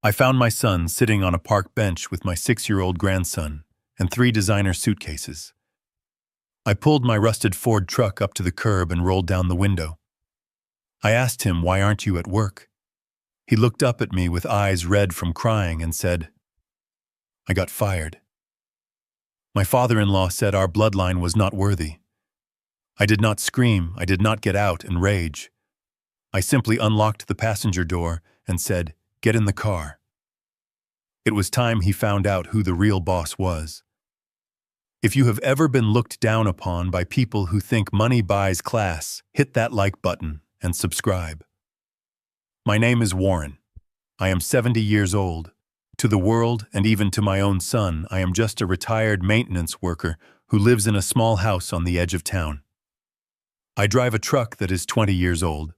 I found my son sitting on a park bench with my 6-year-old grandson and 3 designer suitcases. I pulled my rusted Ford truck up to the curb and rolled down the window. I asked him, "Why aren't you at work?" He looked up at me with eyes red from crying and said, "I got fired." My father-in-law said our bloodline was not worthy. I did not scream, I did not get out and rage. I simply unlocked the passenger door and said, "Get in the car." It was time he found out who the real boss was. If you have ever been looked down upon by people who think money buys class, hit that like button and subscribe. My name is Warren. I am 70 years old. To the world, and even to my own son, I am just a retired maintenance worker who lives in a small house on the edge of town. I drive a truck that is 20 years old.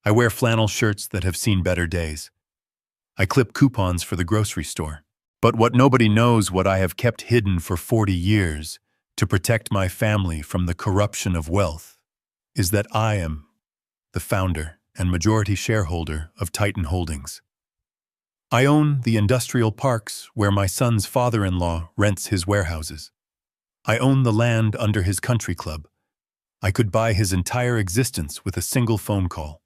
I wear flannel shirts that have seen better days. I clip coupons for the grocery store. But what nobody knows, what I have kept hidden for 40 years to protect my family from the corruption of wealth, is that I am the founder and majority shareholder of Titan Holdings. I own the industrial parks where my son's father-in-law rents his warehouses. I own the land under his country club. I could buy his entire existence with a single phone call.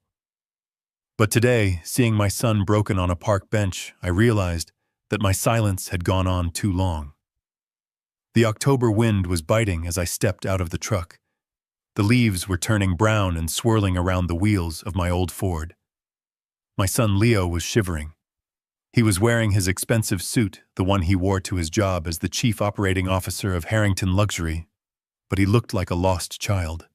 But today, seeing my son broken on a park bench, I realized that my silence had gone on too long. The October wind was biting as I stepped out of the truck. The leaves were turning brown and swirling around the wheels of my old Ford. My son Leo was shivering. He was wearing his expensive suit, the one he wore to his job as the chief operating officer of Harrington Luxury, but he looked like a lost child.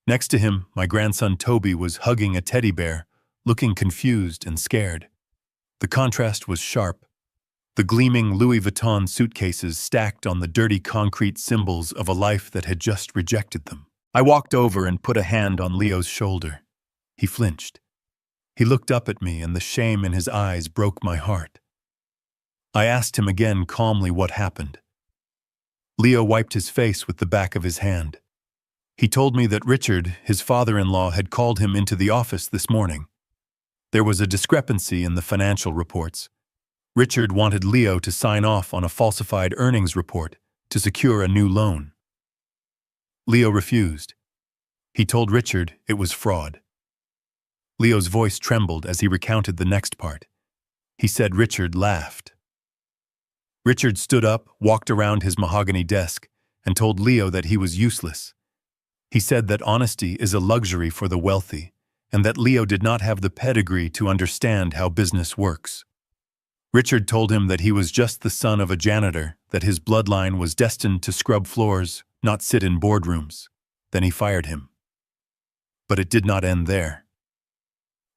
Next to him, my grandson Toby was hugging a teddy bear, looking confused and scared. The contrast was sharp. The gleaming Louis Vuitton suitcases stacked on the dirty concrete symbols of a life that had just rejected them. I walked over and put a hand on Leo's shoulder. He flinched. He looked up at me, and the shame in his eyes broke my heart. I asked him again calmly what happened. Leo wiped his face with the back of his hand. He told me that Richard, his father-in-law, had called him into the office this morning. There was a discrepancy in the financial reports. Richard wanted Leo to sign off on a falsified earnings report to secure a new loan. Leo refused. He told Richard it was fraud. Leo's voice trembled as he recounted the next part. He said Richard laughed. Richard stood up, walked around his mahogany desk, and told Leo that he was useless. He said that honesty is a luxury for the wealthy, and that Leo did not have the pedigree to understand how business works. Richard told him that he was just the son of a janitor, that his bloodline was destined to scrub floors, not sit in boardrooms. Then he fired him. But it did not end there.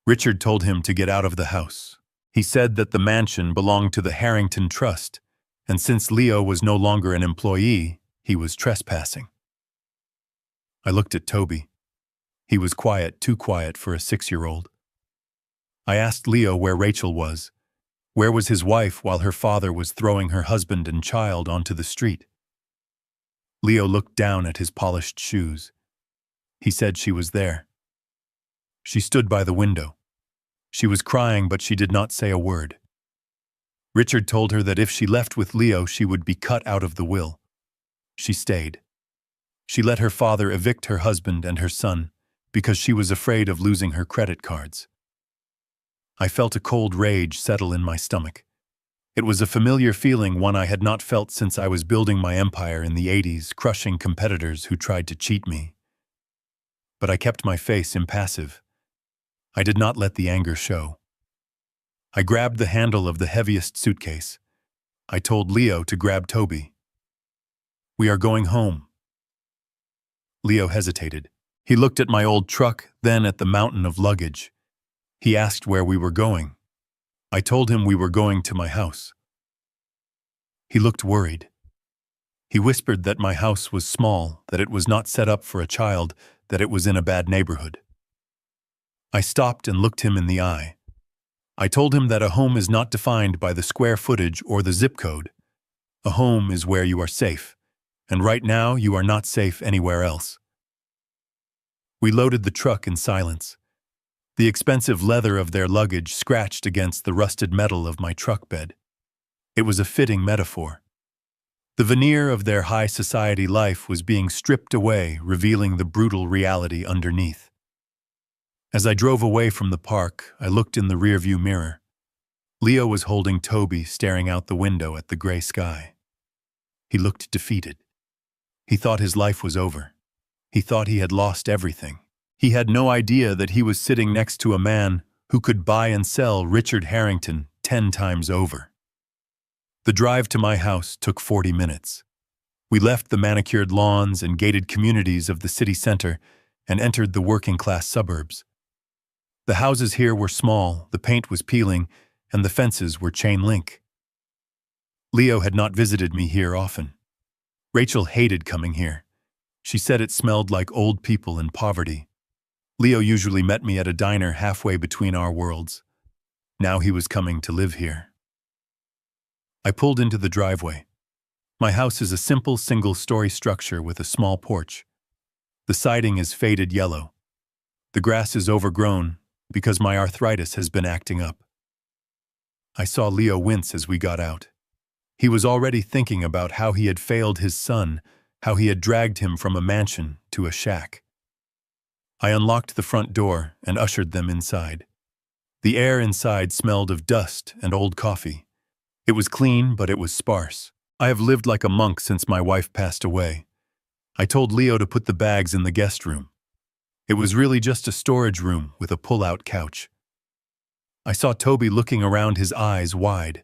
Richard told him to get out of the house. He said that the mansion belonged to the Harrington Trust, and since Leo was no longer an employee, he was trespassing. I looked at Toby. He was quiet, too quiet for a 6-year-old. I asked Leo where Rachel was. Where was his wife while her father was throwing her husband and child onto the street? Leo looked down at his polished shoes. He said she was there. She stood by the window. She was crying, but she did not say a word. Richard told her that if she left with Leo, she would be cut out of the will. She stayed. She let her father evict her husband and her son because she was afraid of losing her credit cards. I felt a cold rage settle in my stomach. It was a familiar feeling, one I had not felt since I was building my empire in the 80s, crushing competitors who tried to cheat me. But I kept my face impassive. I did not let the anger show. I grabbed the handle of the heaviest suitcase. I told Leo to grab Toby. "We are going home." Leo hesitated. He looked at my old truck, then at the mountain of luggage. He asked where we were going. I told him we were going to my house. He looked worried. He whispered that my house was small, that it was not set up for a child, that it was in a bad neighborhood. I stopped and looked him in the eye. I told him that a home is not defined by the square footage or the zip code. A home is where you are safe, and right now you are not safe anywhere else. We loaded the truck in silence. The expensive leather of their luggage scratched against the rusted metal of my truck bed. It was a fitting metaphor. The veneer of their high society life was being stripped away, revealing the brutal reality underneath. As I drove away from the park, I looked in the rearview mirror. Leo was holding Toby, staring out the window at the gray sky. He looked defeated. He thought his life was over. He thought he had lost everything. He had no idea that he was sitting next to a man who could buy and sell Richard Harrington 10 times over. The drive to my house took 40 minutes. We left the manicured lawns and gated communities of the city center and entered the working-class suburbs. The houses here were small, the paint was peeling, and the fences were chain link. Leo had not visited me here often. Rachel hated coming here. She said it smelled like old people in poverty. Leo usually met me at a diner halfway between our worlds. Now he was coming to live here. I pulled into the driveway. My house is a simple single-story structure with a small porch. The siding is faded yellow. The grass is overgrown because my arthritis has been acting up. I saw Leo wince as we got out. He was already thinking about how he had failed his son, how he had dragged him from a mansion to a shack. I unlocked the front door and ushered them inside. The air inside smelled of dust and old coffee. It was clean, but it was sparse. I have lived like a monk since my wife passed away. I told Leo to put the bags in the guest room. It was really just a storage room with a pull-out couch. I saw Toby looking around, his eyes wide.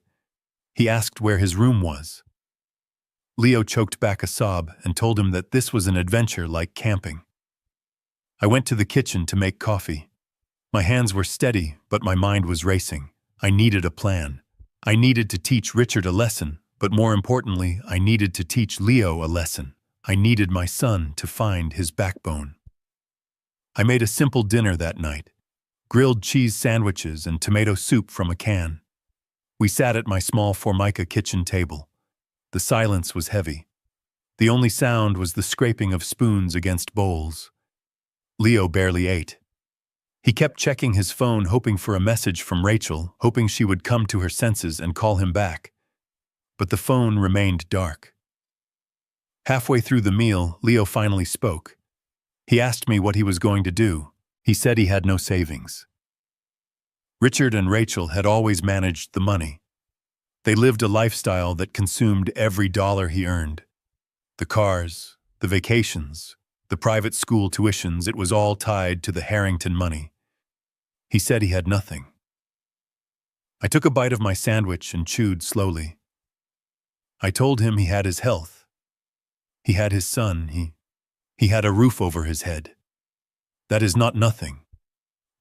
He asked where his room was. Leo choked back a sob and told him that this was an adventure like camping. I went to the kitchen to make coffee. My hands were steady, but my mind was racing. I needed a plan. I needed to teach Richard a lesson, but more importantly, I needed to teach Leo a lesson. I needed my son to find his backbone. I made a simple dinner that night. Grilled cheese sandwiches and tomato soup from a can. We sat at my small Formica kitchen table. The silence was heavy. The only sound was the scraping of spoons against bowls. Leo barely ate. He kept checking his phone, hoping for a message from Rachel, hoping she would come to her senses and call him back. But the phone remained dark. Halfway through the meal, Leo finally spoke. He asked me what he was going to do. He said he had no savings. Richard and Rachel had always managed the money. They lived a lifestyle that consumed every dollar he earned. The cars, the vacations, the private school tuitions, it was all tied to the Harrington money. He said he had nothing. I took a bite of my sandwich and chewed slowly. I told him he had his health. He had his son. He had a roof over his head. That is not nothing.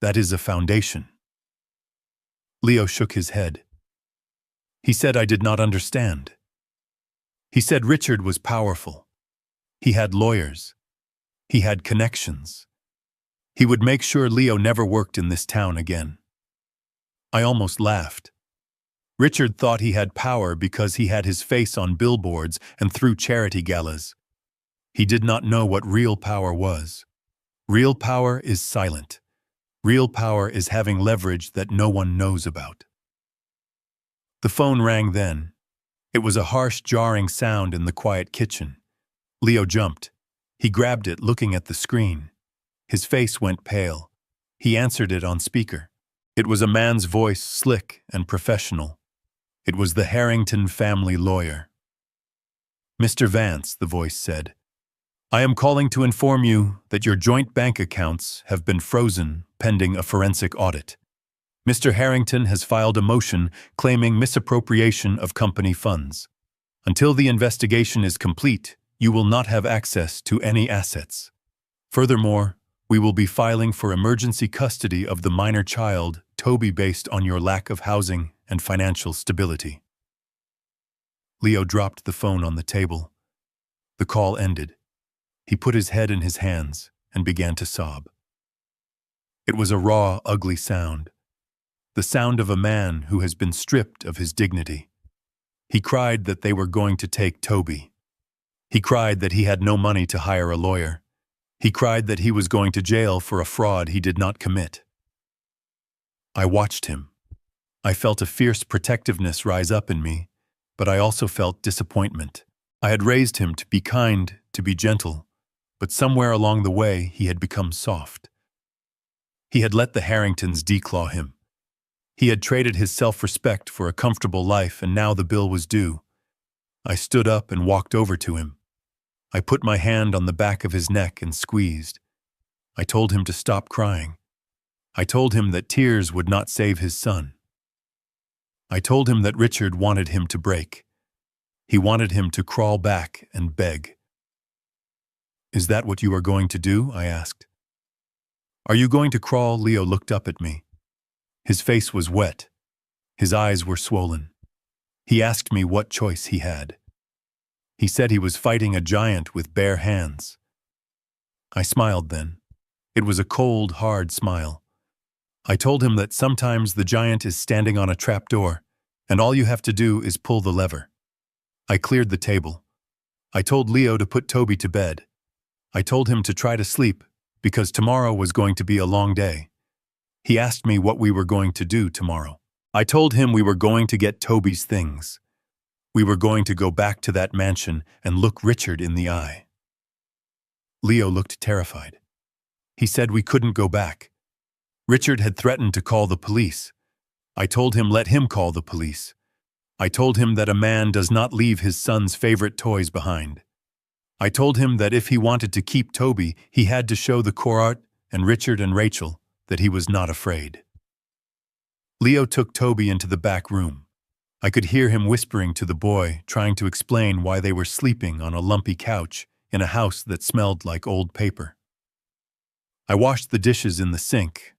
That is a foundation. Leo shook his head. He said I did not understand. He said Richard was powerful. He had lawyers. He had connections. He would make sure Leo never worked in this town again. I almost laughed. Richard thought he had power because he had his face on billboards and threw charity galas. He did not know what real power was. Real power is silent. Real power is having leverage that no one knows about. The phone rang then. It was a harsh, jarring sound in the quiet kitchen. Leo jumped. He grabbed it, looking at the screen. His face went pale. He answered it on speaker. It was a man's voice, slick and professional. It was the Harrington family lawyer. "Mr. Vance," the voice said, "I am calling to inform you that your joint bank accounts have been frozen pending a forensic audit. Mr. Harrington has filed a motion claiming misappropriation of company funds. Until the investigation is complete, you will not have access to any assets. Furthermore, we will be filing for emergency custody of the minor child, Toby, based on your lack of housing and financial stability." Leo dropped the phone on the table. The call ended. He put his head in his hands and began to sob. It was a raw, ugly sound. The sound of a man who has been stripped of his dignity. He cried that they were going to take Toby. He cried that he had no money to hire a lawyer. He cried that he was going to jail for a fraud he did not commit. I watched him. I felt a fierce protectiveness rise up in me, but I also felt disappointment. I had raised him to be kind, to be gentle, but somewhere along the way he had become soft. He had let the Harringtons declaw him. He had traded his self-respect for a comfortable life, and now the bill was due. I stood up and walked over to him. I put my hand on the back of his neck and squeezed. I told him to stop crying. I told him that tears would not save his son. I told him that Richard wanted him to break. He wanted him to crawl back and beg. "Is that what you are going to do?" I asked. "Are you going to crawl?" Leo looked up at me. His face was wet. His eyes were swollen. He asked me what choice he had. He said he was fighting a giant with bare hands. I smiled then. It was a cold, hard smile. I told him that sometimes the giant is standing on a trapdoor, and all you have to do is pull the lever. I cleared the table. I told Leo to put Toby to bed. I told him to try to sleep, because tomorrow was going to be a long day. He asked me what we were going to do tomorrow. I told him we were going to get Toby's things. We were going to go back to that mansion and look Richard in the eye. Leo looked terrified. He said we couldn't go back. Richard had threatened to call the police. I told him let him call the police. I told him that a man does not leave his son's favorite toys behind. I told him that if he wanted to keep Toby, he had to show the court and Richard and Rachel that he was not afraid. Leo took Toby into the back room. I could hear him whispering to the boy, trying to explain why they were sleeping on a lumpy couch in a house that smelled like old paper. I washed the dishes in the sink.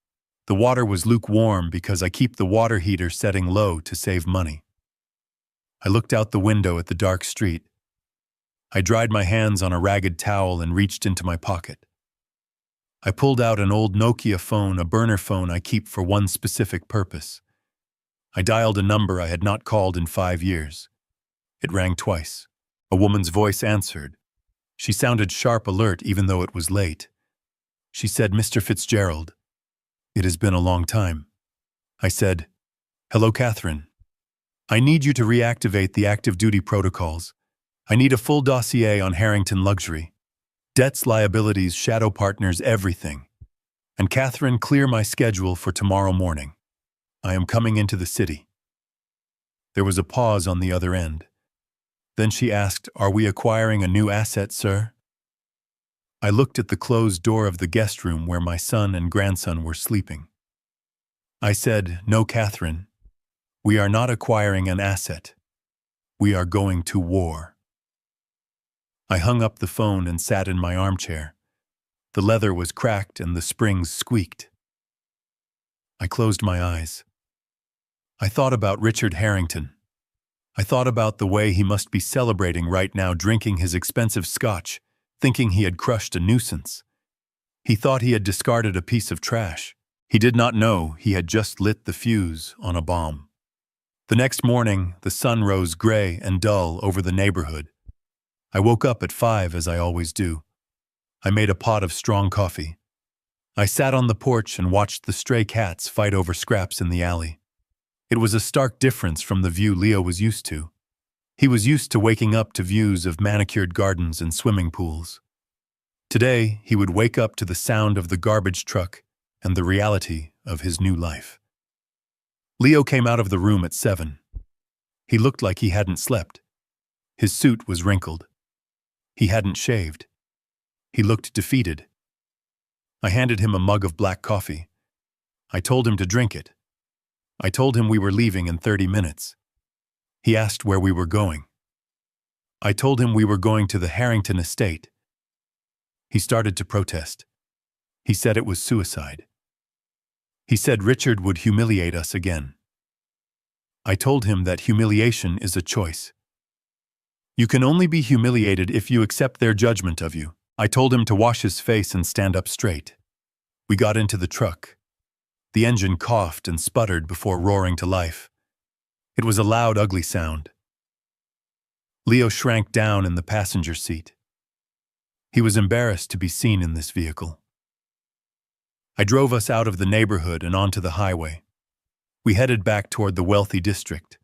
The water was lukewarm because I keep the water heater setting low to save money. I looked out the window at the dark street. I dried my hands on a ragged towel and reached into my pocket. I pulled out an old Nokia phone, a burner phone I keep for one specific purpose. I dialed a number I had not called in 5 years. It rang twice. A woman's voice answered. She sounded sharp, alert, even though it was late. She said, "Mr. Fitzgerald, it has been a long time." I said, "Hello, Catherine. I need you to reactivate the active duty protocols. I need a full dossier on Harrington Luxury. Debts, liabilities, shadow partners, everything. And Catherine, clear my schedule for tomorrow morning. I am coming into the city." There was a pause on the other end. Then she asked, "Are we acquiring a new asset, sir?" I looked at the closed door of the guest room where my son and grandson were sleeping. I said, "No, Catherine. We are not acquiring an asset. We are going to war." I hung up the phone and sat in my armchair. The leather was cracked and the springs squeaked. I closed my eyes. I thought about Richard Harrington. I thought about the way he must be celebrating right now, drinking his expensive scotch, thinking he had crushed a nuisance. He thought he had discarded a piece of trash. He did not know he had just lit the fuse on a bomb. The next morning, the sun rose gray and dull over the neighborhood. I woke up at 5, as I always do. I made a pot of strong coffee. I sat on the porch and watched the stray cats fight over scraps in the alley. It was a stark difference from the view Leo was used to. He was used to waking up to views of manicured gardens and swimming pools. Today, he would wake up to the sound of the garbage truck and the reality of his new life. Leo came out of the room at 7. He looked like he hadn't slept. His suit was wrinkled. He hadn't shaved. He looked defeated. I handed him a mug of black coffee. I told him to drink it. I told him we were leaving in 30 minutes. He asked where we were going. I told him we were going to the Harrington estate. He started to protest. He said it was suicide. He said Richard would humiliate us again. I told him that humiliation is a choice. You can only be humiliated if you accept their judgment of you. I told him to wash his face and stand up straight. We got into the truck. The engine coughed and sputtered before roaring to life. It was a loud, ugly sound. Leo shrank down in the passenger seat. He was embarrassed to be seen in this vehicle. I drove us out of the neighborhood and onto the highway. We headed back toward the wealthy district.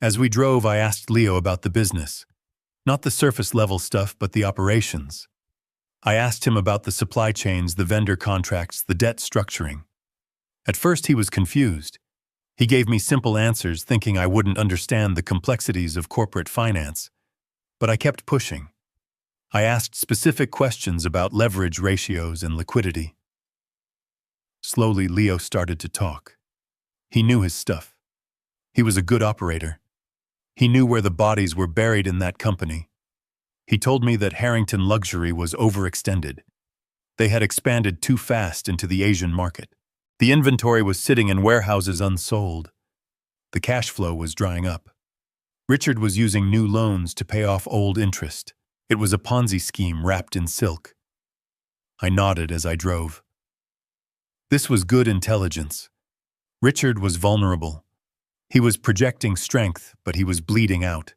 As we drove, I asked Leo about the business. Not the surface-level stuff, but the operations. I asked him about the supply chains, the vendor contracts, the debt structuring. At first, he was confused. He gave me simple answers, thinking I wouldn't understand the complexities of corporate finance. But I kept pushing. I asked specific questions about leverage ratios and liquidity. Slowly, Leo started to talk. He knew his stuff. He was a good operator. He knew where the bodies were buried in that company. He told me that Harrington Luxury was overextended. They had expanded too fast into the Asian market. The inventory was sitting in warehouses unsold. The cash flow was drying up. Richard was using new loans to pay off old interest. It was a Ponzi scheme wrapped in silk. I nodded as I drove. This was good intelligence. Richard was vulnerable. He was projecting strength, but he was bleeding out.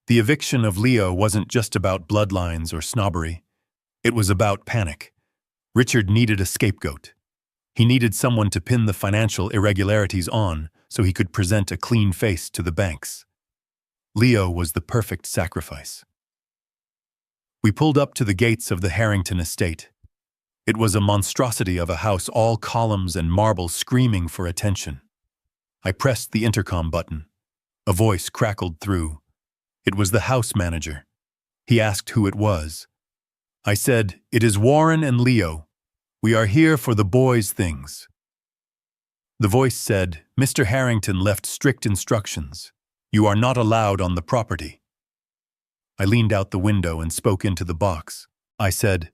The eviction of Leo wasn't just about bloodlines or snobbery. It was about panic. Richard needed a scapegoat. He needed someone to pin the financial irregularities on so he could present a clean face to the banks. Leo was the perfect sacrifice. We pulled up to the gates of the Harrington estate. It was a monstrosity of a house, all columns and marble screaming for attention. I pressed the intercom button. A voice crackled through. It was the house manager. He asked who it was. I said, "It is Warren and Leo. We are here for the boys' things." The voice said, "Mr. Harrington left strict instructions. You are not allowed on the property." I leaned out the window and spoke into the box. I said,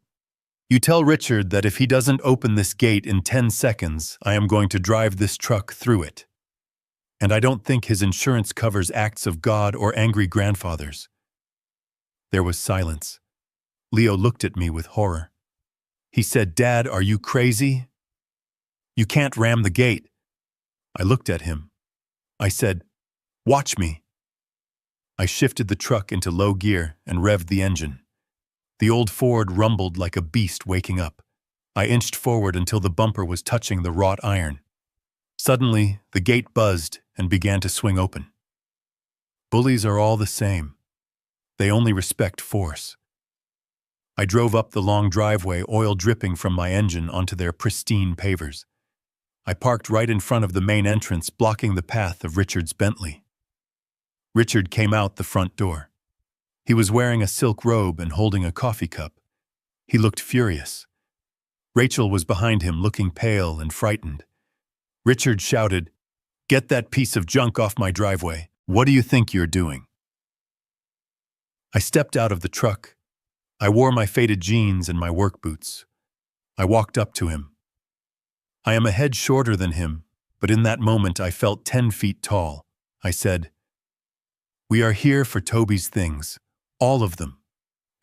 "You tell Richard that if he doesn't open this gate in 10 seconds, I am going to drive this truck through it. And I don't think his insurance covers acts of God or angry grandfathers." There was silence. Leo looked at me with horror. He said, "Dad, are you crazy? You can't ram the gate." I looked at him. I said, "Watch me." I shifted the truck into low gear and revved the engine. The old Ford rumbled like a beast waking up. I inched forward until the bumper was touching the wrought iron. Suddenly, the gate buzzed and began to swing open. Bullies are all the same. They only respect force. I drove up the long driveway, oil dripping from my engine onto their pristine pavers. I parked right in front of the main entrance, blocking the path of Richard's Bentley. Richard came out the front door. He was wearing a silk robe and holding a coffee cup. He looked furious. Rachel was behind him, looking pale and frightened. Richard shouted, "Get that piece of junk off my driveway. What do you think you're doing?" I stepped out of the truck. I wore my faded jeans and my work boots. I walked up to him. I am a head shorter than him, but in that moment I felt 10 feet tall. I said, "We are here for Toby's things, all of them,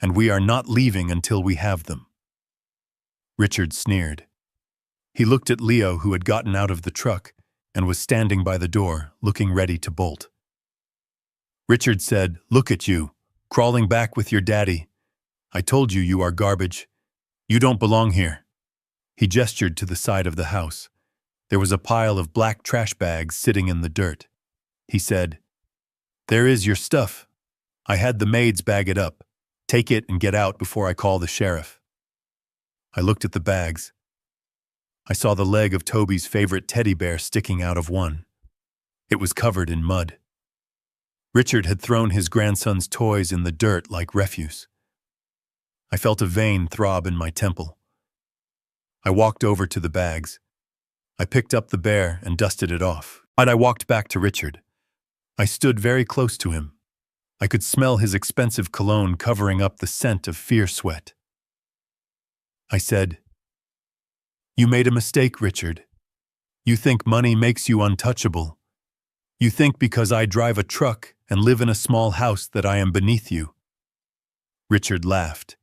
and we are not leaving until we have them." Richard sneered. He looked at Leo, who had gotten out of the truck and was standing by the door, looking ready to bolt. Richard said, "Look at you, crawling back with your daddy. I told you you are garbage. You don't belong here." He gestured to the side of the house. There was a pile of black trash bags sitting in the dirt. He said, "There is your stuff. I had the maids bag it up. Take it and get out before I call the sheriff." I looked at the bags. I saw the leg of Toby's favorite teddy bear sticking out of one. It was covered in mud. Richard had thrown his grandson's toys in the dirt like refuse. I felt a vein throb in my temple. I walked over to the bags. I picked up the bear and dusted it off. I walked back to Richard. I stood very close to him. I could smell his expensive cologne covering up the scent of fierce sweat. I said, "You made a mistake, Richard. You think money makes you untouchable. You think because I drive a truck and live in a small house that I am beneath you." Richard laughed.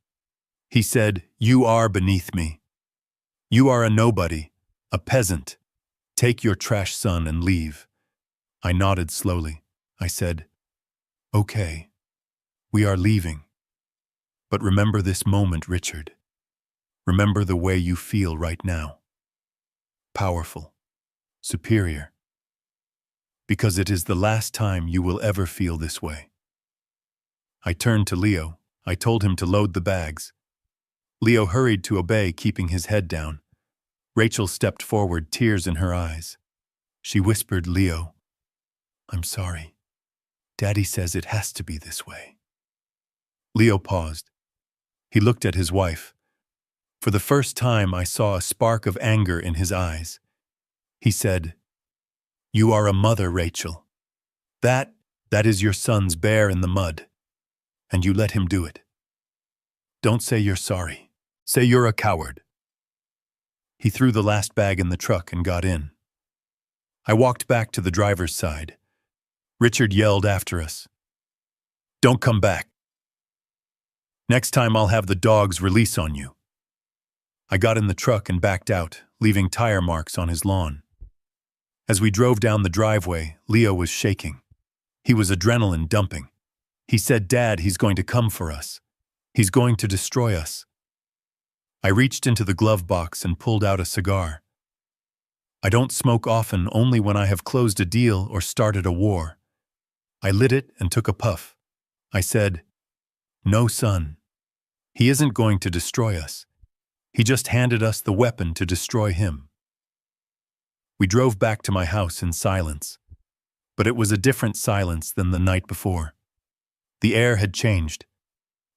He said, "You are beneath me. You are a nobody, a peasant. Take your trash son and leave." I nodded slowly. I said, "Okay, we are leaving. But remember this moment, Richard. Remember the way you feel right now. Powerful, superior, because it is the last time you will ever feel this way." I turned to Leo. I told him to load the bags. Leo hurried to obey, keeping his head down. Rachel stepped forward, tears in her eyes. She whispered, "Leo, I'm sorry. Daddy says it has to be this way." Leo paused. He looked at his wife. For the first time, I saw a spark of anger in his eyes. He said, "You are a mother, Rachel. That is your son's bear in the mud, and you let him do it. Don't say you're sorry. Say you're a coward." He threw the last bag in the truck and got in. I walked back to the driver's side. Richard yelled after us, "Don't come back. Next time I'll have the dogs release on you." I got in the truck and backed out, leaving tire marks on his lawn. As we drove down the driveway, Leo was shaking. He was adrenaline dumping. He said, "Dad, he's going to come for us. He's going to destroy us." I reached into the glove box and pulled out a cigar. I don't smoke often, only when I have closed a deal or started a war. I lit it and took a puff. I said, "No, son. He isn't going to destroy us. He just handed us the weapon to destroy him." We drove back to my house in silence. But it was a different silence than the night before. The air had changed.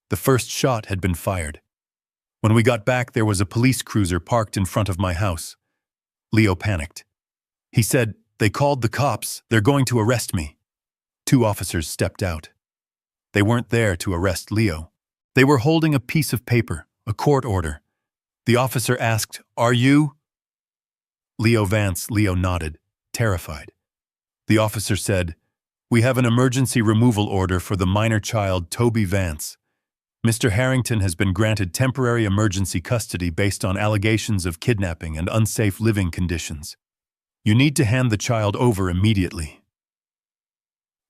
The first shot had been fired. When we got back, there was a police cruiser parked in front of my house. Leo panicked. He said, "They called the cops. They're going to arrest me." 2 officers stepped out. They weren't there to arrest Leo. They were holding a piece of paper, a court order. The officer asked, "Are you?" Leo nodded, terrified. The officer said, "We have an emergency removal order for the minor child Toby Vance. Mr. Harrington has been granted temporary emergency custody based on allegations of kidnapping and unsafe living conditions. You need to hand the child over immediately."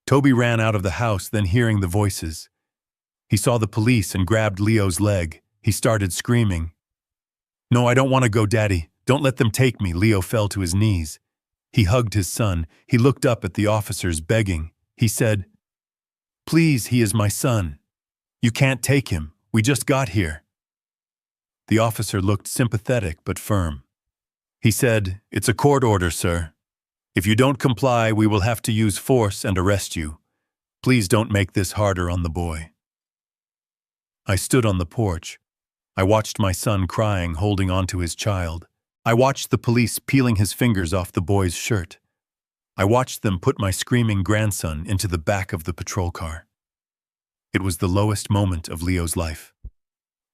Toby ran out of the house, then hearing the voices. He saw the police and grabbed Leo's leg. He started screaming, "No, I don't want to go, Daddy. Don't let them take me." Leo fell to his knees. He hugged his son. He looked up at the officers, begging. He said, "Please, he is my son. You can't take him. We just got here." The officer looked sympathetic but firm. He said, "It's a court order, sir. If you don't comply, we will have to use force and arrest you. Please don't make this harder on the boy." I stood on the porch. I watched my son crying, holding onto his child. I watched the police peeling his fingers off the boy's shirt. I watched them put my screaming grandson into the back of the patrol car. It was the lowest moment of Leo's life.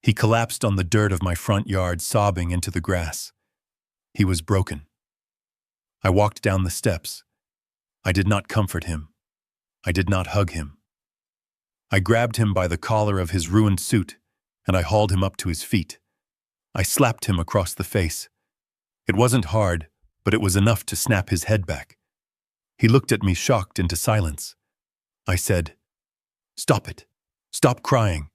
He collapsed on the dirt of my front yard, sobbing into the grass. He was broken. I walked down the steps. I did not comfort him. I did not hug him. I grabbed him by the collar of his ruined suit, and I hauled him up to his feet. I slapped him across the face. It wasn't hard, but it was enough to snap his head back. He looked at me, shocked into silence. I said, "Stop it. Stop crying.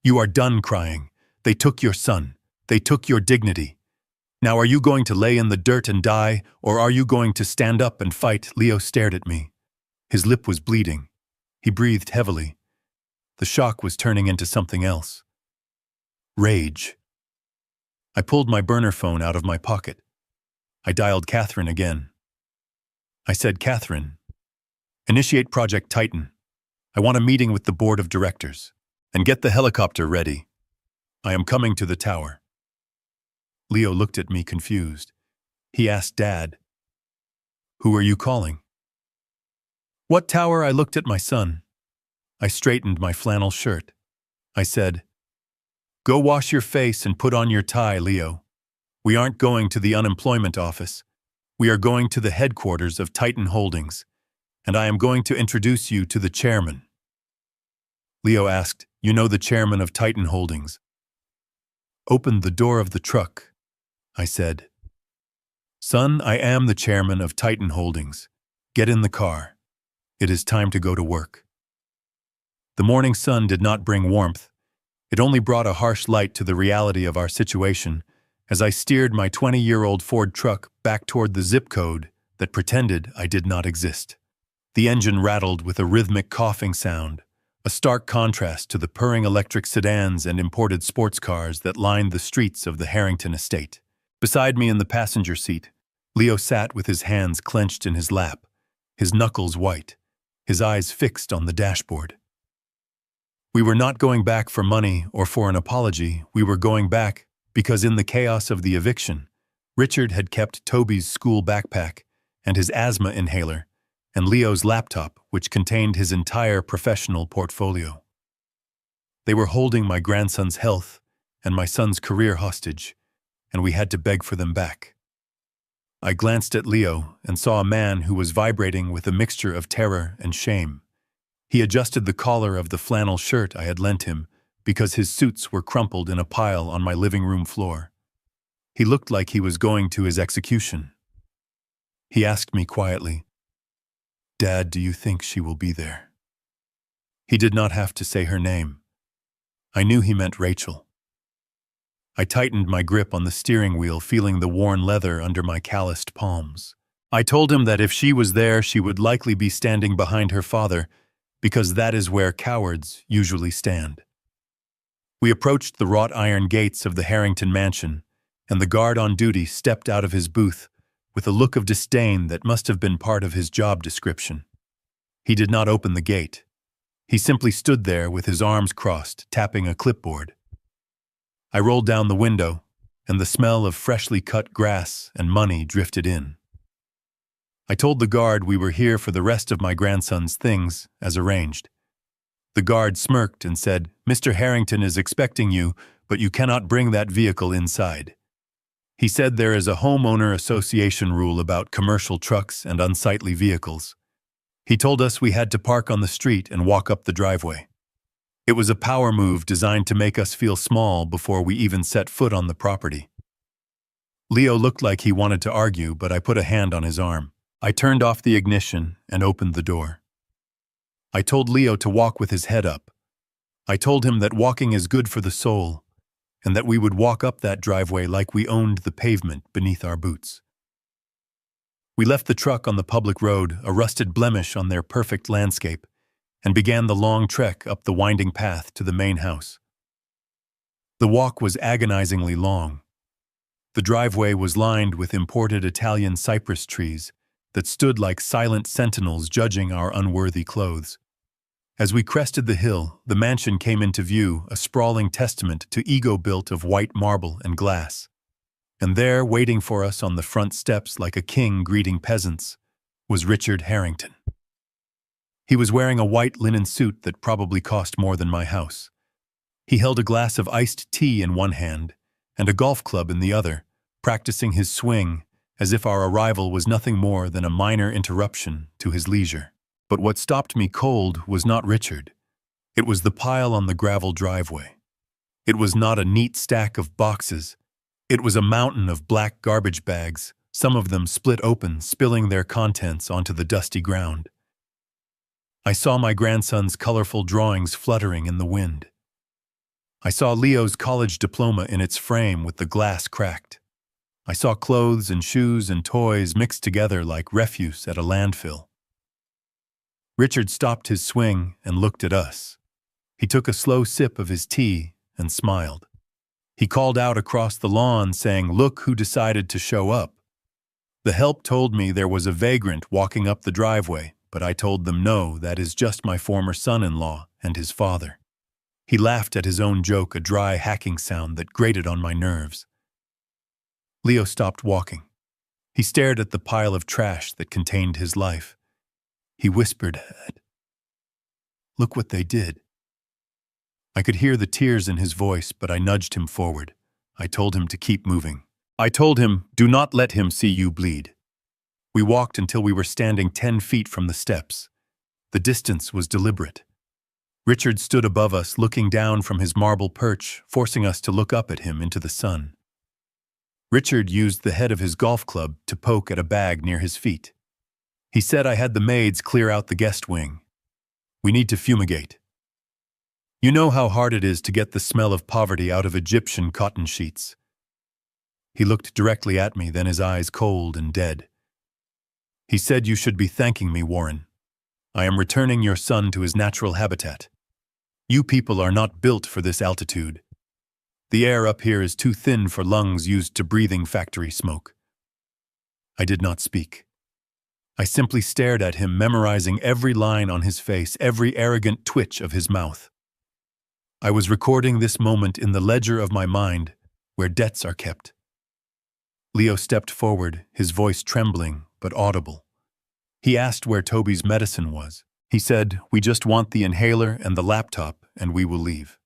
You are done crying. They took your son. They took your dignity. Now are you going to lay in the dirt and die, or are you going to stand up and fight?" Leo stared at me. His lip was bleeding. He breathed heavily. The shock was turning into something else. Rage. I pulled my burner phone out of my pocket. I dialed Catherine again. I said, "Catherine, initiate Project Titan. I want a meeting with the board of directors. And get the helicopter ready. I am coming to the tower." Leo looked at me confused. He asked Dad, "Who are you calling?" "What tower?" I looked at my son. I straightened my flannel shirt. I said, "Go wash your face and put on your tie, Leo. We aren't going to the unemployment office. We are going to the headquarters of Titan Holdings, and I am going to introduce you to the chairman." Leo asked, "You know the chairman of Titan Holdings?" "Opened the door of the truck," I said. "Son, I am the chairman of Titan Holdings. Get in the car. It is time to go to work." The morning sun did not bring warmth. It only brought a harsh light to the reality of our situation as I steered my 20-year-old Ford truck back toward the zip code that pretended I did not exist. The engine rattled with a rhythmic coughing sound, a stark contrast to the purring electric sedans and imported sports cars that lined the streets of the Harrington estate. Beside me in the passenger seat, Leo sat with his hands clenched in his lap, his knuckles white, his eyes fixed on the dashboard. We were not going back for money or for an apology. We were going back because in the chaos of the eviction, Richard had kept Toby's school backpack and his asthma inhaler, and Leo's laptop, which contained his entire professional portfolio. They were holding my grandson's health and my son's career hostage, and we had to beg for them back. I glanced at Leo and saw a man who was vibrating with a mixture of terror and shame. He adjusted the collar of the flannel shirt I had lent him because his suits were crumpled in a pile on my living room floor. He looked like he was going to his execution. He asked me quietly, "Dad, do you think she will be there?" He did not have to say her name. I knew he meant Rachel. I tightened my grip on the steering wheel, feeling the worn leather under my calloused palms. I told him that if she was there, she would likely be standing behind her father, because that is where cowards usually stand. We approached the wrought iron gates of the Harrington mansion, and the guard on duty stepped out of his booth with a look of disdain that must have been part of his job description. He did not open the gate. He simply stood there with his arms crossed, tapping a clipboard. I rolled down the window, and the smell of freshly cut grass and money drifted in. I told the guard we were here for the rest of my grandson's things, as arranged. The guard smirked and said, "Mr. Harrington is expecting you, but you cannot bring that vehicle inside." He said there is a homeowner association rule about commercial trucks and unsightly vehicles. He told us we had to park on the street and walk up the driveway. It was a power move designed to make us feel small before we even set foot on the property. Leo looked like he wanted to argue, but I put a hand on his arm. I turned off the ignition and opened the door. I told Leo to walk with his head up. I told him that walking is good for the soul, and that we would walk up that driveway like we owned the pavement beneath our boots. We left the truck on the public road, a rusted blemish on their perfect landscape, and began the long trek up the winding path to the main house. The walk was agonizingly long. The driveway was lined with imported Italian cypress trees that stood like silent sentinels judging our unworthy clothes. As we crested the hill, the mansion came into view, a sprawling testament to ego built of white marble and glass. And there, waiting for us on the front steps like a king greeting peasants, was Richard Harrington. He was wearing a white linen suit that probably cost more than my house. He held a glass of iced tea in one hand and a golf club in the other, practicing his swing as if our arrival was nothing more than a minor interruption to his leisure. But what stopped me cold was not Richard. It was the pile on the gravel driveway. It was not a neat stack of boxes. It was a mountain of black garbage bags, some of them split open, spilling their contents onto the dusty ground. I saw my grandson's colorful drawings fluttering in the wind. I saw Leo's college diploma in its frame with the glass cracked. I saw clothes and shoes and toys mixed together like refuse at a landfill. Richard stopped his swing and looked at us. He took a slow sip of his tea and smiled. He called out across the lawn saying, "Look who decided to show up." The help told me there was a vagrant walking up the driveway, but I told them no, that is just my former son-in-law and his father. He laughed at his own joke, a dry hacking sound that grated on my nerves. Leo stopped walking. He stared at the pile of trash that contained his life. He whispered, "Look what they did." I could hear the tears in his voice, but I nudged him forward. I told him to keep moving. I told him, "Do not let him see you bleed." We walked until we were standing 10 feet from the steps. The distance was deliberate. Richard stood above us, looking down from his marble perch, forcing us to look up at him into the sun. Richard used the head of his golf club to poke at a bag near his feet. He said I had the maids clear out the guest wing. "We need to fumigate. You know how hard it is to get the smell of poverty out of Egyptian cotton sheets." He looked directly at me, then his eyes cold and dead. He said, "You should be thanking me, Warren." I am returning your son to his natural habitat. You people are not built for this altitude. The air up here is too thin for lungs used to breathing factory smoke. I did not speak. I simply stared at him, memorizing every line on his face, every arrogant twitch of his mouth. I was recording this moment in the ledger of my mind, where debts are kept. Leo stepped forward, his voice trembling but audible. He asked where Toby's medicine was. He said, "We just want the inhaler and the laptop, and we will leave."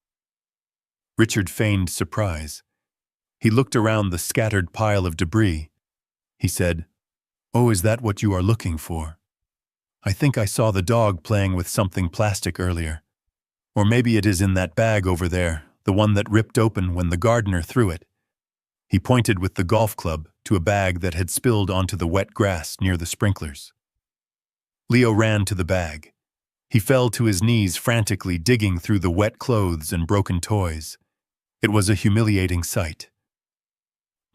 Richard feigned surprise. He looked around the scattered pile of debris. He said, "Oh, is that what you are looking for? I think I saw the dog playing with something plastic earlier. Or maybe it is in that bag over there, the one that ripped open when the gardener threw it." He pointed with the golf club to a bag that had spilled onto the wet grass near the sprinklers. Leo ran to the bag. He fell to his knees, frantically digging through the wet clothes and broken toys. It was a humiliating sight.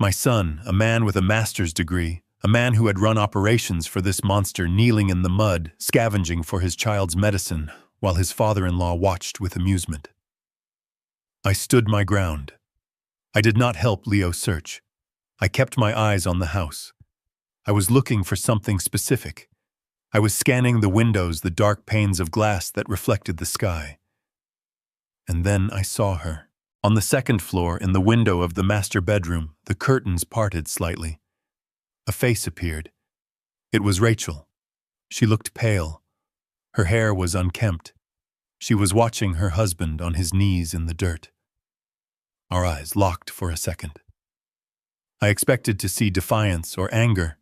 My son, a man with a master's degree, a man who had run operations for this monster, kneeling in the mud, scavenging for his child's medicine, while his father-in-law watched with amusement. I stood my ground. I did not help Leo search. I kept my eyes on the house. I was looking for something specific. I was scanning the windows, the dark panes of glass that reflected the sky. And then I saw her. On the second floor, in the window of the master bedroom, the curtains parted slightly. A face appeared. It was Rachel. She looked pale. Her hair was unkempt. She was watching her husband on his knees in the dirt. Our eyes locked for a second. I expected to see defiance or anger,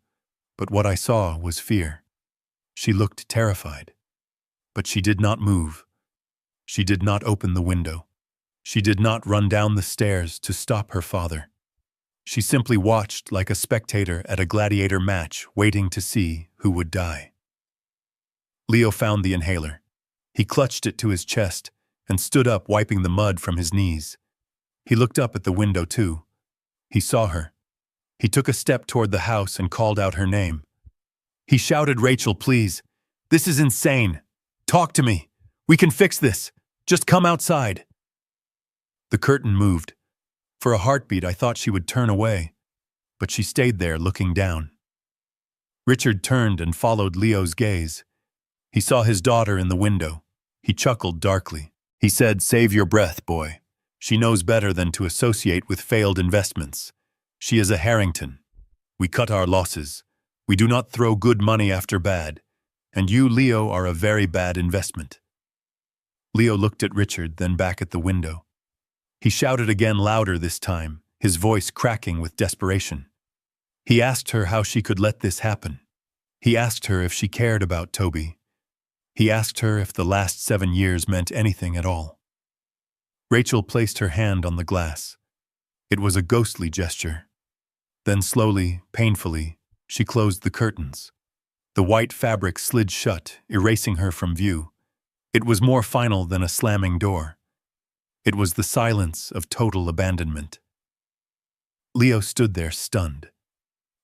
but what I saw was fear. She looked terrified, but she did not move. She did not open the window. She did not run down the stairs to stop her father. She simply watched like a spectator at a gladiator match, waiting to see who would die. Leo found the inhaler. He clutched it to his chest and stood up, wiping the mud from his knees. He looked up at the window too. He saw her. He took a step toward the house and called out her name. He shouted, "Rachel, please. This is insane. Talk to me. We can fix this. Just come outside." The curtain moved. For a heartbeat, I thought she would turn away, but she stayed there looking down. Richard turned and followed Leo's gaze. He saw his daughter in the window. He chuckled darkly. He said, "Save your breath, boy. She knows better than to associate with failed investments. She is a Harrington. We cut our losses. We do not throw good money after bad. And you, Leo, are a very bad investment." Leo looked at Richard, then back at the window. He shouted again, louder this time, his voice cracking with desperation. He asked her how she could let this happen. He asked her if she cared about Toby. He asked her if the last 7 years meant anything at all. Rachel placed her hand on the glass. It was a ghostly gesture. Then slowly, painfully, she closed the curtains. The white fabric slid shut, erasing her from view. It was more final than a slamming door. It was the silence of total abandonment. Leo stood there stunned.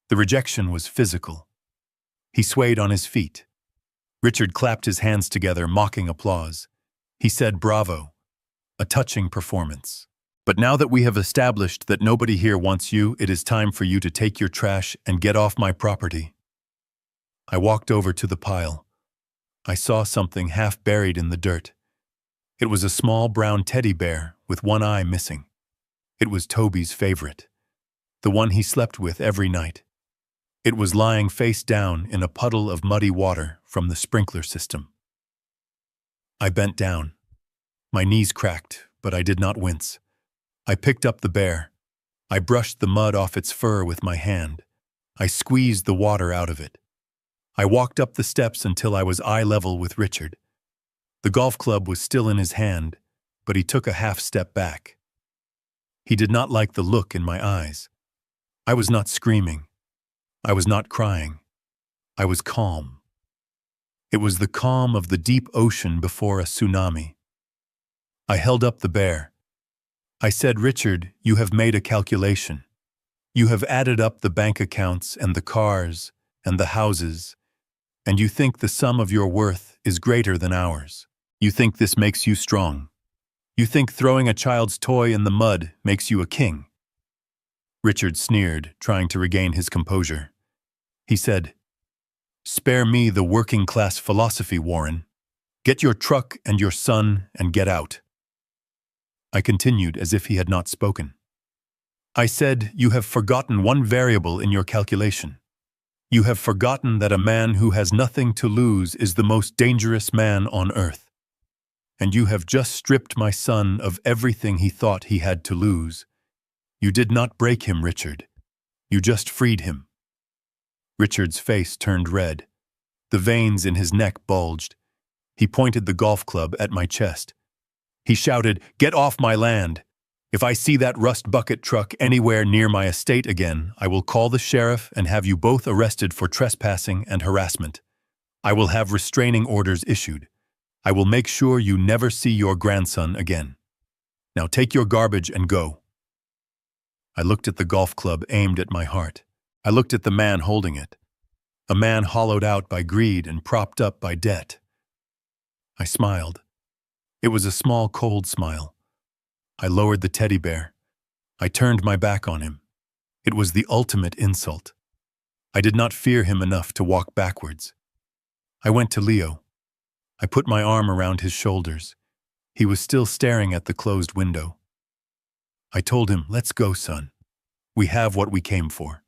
The rejection was physical. He swayed on his feet. Richard clapped his hands together, mocking applause. He said, "Bravo. A touching performance. But now that we have established that nobody here wants you, it is time for you to take your trash and get off my property." I walked over to the pile. I saw something half buried in the dirt. It was a small brown teddy bear with one eye missing. It was Toby's favorite, the one he slept with every night. It was lying face down in a puddle of muddy water from the sprinkler system. I bent down. My knees cracked, but I did not wince. I picked up the bear. I brushed the mud off its fur with my hand. I squeezed the water out of it. I walked up the steps until I was eye level with Richard. The golf club was still in his hand, but he took a half step back. He did not like the look in my eyes. I was not screaming. I was not crying. I was calm. It was the calm of the deep ocean before a tsunami. I held up the bear. I said, "Richard, you have made a calculation. You have added up the bank accounts and the cars and the houses, and you think the sum of your worth is greater than ours. You think this makes you strong. You think throwing a child's toy in the mud makes you a king. Richard sneered, trying to regain his composure. He said, "Spare me the working-class philosophy, Warren. Get your truck and your son and get out." I continued as if he had not spoken. I said, "You have forgotten one variable in your calculation. You have forgotten that a man who has nothing to lose is the most dangerous man on earth. And you have just stripped my son of everything he thought he had to lose. You did not break him, Richard. You just freed him." Richard's face turned red. The veins in his neck bulged. He pointed the golf club at my chest. He shouted, "Get off my land! If I see that rust bucket truck anywhere near my estate again, I will call the sheriff and have you both arrested for trespassing and harassment. I will have restraining orders issued. I will make sure you never see your grandson again. Now take your garbage and go." I looked at the golf club aimed at my heart. I looked at the man holding it. A man hollowed out by greed and propped up by debt. I smiled. It was a small, cold smile. I lowered the teddy bear. I turned my back on him. It was the ultimate insult. I did not fear him enough to walk backwards. I went to Leo. I put my arm around his shoulders. He was still staring at the closed window. I told him, "Let's go, son. We have what we came for."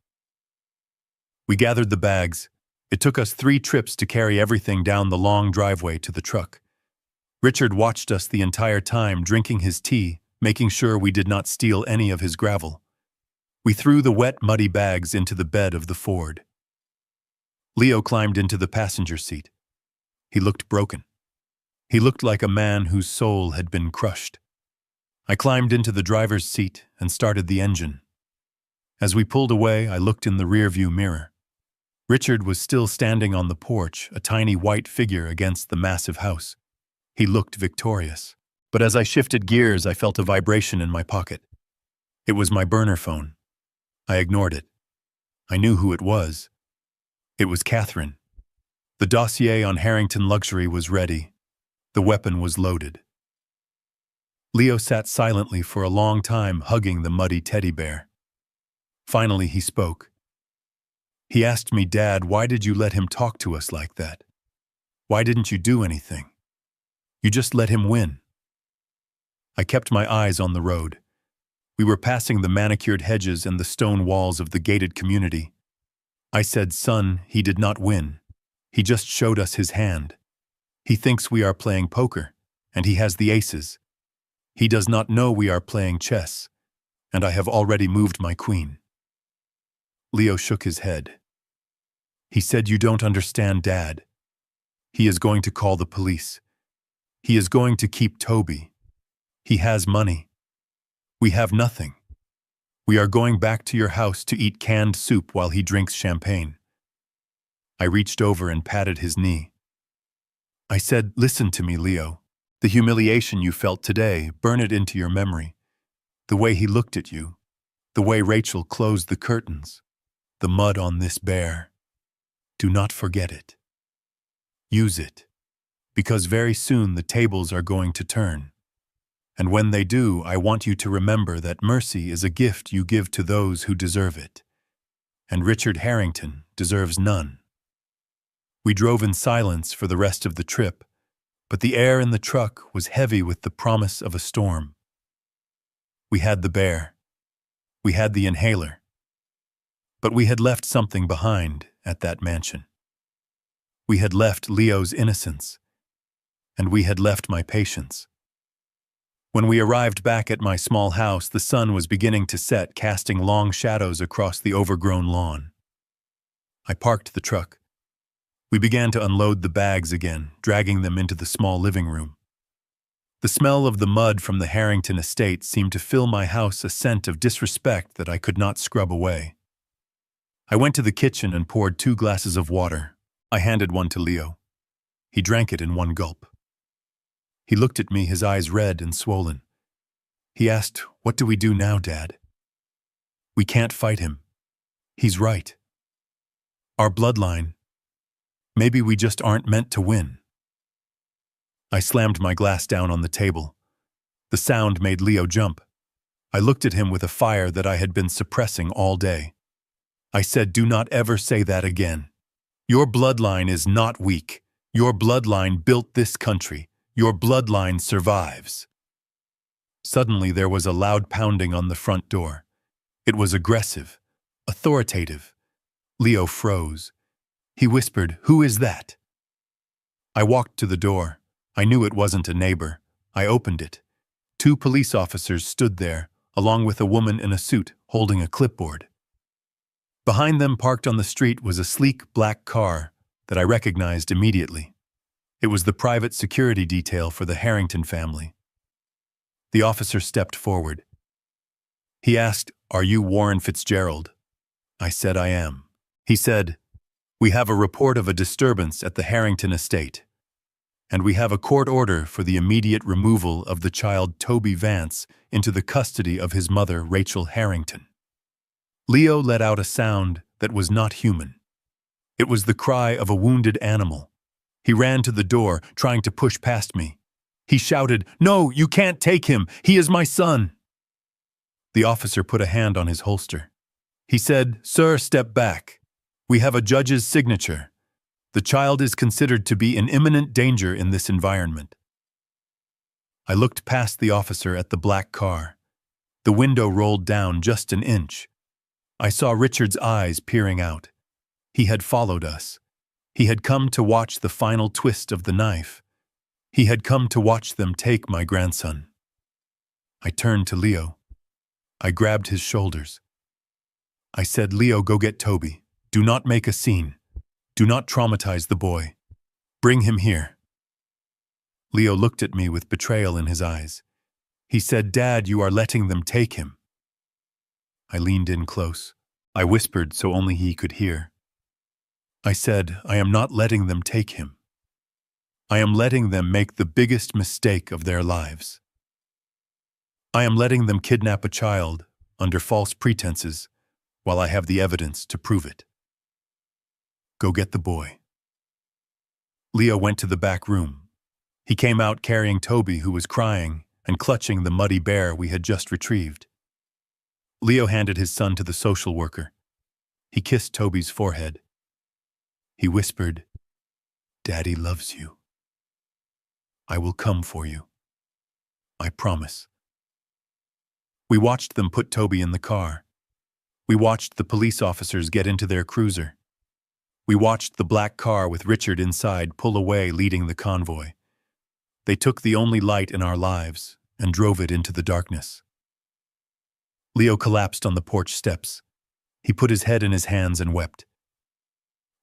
We gathered the bags. It took us 3 trips to carry everything down the long driveway to the truck. Richard watched us the entire time, drinking his tea, making sure we did not steal any of his gravel. We threw the wet, muddy bags into the bed of the Ford. Leo climbed into the passenger seat. He looked broken. He looked like a man whose soul had been crushed. I climbed into the driver's seat and started the engine. As we pulled away, I looked in the rearview mirror. Richard was still standing on the porch, a tiny white figure against the massive house. He looked victorious. But as I shifted gears, I felt a vibration in my pocket. It was my burner phone. I ignored it. I knew who it was. It was Catherine. The dossier on Harrington Luxury was ready. The weapon was loaded. Leo sat silently for a long time, hugging the muddy teddy bear. Finally, he spoke. He asked me, "Dad, why did you let him talk to us like that? Why didn't you do anything? You just let him win." I kept my eyes on the road. We were passing the manicured hedges and the stone walls of the gated community. I said, "Son, he did not win. He just showed us his hand. He thinks we are playing poker, and he has the aces. He does not know we are playing chess, and I have already moved my queen." Leo shook his head. He said, "You don't understand, Dad. He is going to call the police. He is going to keep Toby. He has money. We have nothing. We are going back to your house to eat canned soup while he drinks champagne." I reached over and patted his knee. I said, "Listen to me, Leo. The humiliation you felt today, burn it into your memory. The way he looked at you. The way Rachel closed the curtains. The mud on this bear. Do not forget it. Use it. Because very soon the tables are going to turn. And when they do, I want you to remember that mercy is a gift you give to those who deserve it. And Richard Harrington deserves none." We drove in silence for the rest of the trip, but the air in the truck was heavy with the promise of a storm. We had the bear. We had the inhaler. But we had left something behind at that mansion. We had left Leo's innocence, and we had left my patience. When we arrived back at my small house, the sun was beginning to set, casting long shadows across the overgrown lawn. I parked the truck. We began to unload the bags again, dragging them into the small living room. The smell of the mud from the Harrington estate seemed to fill my house, a scent of disrespect that I could not scrub away. I went to the kitchen and poured 2 glasses of water. I handed one to Leo. He drank it in one gulp. He looked at me, his eyes red and swollen. He asked, "What do we do now, Dad?" "We can't fight him. He's right. Our bloodline. Maybe we just aren't meant to win." I slammed my glass down on the table. The sound made Leo jump. I looked at him with a fire that I had been suppressing all day. I said, "Do not ever say that again. Your bloodline is not weak. Your bloodline built this country. Your bloodline survives." Suddenly there was a loud pounding on the front door. It was aggressive, authoritative. Leo froze. He whispered, "Who is that?" I walked to the door. I knew it wasn't a neighbor. I opened it. 2 police officers stood there, along with a woman in a suit holding a clipboard. Behind them, parked on the street, was a sleek black car that I recognized immediately. It was the private security detail for the Harrington family. The officer stepped forward. He asked, "Are you Warren Fitzgerald?" I said, "I am." He said, "We have a report of a disturbance at the Harrington estate, and we have a court order for the immediate removal of the child Toby Vance into the custody of his mother, Rachel Harrington." Leo let out a sound that was not human. It was the cry of a wounded animal. He ran to the door, trying to push past me. He shouted, "No, you can't take him! He is my son!" The officer put a hand on his holster. He said, "Sir, step back. We have a judge's signature. The child is considered to be in imminent danger in this environment." I looked past the officer at the black car. The window rolled down just an inch. I saw Richard's eyes peering out. He had followed us. He had come to watch the final twist of the knife. He had come to watch them take my grandson. I turned to Leo. I grabbed his shoulders. I said, "Leo, go get Toby. Do not make a scene. Do not traumatize the boy. Bring him here." Leo looked at me with betrayal in his eyes. He said, "Dad, you are letting them take him." I leaned in close. I whispered so only he could hear. I said, "I am not letting them take him. I am letting them make the biggest mistake of their lives. I am letting them kidnap a child under false pretenses while I have the evidence to prove it. Go get the boy." Leo went to the back room. He came out carrying Toby, who was crying and clutching the muddy bear we had just retrieved. Leo handed his son to the social worker. He kissed Toby's forehead. He whispered, "Daddy loves you. I will come for you. I promise." We watched them put Toby in the car. We watched the police officers get into their cruiser. We watched the black car with Richard inside pull away, leading the convoy. They took the only light in our lives and drove it into the darkness. Leo collapsed on the porch steps. He put his head in his hands and wept.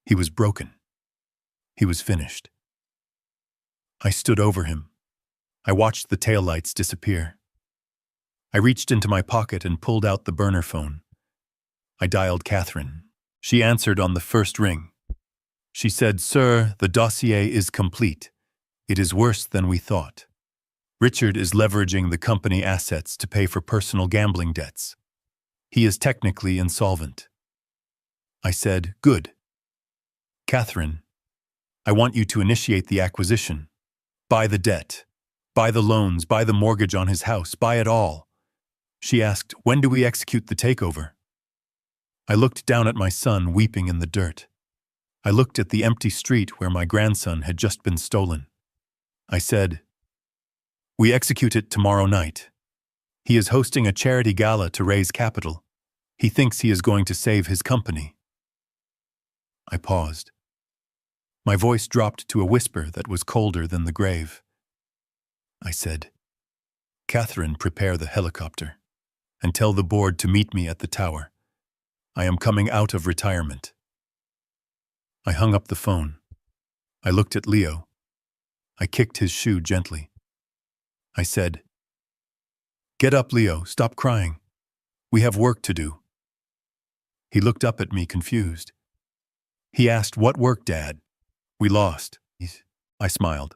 He was broken. He was finished. I stood over him. I watched the taillights disappear. I reached into my pocket and pulled out the burner phone. I dialed Catherine. She answered on the first ring. She said, "Sir, the dossier is complete. It is worse than we thought. Richard is leveraging the company assets to pay for personal gambling debts. He is technically insolvent." I said, "Good. Catherine, I want you to initiate the acquisition. Buy the debt. Buy the loans. Buy the mortgage on his house. Buy it all." She asked, "When do we execute the takeover?" I looked down at my son weeping in the dirt. I looked at the empty street where my grandson had just been stolen. I said, "We execute it tomorrow night. He is hosting a charity gala to raise capital. He thinks he is going to save his company." I paused. My voice dropped to a whisper that was colder than the grave. I said, "Catherine, prepare the helicopter and tell the board to meet me at the tower. I am coming out of retirement." I hung up the phone. I looked at Leo. I kicked his shoe gently. I said, "Get up, Leo. Stop crying. We have work to do." He looked up at me confused. He asked, "What work, Dad?" "We lost." I smiled.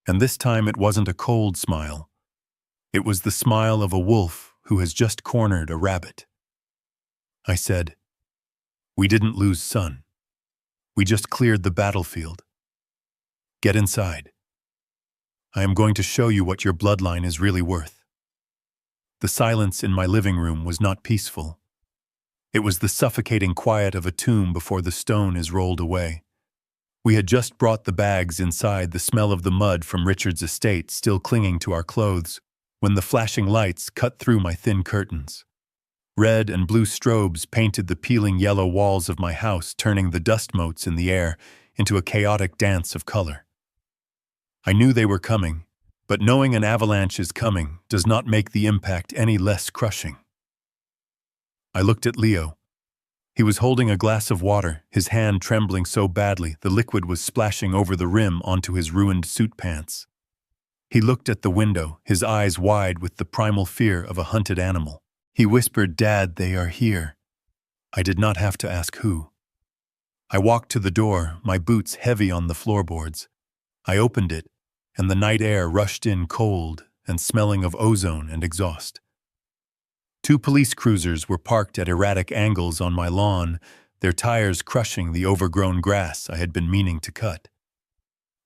And this time it wasn't a cold smile. It was the smile of a wolf who has just cornered a rabbit. I said, "We didn't lose Son. We just cleared the battlefield. Get inside." I am going to show you what your bloodline is really worth. The silence in my living room was not peaceful. It was the suffocating quiet of a tomb before the stone is rolled away. We had just brought the bags inside, the smell of the mud from Richard's estate still clinging to our clothes, when the flashing lights cut through my thin curtains. Red and blue strobes painted the peeling yellow walls of my house, turning the dust motes in the air into a chaotic dance of color. I knew they were coming, but knowing an avalanche is coming does not make the impact any less crushing. I looked at Leo. He was holding a glass of water, his hand trembling so badly the liquid was splashing over the rim onto his ruined suit pants. He looked at the window, his eyes wide with the primal fear of a hunted animal. He whispered, "Dad, they are here." I did not have to ask who. I walked to the door, my boots heavy on the floorboards. I opened it, and the night air rushed in cold and smelling of ozone and exhaust. 2 police cruisers were parked at erratic angles on my lawn, their tires crushing the overgrown grass I had been meaning to cut.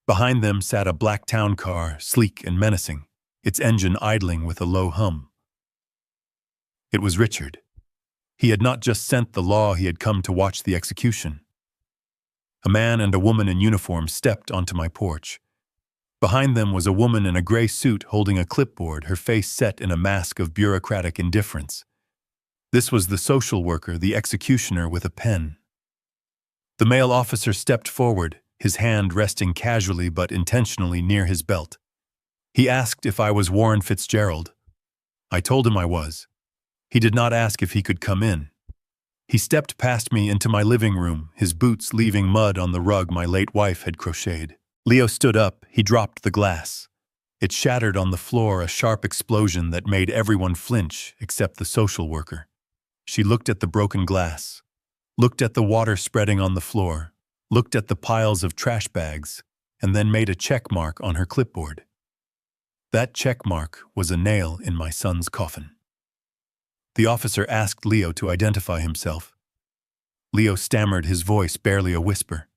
Behind them sat a black town car, sleek and menacing, its engine idling with a low hum. It was Richard. He had not just sent the law, he had come to watch the execution. A man and a woman in uniform stepped onto my porch. Behind them was a woman in a gray suit holding a clipboard, her face set in a mask of bureaucratic indifference. This was the social worker, the executioner with a pen. The male officer stepped forward, his hand resting casually but intentionally near his belt. He asked if I was Warren Fitzgerald. I told him I was. He did not ask if he could come in. He stepped past me into my living room, his boots leaving mud on the rug my late wife had crocheted. Leo stood up, he dropped the glass. It shattered on the floor, a sharp explosion that made everyone flinch except the social worker. She looked at the broken glass, looked at the water spreading on the floor, looked at the piles of trash bags, and then made a check mark on her clipboard. That check mark was a nail in my son's coffin. The officer asked Leo to identify himself. Leo stammered, his voice barely a whisper.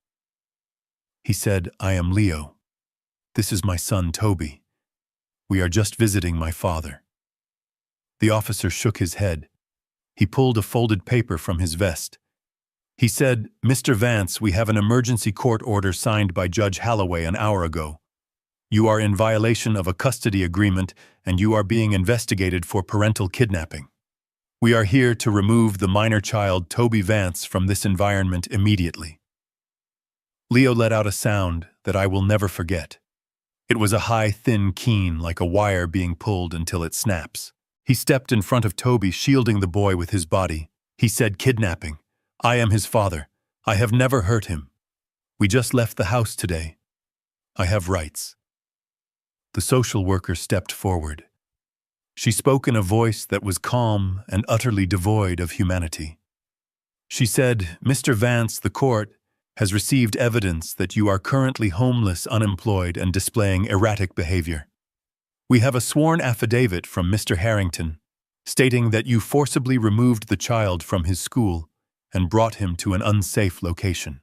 He said, "I am Leo. This is my son, Toby. We are just visiting my father." The officer shook his head. He pulled a folded paper from his vest. He said, "Mr. Vance, we have an emergency court order signed by Judge Holloway an hour ago. You are in violation of a custody agreement and you are being investigated for parental kidnapping. We are here to remove the minor child, Toby Vance, from this environment immediately." Leo let out a sound that I will never forget. It was a high, thin keen, like a wire being pulled until it snaps. He stepped in front of Toby, shielding the boy with his body. He said, "Kidnapping. I am his father. I have never hurt him. We just left the house today. I have rights." The social worker stepped forward. She spoke in a voice that was calm and utterly devoid of humanity. She said, "Mr. Vance, the court has received evidence that you are currently homeless, unemployed, and displaying erratic behavior. We have a sworn affidavit from Mr. Harrington stating that you forcibly removed the child from his school and brought him to an unsafe location."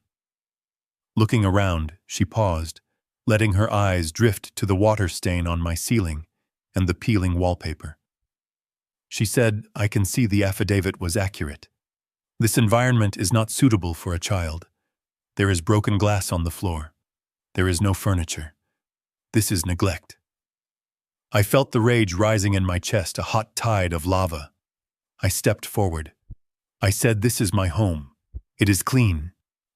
Looking around, she paused, letting her eyes drift to the water stain on my ceiling and the peeling wallpaper. She said, "I can see the affidavit was accurate. This environment is not suitable for a child. There is broken glass on the floor. There is no furniture. This is neglect." I felt the rage rising in my chest, a hot tide of lava. I stepped forward. I said, "This is my home. It is clean.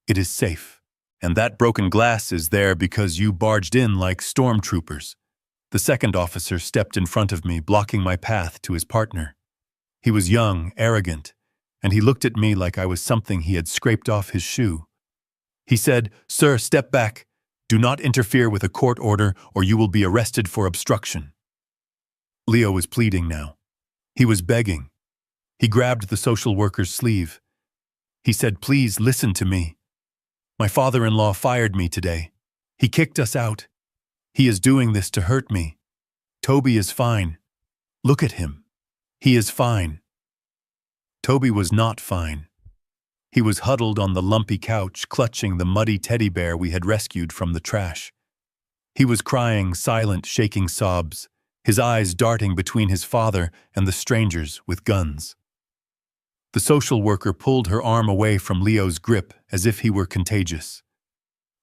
It is safe. And that broken glass is there because you barged in like stormtroopers." The second officer stepped in front of me, blocking my path to his partner. He was young, arrogant, and he looked at me like I was something he had scraped off his shoe. He said, "Sir, step back. Do not interfere with a court order or you will be arrested for obstruction." Leo was pleading now. He was begging. He grabbed the social worker's sleeve. He said, "Please listen to me. My father-in-law fired me today. He kicked us out. He is doing this to hurt me. Toby is fine. Look at him. He is fine." Toby was not fine. He was huddled on the lumpy couch, clutching the muddy teddy bear we had rescued from the trash. He was crying silent, shaking sobs, his eyes darting between his father and the strangers with guns. The social worker pulled her arm away from Leo's grip as if he were contagious.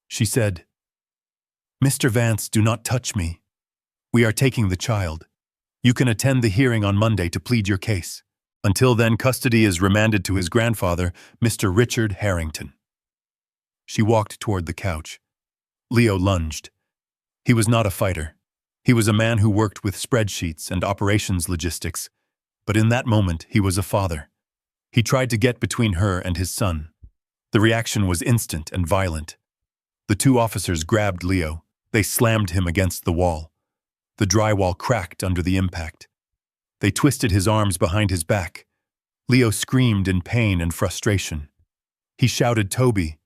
She said, "Mr. Vance, do not touch me. We are taking the child. You can attend the hearing on Monday to plead your case. Until then, custody is remanded to his grandfather, Mr. Richard Harrington." She walked toward the couch. Leo lunged. He was not a fighter. He was a man who worked with spreadsheets and operations logistics. But in that moment, he was a father. He tried to get between her and his son. The reaction was instant and violent. The two officers grabbed Leo. They slammed him against the wall. The drywall cracked under the impact. They twisted his arms behind his back. Leo screamed in pain and frustration. He shouted, "Toby,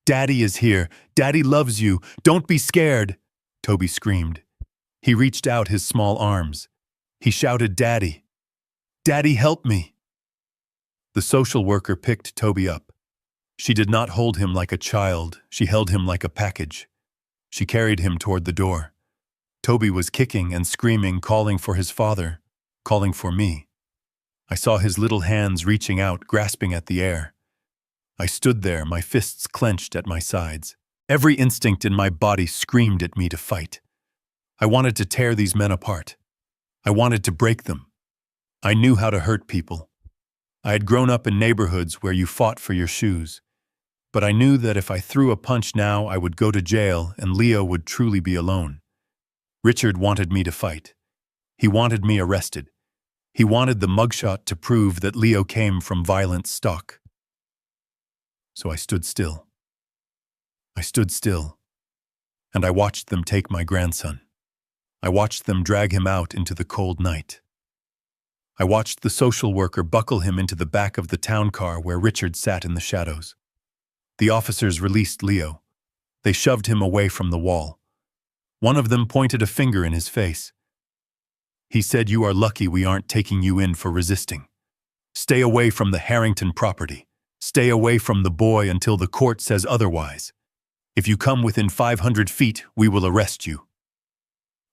Daddy is here. Daddy loves you. Don't be scared." Toby screamed. He reached out his small arms. He shouted, "Daddy, Daddy, help me." The social worker picked Toby up. She did not hold him like a child. She held him like a package. She carried him toward the door. Toby was kicking and screaming, calling for his father, calling for me. I saw his little hands reaching out, grasping at the air. I stood there, my fists clenched at my sides. Every instinct in my body screamed at me to fight. I wanted to tear these men apart. I wanted to break them. I knew how to hurt people. I had grown up in neighborhoods where you fought for your shoes. But I knew that if I threw a punch now, I would go to jail and Leo would truly be alone. Richard wanted me to fight. He wanted me arrested. He wanted the mugshot to prove that Leo came from violent stock. So I stood still. I stood still, and I watched them take my grandson. I watched them drag him out into the cold night. I watched the social worker buckle him into the back of the town car where Richard sat in the shadows. The officers released Leo. They shoved him away from the wall. One of them pointed a finger in his face. He said, "You are lucky we aren't taking you in for resisting. Stay away from the Harrington property. Stay away from the boy until the court says otherwise. If you come within 500 feet, we will arrest you."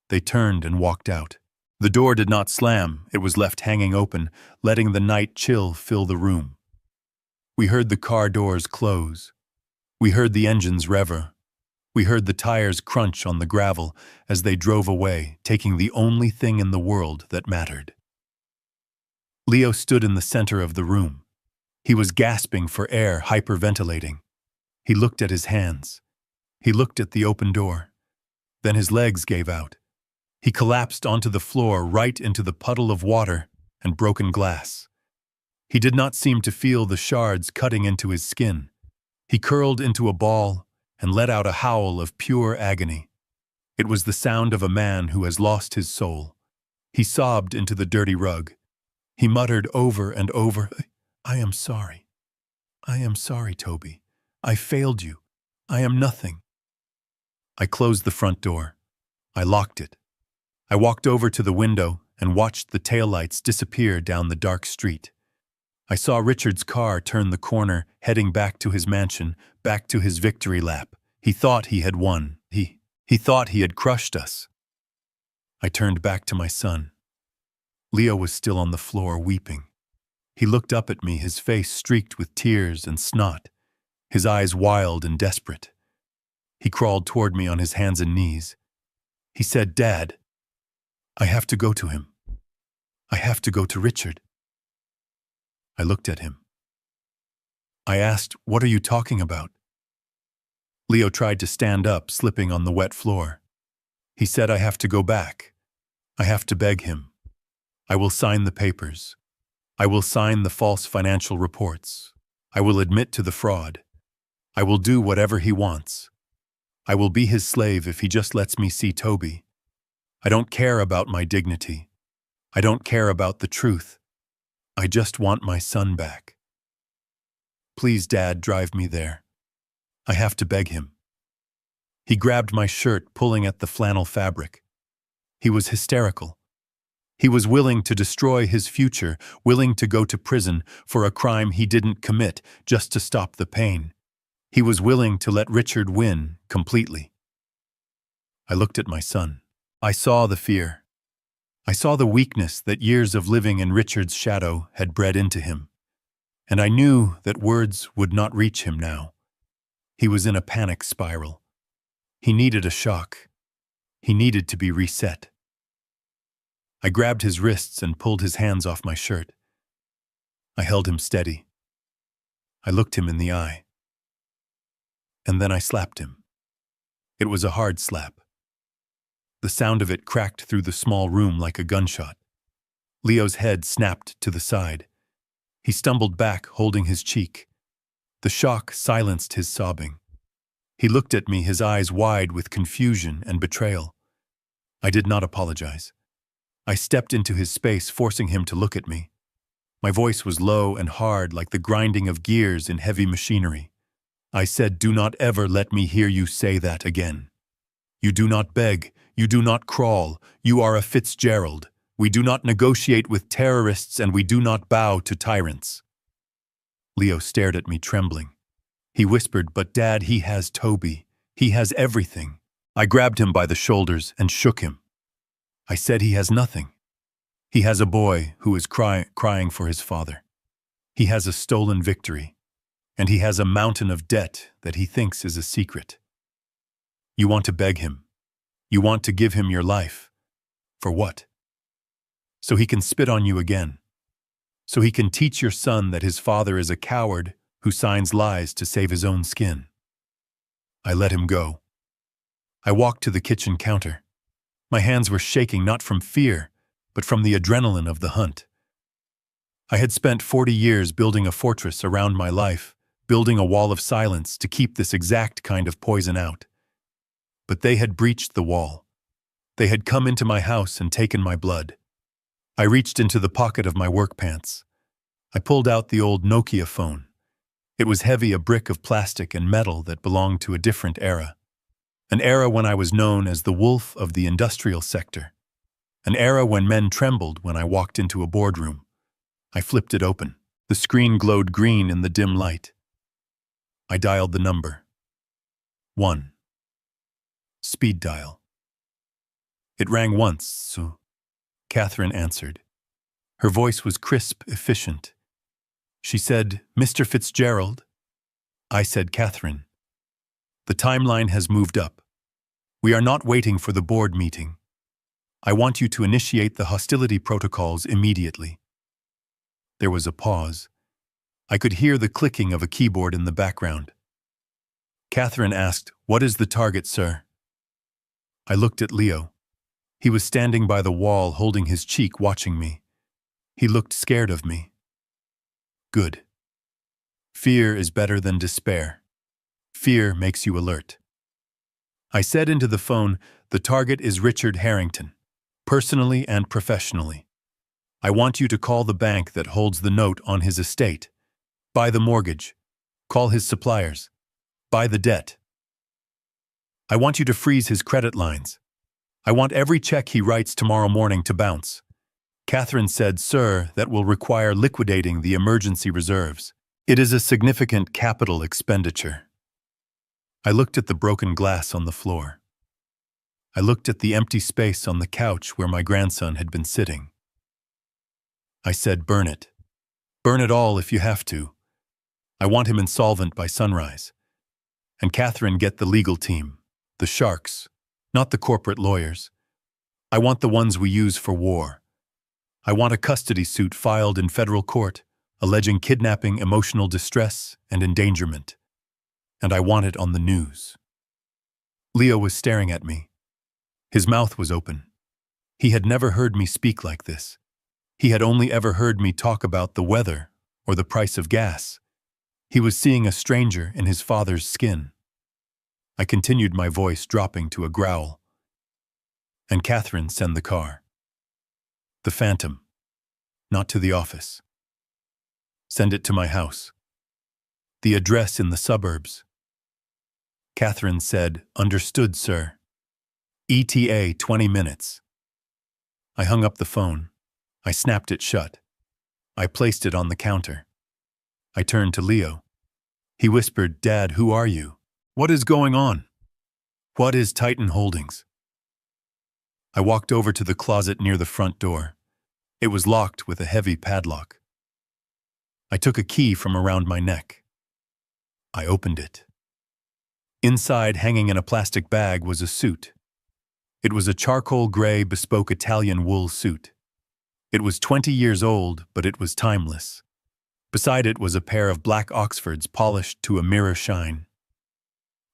They turned and walked out. The door did not slam, it was left hanging open, letting the night chill fill the room. We heard the car doors close. We heard the engines rev. We heard the tires crunch on the gravel as they drove away, taking the only thing in the world that mattered. Leo stood in the center of the room. He was gasping for air, hyperventilating. He looked at his hands. He looked at the open door. Then his legs gave out. He collapsed onto the floor right into the puddle of water and broken glass. He did not seem to feel the shards cutting into his skin. He curled into a ball and let out a howl of pure agony. It was the sound of a man who has lost his soul. He sobbed into the dirty rug. He muttered over and over, "I am sorry. I am sorry, Toby. I failed you. I am nothing." I closed the front door. I locked it. I walked over to the window and watched the taillights disappear down the dark street. I saw Richard's car turn the corner, heading back to his mansion, back to his victory lap. He thought he had won. He thought he had crushed us. I turned back to my son. Leo was still on the floor, weeping. He looked up at me, his face streaked with tears and snot, his eyes wild and desperate. He crawled toward me on his hands and knees. He said, "Dad, I have to go to him. I have to go to Richard." I looked at him. I asked, "What are you talking about?" Leo tried to stand up, slipping on the wet floor. He said, "I have to go back. I have to beg him. I will sign the papers. I will sign the false financial reports. I will admit to the fraud. I will do whatever he wants. I will be his slave if he just lets me see Toby. I don't care about my dignity. I don't care about the truth. I just want my son back. Please, Dad, drive me there. I have to beg him." He grabbed my shirt, pulling at the flannel fabric. He was hysterical. He was willing to destroy his future, willing to go to prison for a crime he didn't commit just to stop the pain. He was willing to let Richard win completely. I looked at my son. I saw the fear. I saw the weakness that years of living in Richard's shadow had bred into him. And I knew that words would not reach him now. He was in a panic spiral. He needed a shock. He needed to be reset. I grabbed his wrists and pulled his hands off my shirt. I held him steady. I looked him in the eye. And then I slapped him. It was a hard slap. The sound of it cracked through the small room like a gunshot. Leo's head snapped to the side. He stumbled back, holding his cheek. The shock silenced his sobbing. He looked at me, his eyes wide with confusion and betrayal. I did not apologize. I stepped into his space, forcing him to look at me. My voice was low and hard, like the grinding of gears in heavy machinery. I said, "Do not ever let me hear you say that again. You do not beg. You do not crawl. You are a Fitzgerald. We do not negotiate with terrorists and we do not bow to tyrants." Leo stared at me, trembling. He whispered, "But Dad, he has Toby. He has everything." I grabbed him by the shoulders and shook him. I said, "He has nothing. He has a boy who is crying for his father. He has a stolen victory, and he has a mountain of debt that he thinks is a secret. You want to beg him. You want to give him your life. For what? So he can spit on you again. So he can teach your son that his father is a coward who signs lies to save his own skin." I let him go. I walked to the kitchen counter. My hands were shaking, not from fear, but from the adrenaline of the hunt. I had spent 40 years building a fortress around my life, building a wall of silence to keep this exact kind of poison out. But they had breached the wall. They had come into my house and taken my blood. I reached into the pocket of my work pants. I pulled out the old Nokia phone. It was heavy, a brick of plastic and metal that belonged to a different era. An era when I was known as the wolf of the industrial sector. An era when men trembled when I walked into a boardroom. I flipped it open. The screen glowed green in the dim light. I dialed the number. 1. Speed dial. It rang once, so Catherine answered. Her voice was crisp, efficient. She said, "Mr. Fitzgerald?" I said, "Catherine. The timeline has moved up. We are not waiting for the board meeting. I want you to initiate the hostility protocols immediately." There was a pause. I could hear the clicking of a keyboard in the background. Catherine asked, "What is the target, sir?" I looked at Leo. He was standing by the wall, holding his cheek, watching me. He looked scared of me. Good. Fear is better than despair. Fear makes you alert. I said into the phone, "The target is Richard Harrington, personally and professionally. I want you to call the bank that holds the note on his estate. Buy the mortgage. Call his suppliers. Buy the debt. I want you to freeze his credit lines. I want every check he writes tomorrow morning to bounce." Catherine said, "Sir, that will require liquidating the emergency reserves. It is a significant capital expenditure." I looked at the broken glass on the floor. I looked at the empty space on the couch where my grandson had been sitting. I said, "Burn it. Burn it all if you have to. I want him insolvent by sunrise. And Catherine, get the legal team, the sharks, not the corporate lawyers. I want the ones we use for war. I want a custody suit filed in federal court, alleging kidnapping, emotional distress, and endangerment. And I want it on the news." Leo was staring at me. His mouth was open. He had never heard me speak like this. He had only ever heard me talk about the weather or the price of gas. He was seeing a stranger in his father's skin. I continued, my voice dropping to a growl. "And Catherine, send the car. The Phantom. Not to the office. Send it to my house. The address in the suburbs." Catherine said, "Understood, sir. ETA 20 minutes. I hung up the phone. I snapped it shut. I placed it on the counter. I turned to Leo. He whispered, "Dad, who are you? What is going on? What is Titan Holdings?" I walked over to the closet near the front door. It was locked with a heavy padlock. I took a key from around my neck. I opened it. Inside, hanging in a plastic bag, was a suit. It was a charcoal gray bespoke Italian wool suit. It was 20 years old, but it was timeless. Beside it was a pair of black Oxfords polished to a mirror shine.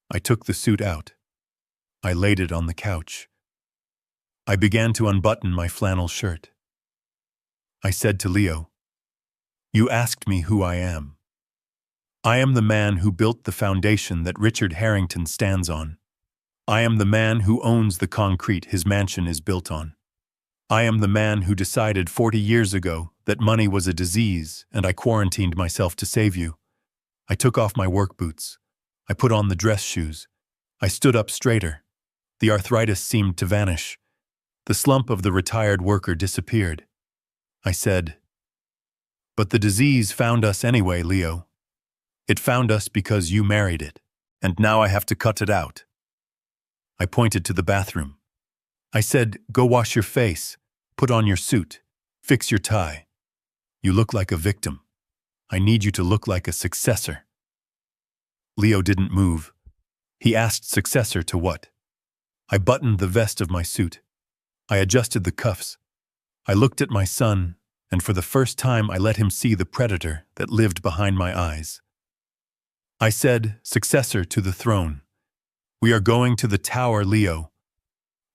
I took the suit out. I laid it on the couch. I began to unbutton my flannel shirt. I said to Leo, "You asked me who I am. I am the man who built the foundation that Richard Harrington stands on. I am the man who owns the concrete his mansion is built on. I am the man who decided 40 years ago that money was a disease, and I quarantined myself to save you. I took off my work boots. I put on the dress shoes. I stood up straighter. The arthritis seemed to vanish. The slump of the retired worker disappeared. I said, "But the disease found us anyway, Leo. It found us because you married it, and now I have to cut it out." I pointed to the bathroom. I said, "Go wash your face, put on your suit, fix your tie. You look like a victim. I need you to look like a successor." Leo didn't move. He asked, "Successor to what?" I buttoned the vest of my suit. I adjusted the cuffs. I looked at my son, and for the first time I let him see the predator that lived behind my eyes. I said, "Successor to the throne. We are going to the tower, Leo.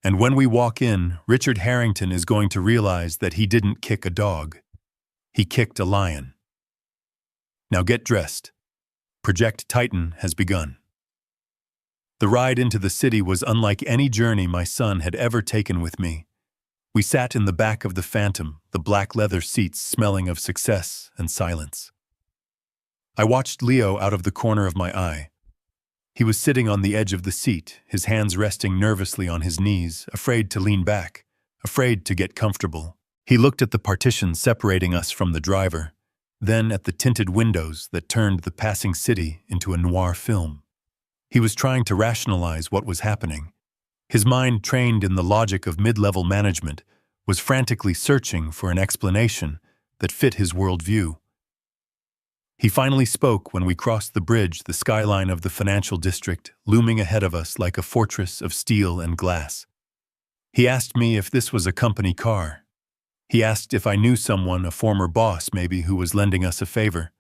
And when we walk in, Richard Harrington is going to realize that he didn't kick a dog. He kicked a lion. Now get dressed. Project Titan has begun." The ride into the city was unlike any journey my son had ever taken with me. We sat in the back of the Phantom, the black leather seats smelling of success and silence. I watched Leo out of the corner of my eye. He was sitting on the edge of the seat, his hands resting nervously on his knees, afraid to lean back, afraid to get comfortable. He looked at the partition separating us from the driver, then at the tinted windows that turned the passing city into a noir film. He was trying to rationalize what was happening. His mind, trained in the logic of mid-level management, was frantically searching for an explanation that fit his worldview. He finally spoke when we crossed the bridge, the skyline of the financial district looming ahead of us like a fortress of steel and glass. He asked me if this was a company car. He asked if I knew someone, a former boss maybe, who was lending us a favor.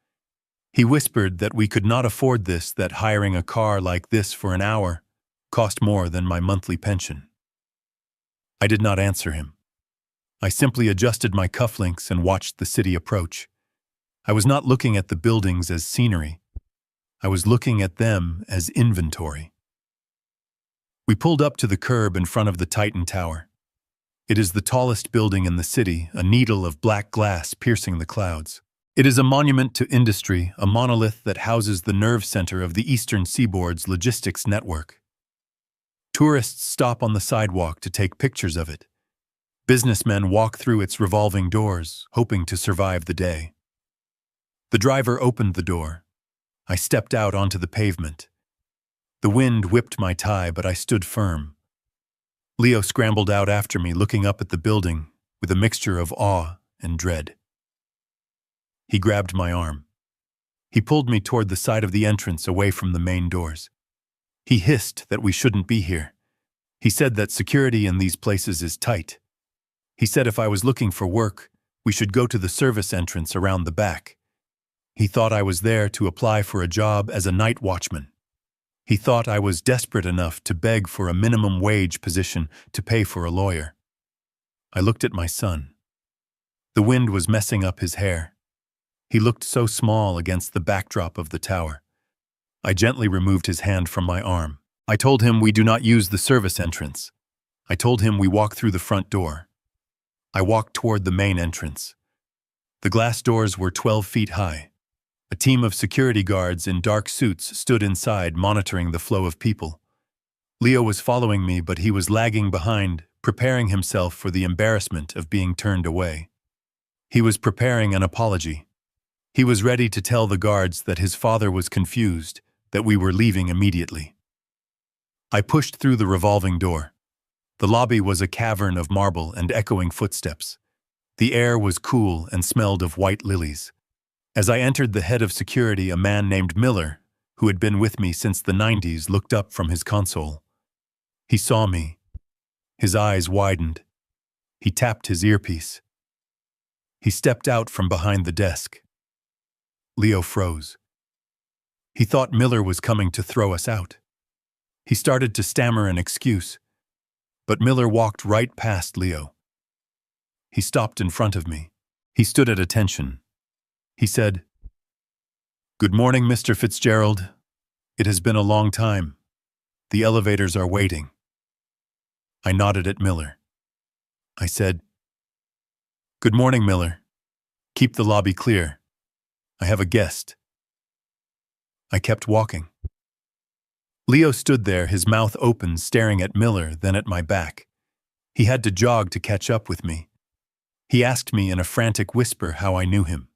He whispered that we could not afford this, that hiring a car like this for an hour cost more than my monthly pension. I did not answer him. I simply adjusted my cufflinks and watched the city approach. I was not looking at the buildings as scenery. I was looking at them as inventory. We pulled up to the curb in front of the Titan Tower. It is the tallest building in the city, a needle of black glass piercing the clouds. It is a monument to industry, a monolith that houses the nerve center of the Eastern Seaboard's logistics network. Tourists stop on the sidewalk to take pictures of it. Businessmen walk through its revolving doors, hoping to survive the day. The driver opened the door. I stepped out onto the pavement. The wind whipped my tie, but I stood firm. Leo scrambled out after me, looking up at the building with a mixture of awe and dread. He grabbed my arm. He pulled me toward the side of the entrance, away from the main doors. He hissed that we shouldn't be here. He said that security in these places is tight. He said if I was looking for work, we should go to the service entrance around the back. He thought I was there to apply for a job as a night watchman. He thought I was desperate enough to beg for a minimum wage position to pay for a lawyer. I looked at my son. The wind was messing up his hair. He looked so small against the backdrop of the tower. I gently removed his hand from my arm. I told him we do not use the service entrance. I told him we walk through the front door. I walked toward the main entrance. The glass doors were 12 feet high. A team of security guards in dark suits stood inside, monitoring the flow of people. Leo was following me, but he was lagging behind, preparing himself for the embarrassment of being turned away. He was preparing an apology. He was ready to tell the guards that his father was confused, that we were leaving immediately. I pushed through the revolving door. The lobby was a cavern of marble and echoing footsteps. The air was cool and smelled of white lilies. As I entered, the head of security, a man named Miller, who had been with me since the 90s, looked up from his console. He saw me. His eyes widened. He tapped his earpiece. He stepped out from behind the desk. Leo froze. He thought Miller was coming to throw us out. He started to stammer an excuse, but Miller walked right past Leo. He stopped in front of me. He stood at attention. He said, "Good morning, Mr. Fitzgerald. It has been a long time. The elevators are waiting." I nodded at Miller. I said, "Good morning, Miller. Keep the lobby clear. I have a guest." I kept walking. Leo stood there, his mouth open, staring at Miller, then at my back. He had to jog to catch up with me. He asked me in a frantic whisper how I knew him.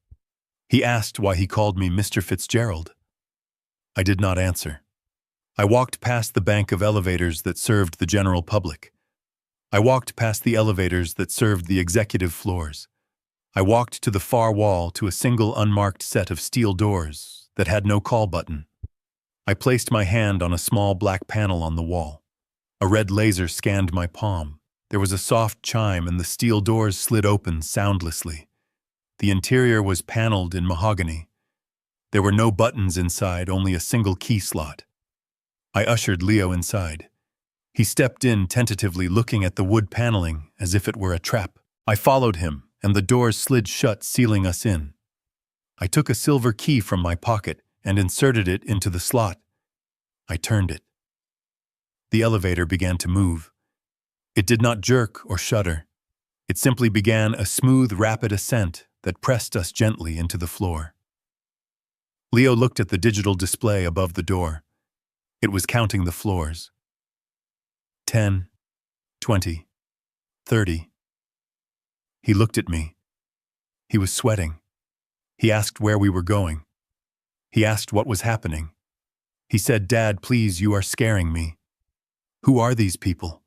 He asked why he called me Mr. Fitzgerald. I did not answer. I walked past the bank of elevators that served the general public. I walked past the elevators that served the executive floors. I walked to the far wall, to a single unmarked set of steel doors that had no call button. I placed my hand on a small black panel on the wall. A red laser scanned my palm. There was a soft chime and the steel doors slid open soundlessly. The interior was paneled in mahogany. There were no buttons inside, only a single key slot. I ushered Leo inside. He stepped in tentatively, looking at the wood paneling as if it were a trap. I followed him, and the doors slid shut, sealing us in. I took a silver key from my pocket and inserted it into the slot. I turned it. The elevator began to move. It did not jerk or shudder. It simply began a smooth, rapid ascent that pressed us gently into the floor. Leo looked at the digital display above the door. It was counting the floors. 10, 20, 30. He looked at me. He was sweating. He asked where we were going. He asked what was happening. He said, "Dad, please, you are scaring me. Who are these people?"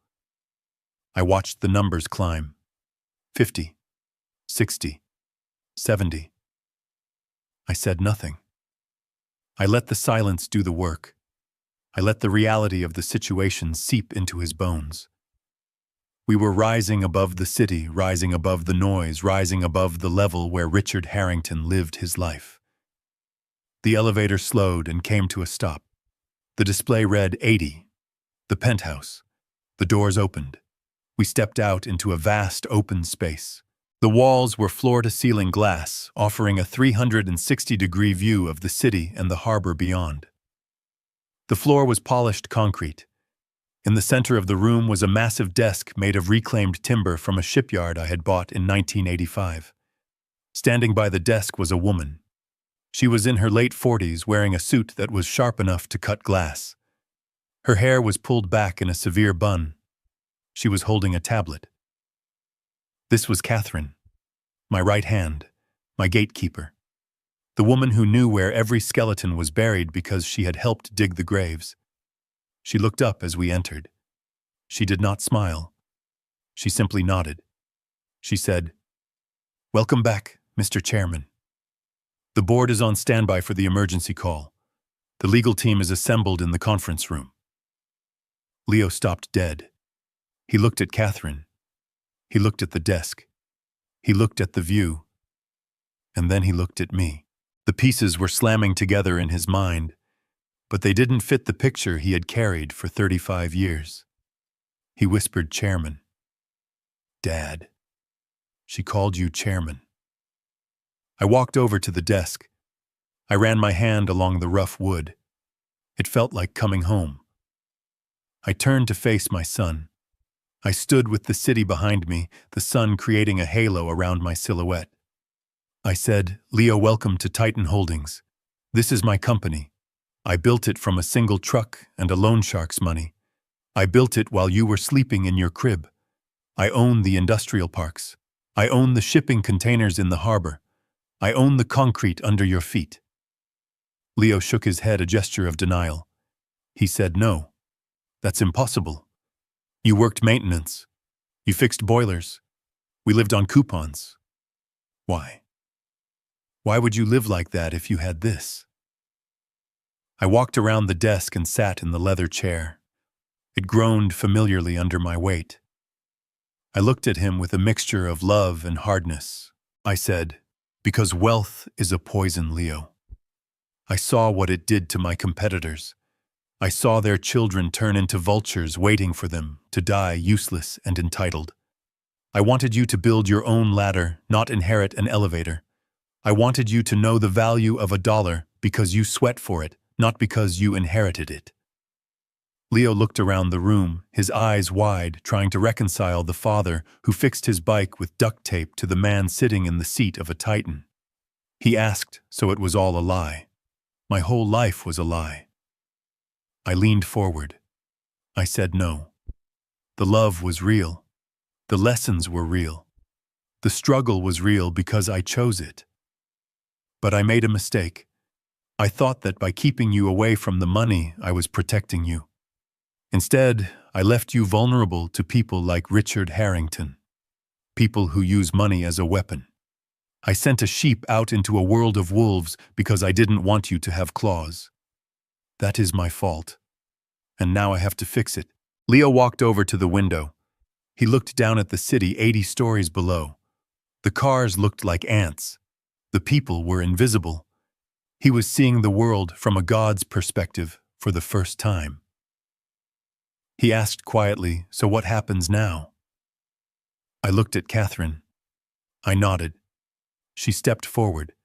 I watched the numbers climb. 50, 60, 70. I said nothing. I let the silence do the work. I let the reality of the situation seep into his bones. We were rising above the city, rising above the noise, rising above the level where Richard Harrington lived his life. The elevator slowed and came to a stop. The display read 80, the penthouse. The doors opened. We stepped out into a vast open space. The walls were floor-to-ceiling glass, offering a 360-degree view of the city and the harbor beyond. The floor was polished concrete. In the center of the room was a massive desk made of reclaimed timber from a shipyard I had bought in 1985. Standing by the desk was a woman. She was in her late 40s, wearing a suit that was sharp enough to cut glass. Her hair was pulled back in a severe bun. She was holding a tablet. This was Catherine, my right hand, my gatekeeper, the woman who knew where every skeleton was buried because she had helped dig the graves. She looked up as we entered. She did not smile. She simply nodded. She said, "Welcome back, Mr. Chairman. The board is on standby for the emergency call. The legal team is assembled in the conference room." Leo stopped dead. He looked at Catherine. He looked at the desk. He looked at the view. And then he looked at me. The pieces were slamming together in his mind, but they didn't fit the picture he had carried for 35 years. He whispered, "Chairman." "Dad. She called you Chairman." I walked over to the desk. I ran my hand along the rough wood. It felt like coming home. I turned to face my son. I stood with the city behind me, the sun creating a halo around my silhouette. I said, "Leo, welcome to Titan Holdings. This is my company. I built it from a single truck and a loan shark's money. I built it while you were sleeping in your crib. I own the industrial parks. I own the shipping containers in the harbor. I own the concrete under your feet." Leo shook his head, a gesture of denial. He said, "No, that's impossible. You worked maintenance. You fixed boilers. We lived on coupons. Why? Why would you live like that if you had this? I walked around the desk and sat in the leather chair. It groaned familiarly under my weight. I looked at him with a mixture of love and hardness. I said, "Because wealth is a poison, Leo. I saw what it did to my competitors. I saw their children turn into vultures waiting for them to die useless and entitled. I wanted you to build your own ladder, not inherit an elevator. I wanted you to know the value of $1 because you sweat for it, not because you inherited it." Leo looked around the room, his eyes wide, trying to reconcile the father who fixed his bike with duct tape to the man sitting in the seat of a Titan. He asked, so it was all a lie. My whole life was a lie. I leaned forward. I said no. The love was real. The lessons were real. The struggle was real because I chose it. But I made a mistake. I thought that by keeping you away from the money, I was protecting you. Instead, I left you vulnerable to people like Richard Harrington, people who use money as a weapon. I sent a sheep out into a world of wolves because I didn't want you to have claws. That is my fault. And now I have to fix it. Leo walked over to the window. He looked down at the city 80 stories below. The cars looked like ants. The people were invisible. He was seeing the world from a god's perspective for the first time. He asked quietly, "So what happens now?" I looked at Catherine. I nodded. She stepped forward.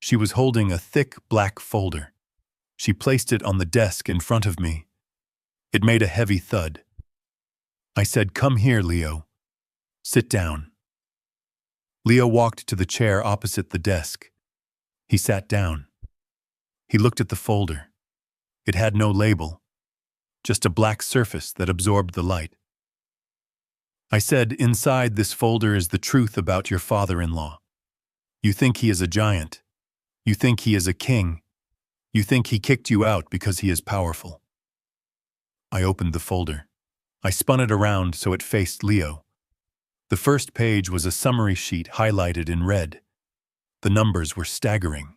She was holding a thick black folder. She placed it on the desk in front of me. It made a heavy thud. I said, "Come here, Leo. Sit down." Leo walked to the chair opposite the desk. He sat down. He looked at the folder. It had no label, just a black surface that absorbed the light. I said, "Inside this folder is the truth about your father-in-law. You think he is a giant. You think he is a king. You think he kicked you out because he is powerful." I opened the folder. I spun it around so it faced Leo. The first page was a summary sheet highlighted in red. The numbers were staggering.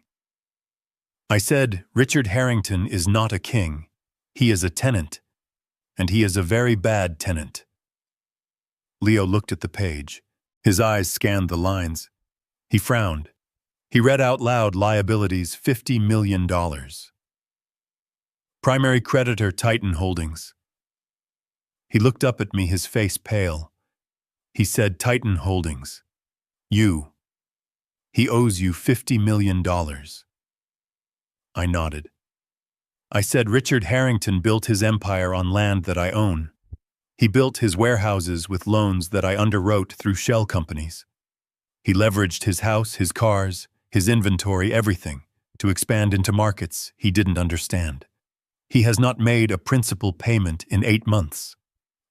I said, "Richard Harrington is not a king. He is a tenant. And he is a very bad tenant." Leo looked at the page. His eyes scanned the lines. He frowned. He read out loud liabilities $50 million. Primary creditor Titan Holdings. He looked up at me, his face pale. He said, "Titan Holdings. You. He owes you $50 million. I nodded. I said, "Richard Harrington built his empire on land that I own. He built his warehouses with loans that I underwrote through shell companies. He leveraged his house, his cars, his inventory, everything, to expand into markets he didn't understand. He has not made a principal payment in 8 months.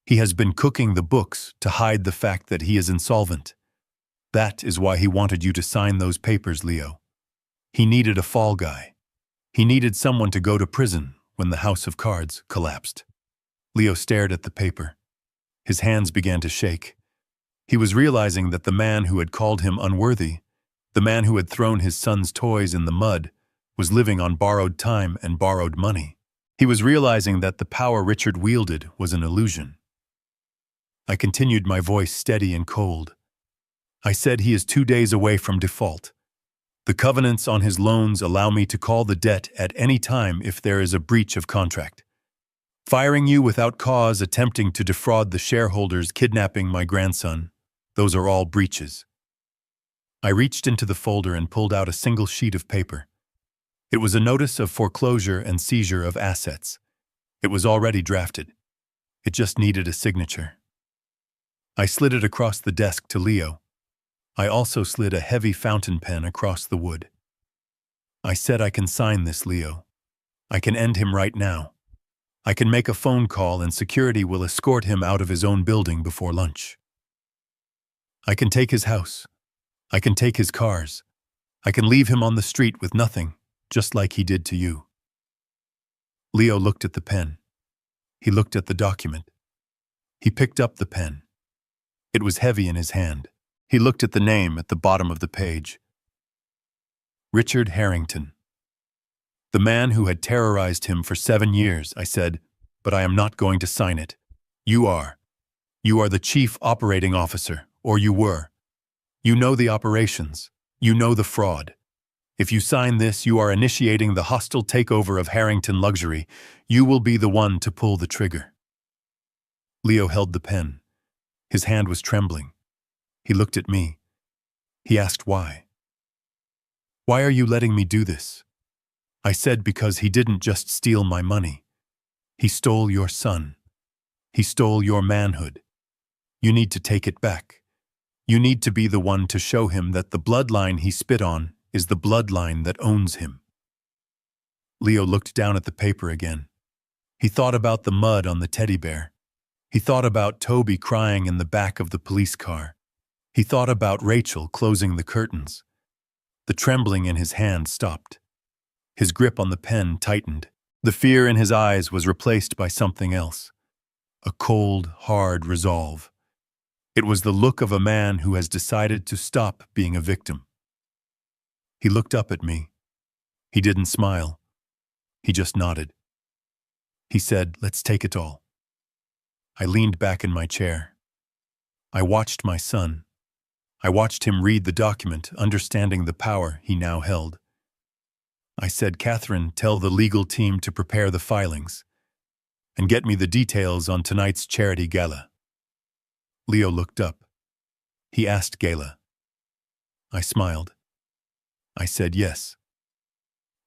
He has been cooking the books to hide the fact that he is insolvent. That is why he wanted you to sign those papers, Leo. He needed a fall guy. He needed someone to go to prison when the house of cards collapsed." Leo stared at the paper. His hands began to shake. He was realizing that the man who had called him unworthy, the man who had thrown his son's toys in the mud, was living on borrowed time and borrowed money. He was realizing that the power Richard wielded was an illusion. I continued, my voice steady and cold. I said, "He is 2 days away from default. The covenants on his loans allow me to call the debt at any time if there is a breach of contract. Firing you without cause, attempting to defraud the shareholders, kidnapping my grandson, those are all breaches." I reached into the folder and pulled out a single sheet of paper. It was a notice of foreclosure and seizure of assets. It was already drafted. It just needed a signature. I slid it across the desk to Leo. I also slid a heavy fountain pen across the wood. I said, "I can sign this, Leo. I can end him right now. I can make a phone call and security will escort him out of his own building before lunch. I can take his house. I can take his cars. I can leave him on the street with nothing, just like he did to you." Leo looked at the pen. He looked at the document. He picked up the pen. It was heavy in his hand. He looked at the name at the bottom of the page. Richard Harrington. The man who had terrorized him for 7 years, I said, but I am not going to sign it. You are. You are the chief operating officer, or you were. You know the operations. You know the fraud. If you sign this, you are initiating the hostile takeover of Harrington Luxury. You will be the one to pull the trigger. Leo held the pen. His hand was trembling. He looked at me. He asked why. Why are you letting me do this? I said because he didn't just steal my money. He stole your son. He stole your manhood. You need to take it back. You need to be the one to show him that the bloodline he spit on is the bloodline that owns him. Leo looked down at the paper again. He thought about the mud on the teddy bear. He thought about Toby crying in the back of the police car. He thought about Rachel closing the curtains. The trembling in his hand stopped. His grip on the pen tightened. The fear in his eyes was replaced by something else. A cold, hard resolve. It was the look of a man who has decided to stop being a victim. He looked up at me. He didn't smile. He just nodded. He said, "Let's take it all." I leaned back in my chair. I watched my son. I watched him read the document, understanding the power he now held. I said, "Catherine, tell the legal team to prepare the filings and get me the details on tonight's charity gala." Leo looked up. He asked Gala. I smiled. I said yes.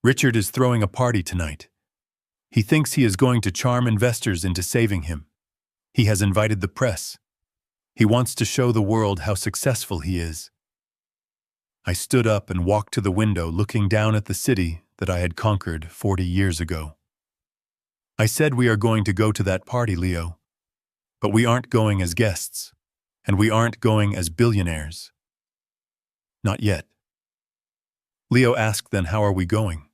Richard is throwing a party tonight. He thinks he is going to charm investors into saving him. He has invited the press. He wants to show the world how successful he is. I stood up and walked to the window, looking down at the city that I had conquered 40 years ago. I said, "We are going to go to that party, Leo. But we aren't going as guests, and we aren't going as billionaires. Not yet." Leo asked, "Then how are we going?"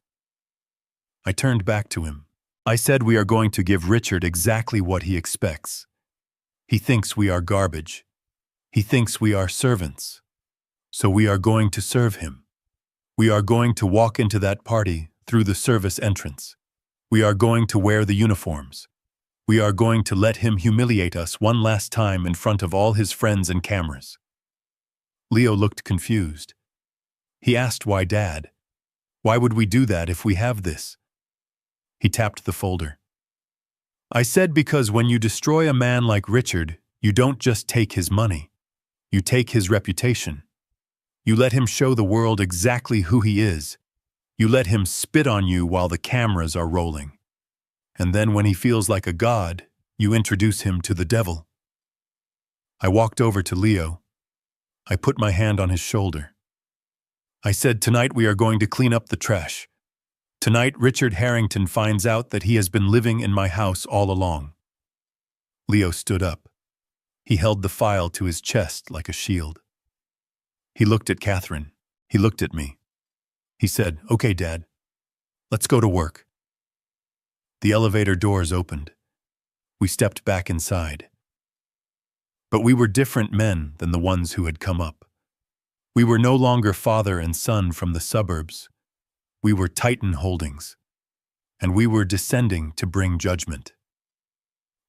I turned back to him. I said, "We are going to give Richard exactly what he expects. He thinks we are garbage. He thinks we are servants. So we are going to serve him. We are going to walk into that party through the service entrance. We are going to wear the uniforms. We are going to let him humiliate us one last time in front of all his friends and cameras." Leo looked confused. He asked, "Why, Dad? Why would we do that if we have this?" He tapped the folder. I said, "Because when you destroy a man like Richard, you don't just take his money. You take his reputation. You let him show the world exactly who he is. You let him spit on you while the cameras are rolling. And then when he feels like a god, you introduce him to the devil." I walked over to Leo. I put my hand on his shoulder. I said, "Tonight we are going to clean up the trash. Tonight Richard Harrington finds out that he has been living in my house all along." Leo stood up. He held the file to his chest like a shield. He looked at Catherine. He looked at me. He said, "Okay, Dad, let's go to work." The elevator doors opened. We stepped back inside. But we were different men than the ones who had come up. We were no longer father and son from the suburbs. We were Titan Holdings, and we were descending to bring judgment.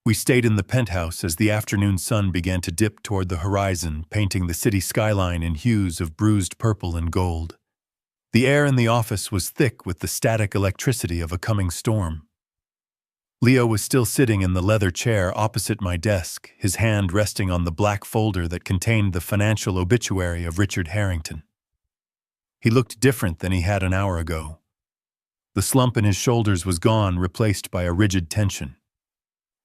We stayed in the penthouse as the afternoon sun began to dip toward the horizon, painting the city skyline in hues of bruised purple and gold. The air in the office was thick with the static electricity of a coming storm. Leo was still sitting in the leather chair opposite my desk, his hand resting on the black folder that contained the financial obituary of Richard Harrington. He looked different than he had an hour ago. The slump in his shoulders was gone, replaced by a rigid tension.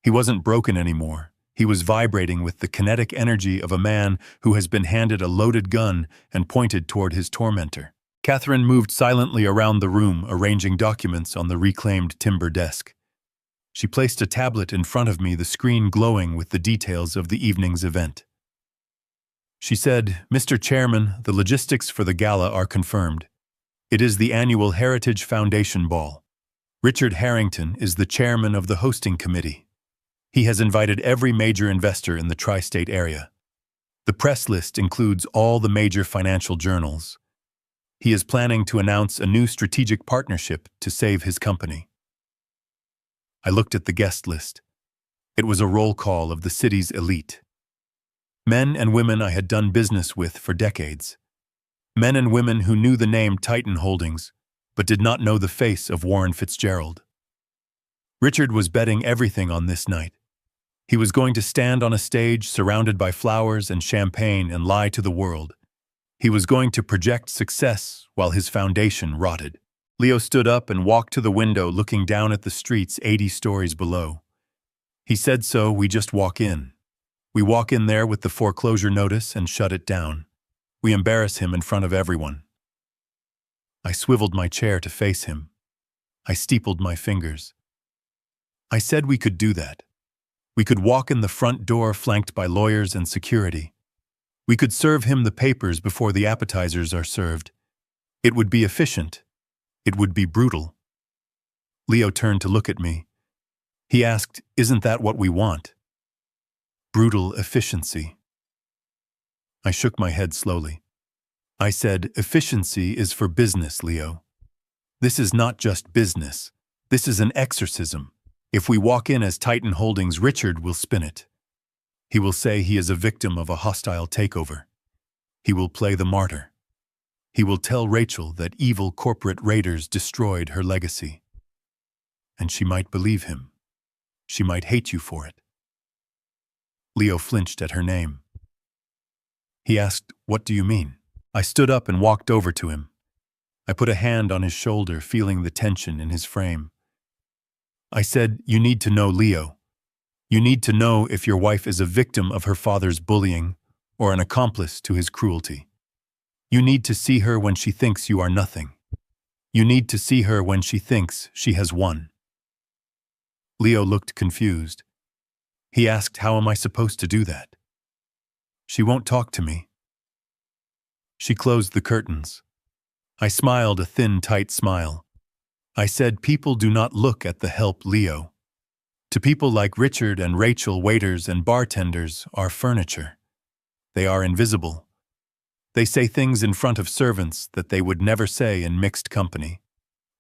He wasn't broken anymore. He was vibrating with the kinetic energy of a man who has been handed a loaded gun and pointed toward his tormentor. Catherine moved silently around the room, arranging documents on the reclaimed timber desk. She placed a tablet in front of me, the screen glowing with the details of the evening's event. She said, "Mr. Chairman, the logistics for the gala are confirmed. It is the annual Heritage Foundation Ball. Richard Harrington is the chairman of the hosting committee. He has invited every major investor in the tri-state area. The press list includes all the major financial journals. He is planning to announce a new strategic partnership to save his company. I looked at the guest list. It was a roll call of the city's elite. Men and women I had done business with for decades. Men and women who knew the name Titan Holdings, but did not know the face of Warren Fitzgerald. Richard was betting everything on this night. He was going to stand on a stage surrounded by flowers and champagne and lie to the world. He was going to project success while his foundation rotted. Leo stood up and walked to the window looking down at the streets 80 stories below. He said, "So we just walk in. We walk in there with the foreclosure notice and shut it down. We embarrass him in front of everyone." I swiveled my chair to face him. I steepled my fingers. I said we could do that. We could walk in the front door flanked by lawyers and security. We could serve him the papers before the appetizers are served. It would be efficient. It would be brutal. Leo turned to look at me. He asked, "Isn't that what we want?" Brutal efficiency. I shook my head slowly. I said, "Efficiency is for business, Leo. This is not just business. This is an exorcism. If we walk in as Titan Holdings, Richard will spin it. He will say he is a victim of a hostile takeover. He will play the martyr. He will tell Rachel that evil corporate raiders destroyed her legacy. And she might believe him. She might hate you for it." Leo flinched at her name. He asked, "What do you mean?" I stood up and walked over to him. I put a hand on his shoulder, feeling the tension in his frame. I said, "You need to know, Leo. You need to know if your wife is a victim of her father's bullying or an accomplice to his cruelty. You need to see her when she thinks you are nothing. You need to see her when she thinks she has won." Leo looked confused. He asked, "How am I supposed to do that?" "She won't talk to me." She closed the curtains. I smiled a thin, tight smile. I said, "People do not look at the help, Leo. To people like Richard and Rachel, waiters and bartenders are furniture. They are invisible. They say things in front of servants that they would never say in mixed company.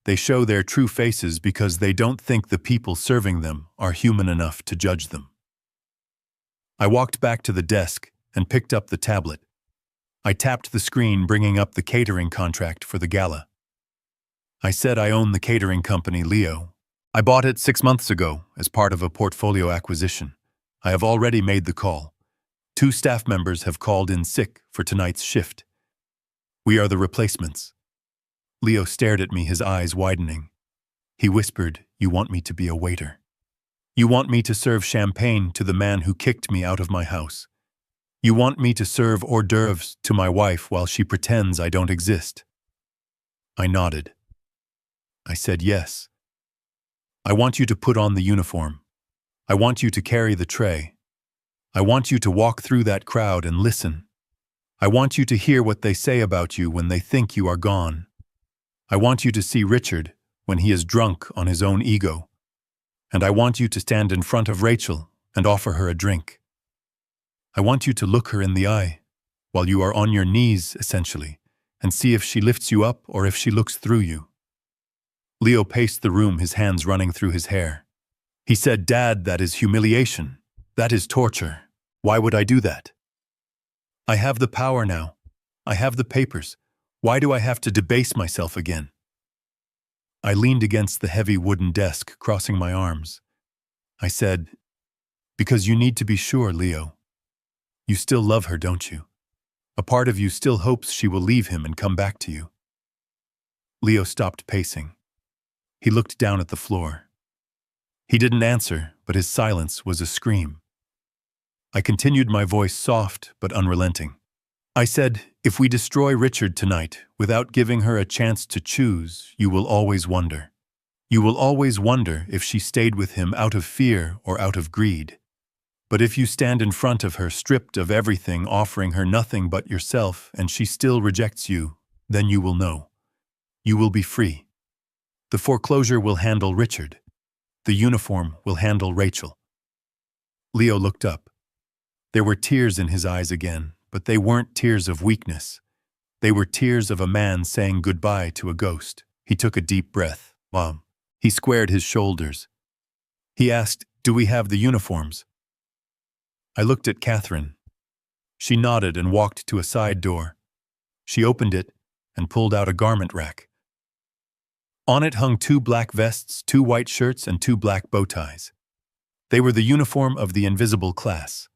They show their true faces because they don't think the people serving them are human enough to judge them." I walked back to the desk and picked up the tablet. I tapped the screen, bringing up the catering contract for the gala. I said, "I own the catering company, Leo. I bought it 6 months ago as part of a portfolio acquisition. I have already made the call. 2 staff members have called in sick for tonight's shift. We are the replacements." Leo stared at me, his eyes widening. He whispered, "You want me to be a waiter. You want me to serve champagne to the man who kicked me out of my house. You want me to serve hors d'oeuvres to my wife while she pretends I don't exist." I nodded. I said, "Yes. I want you to put on the uniform. I want you to carry the tray. I want you to walk through that crowd and listen. I want you to hear what they say about you when they think you are gone. I want you to see Richard when he is drunk on his own ego. And I want you to stand in front of Rachel and offer her a drink. I want you to look her in the eye, while you are on your knees, essentially, and see if she lifts you up or if she looks through you." Leo paced the room, his hands running through his hair. He said, "Dad, that is humiliation. That is torture. Why would I do that? I have the power now. I have the papers. Why do I have to debase myself again?" I leaned against the heavy wooden desk, crossing my arms. I said, "Because you need to be sure, Leo. You still love her, don't you? A part of you still hopes she will leave him and come back to you." Leo stopped pacing. He looked down at the floor. He didn't answer, but his silence was a scream. I continued, my voice soft but unrelenting. I said, "If we destroy Richard tonight without giving her a chance to choose, you will always wonder. You will always wonder if she stayed with him out of fear or out of greed. But if you stand in front of her stripped of everything, offering her nothing but yourself, and she still rejects you, then you will know. You will be free. The foreclosure will handle Richard. The uniform will handle Rachel. Leo looked up. There were tears in his eyes again, but they weren't tears of weakness. They were tears of a man saying goodbye to a ghost. He took a deep breath. Mom. He squared his shoulders. He asked, "Do we have the uniforms?" I looked at Catherine. She nodded and walked to a side door. She opened it and pulled out a garment rack. On it hung 2 black vests, 2 white shirts, and 2 black bow ties. They were the uniform of the invisible class,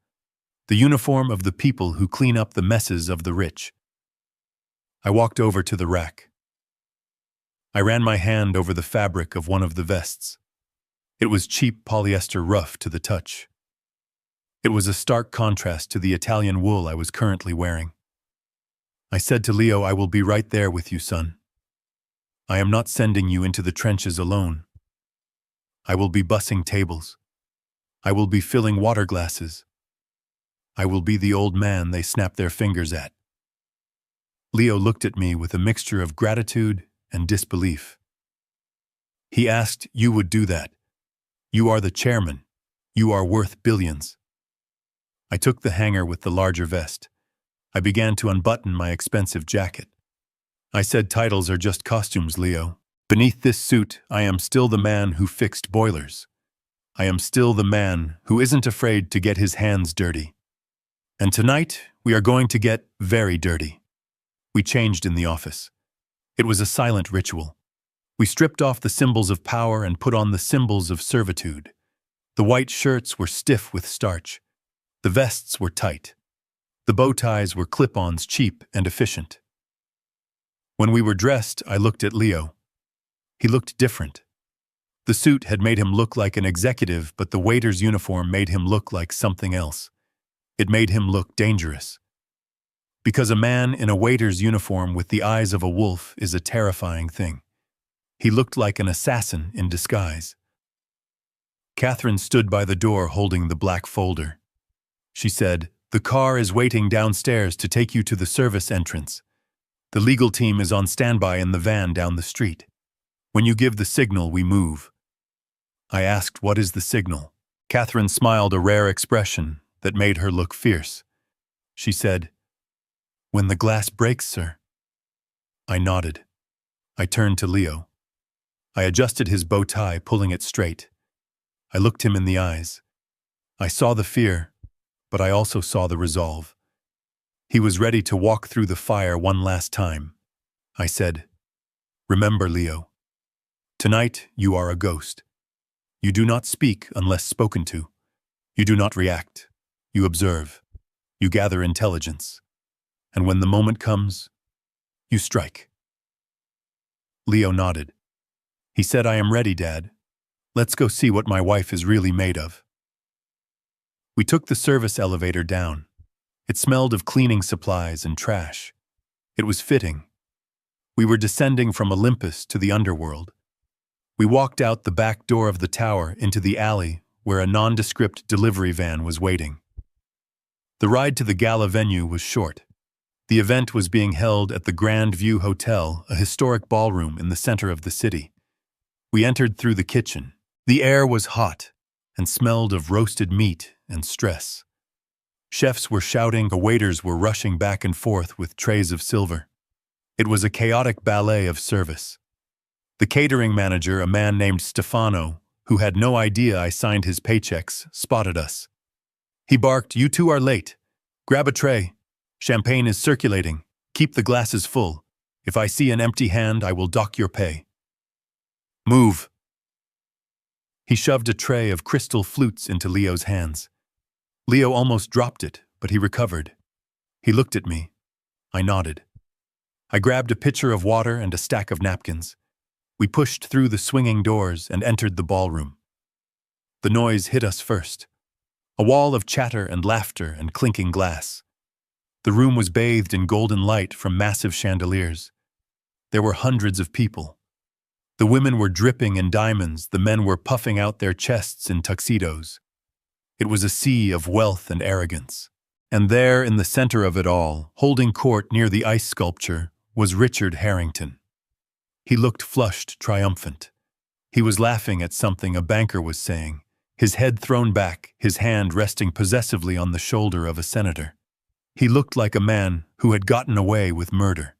the uniform of the people who clean up the messes of the rich. I walked over to the rack. I ran my hand over the fabric of one of the vests. It was cheap polyester rough to the touch. It was a stark contrast to the Italian wool I was currently wearing. I said to Leo, "I will be right there with you, son. I am not sending you into the trenches alone. I will be bussing tables. I will be filling water glasses. I will be the old man they snap their fingers at." Leo looked at me with a mixture of gratitude and disbelief. He asked, "You would do that? You are the chairman. You are worth billions." I took the hanger with the larger vest. I began to unbutton my expensive jacket. I said, "Titles are just costumes, Leo. Beneath this suit, I am still the man who fixed boilers. I am still the man who isn't afraid to get his hands dirty. And tonight, we are going to get very dirty." We changed in the office. It was a silent ritual. We stripped off the symbols of power and put on the symbols of servitude. The white shirts were stiff with starch. The vests were tight. The bow ties were clip-ons, cheap and efficient. When we were dressed, I looked at Leo. He looked different. The suit had made him look like an executive, but the waiter's uniform made him look like something else. It made him look dangerous. Because a man in a waiter's uniform with the eyes of a wolf is a terrifying thing. He looked like an assassin in disguise. Catherine stood by the door holding the black folder. She said, "The car is waiting downstairs to take you to the service entrance. The legal team is on standby in the van down the street. When you give the signal, we move." I asked, "What is the signal?" Catherine smiled a rare expression that made her look fierce. She said, "When the glass breaks, sir." I nodded. I turned to Leo. I adjusted his bow tie, pulling it straight. I looked him in the eyes. I saw the fear, but I also saw the resolve. He was ready to walk through the fire one last time. I said, "Remember, Leo, tonight you are a ghost. You do not speak unless spoken to. You do not react. You observe. You gather intelligence. And when the moment comes, you strike." Leo nodded. He said, "I am ready, Dad. Let's go see what my wife is really made of." We took the service elevator down. It smelled of cleaning supplies and trash. It was fitting. We were descending from Olympus to the underworld. We walked out the back door of the tower into the alley where a nondescript delivery van was waiting. The ride to the gala venue was short. The event was being held at the Grand View Hotel, a historic ballroom in the center of the city. We entered through the kitchen. The air was hot and smelled of roasted meat and stress. Chefs were shouting, the waiters were rushing back and forth with trays of silver. It was a chaotic ballet of service. The catering manager, a man named Stefano, who had no idea I signed his paychecks, spotted us. He barked, "You two are late. Grab a tray. Champagne is circulating. Keep the glasses full. If I see an empty hand, I will dock your pay. Move." He shoved a tray of crystal flutes into Leo's hands. Leo almost dropped it, but he recovered. He looked at me. I nodded. I grabbed a pitcher of water and a stack of napkins. We pushed through the swinging doors and entered the ballroom. The noise hit us first. A wall of chatter and laughter and clinking glass. The room was bathed in golden light from massive chandeliers. There were hundreds of people. The women were dripping in diamonds, the men were puffing out their chests in tuxedos. It was a sea of wealth and arrogance. And there, in the center of it all, holding court near the ice sculpture, was Richard Harrington. He looked flushed, triumphant. He was laughing at something a banker was saying. his head thrown back, his hand resting possessively on the shoulder of a senator. He looked like a man who had gotten away with murder.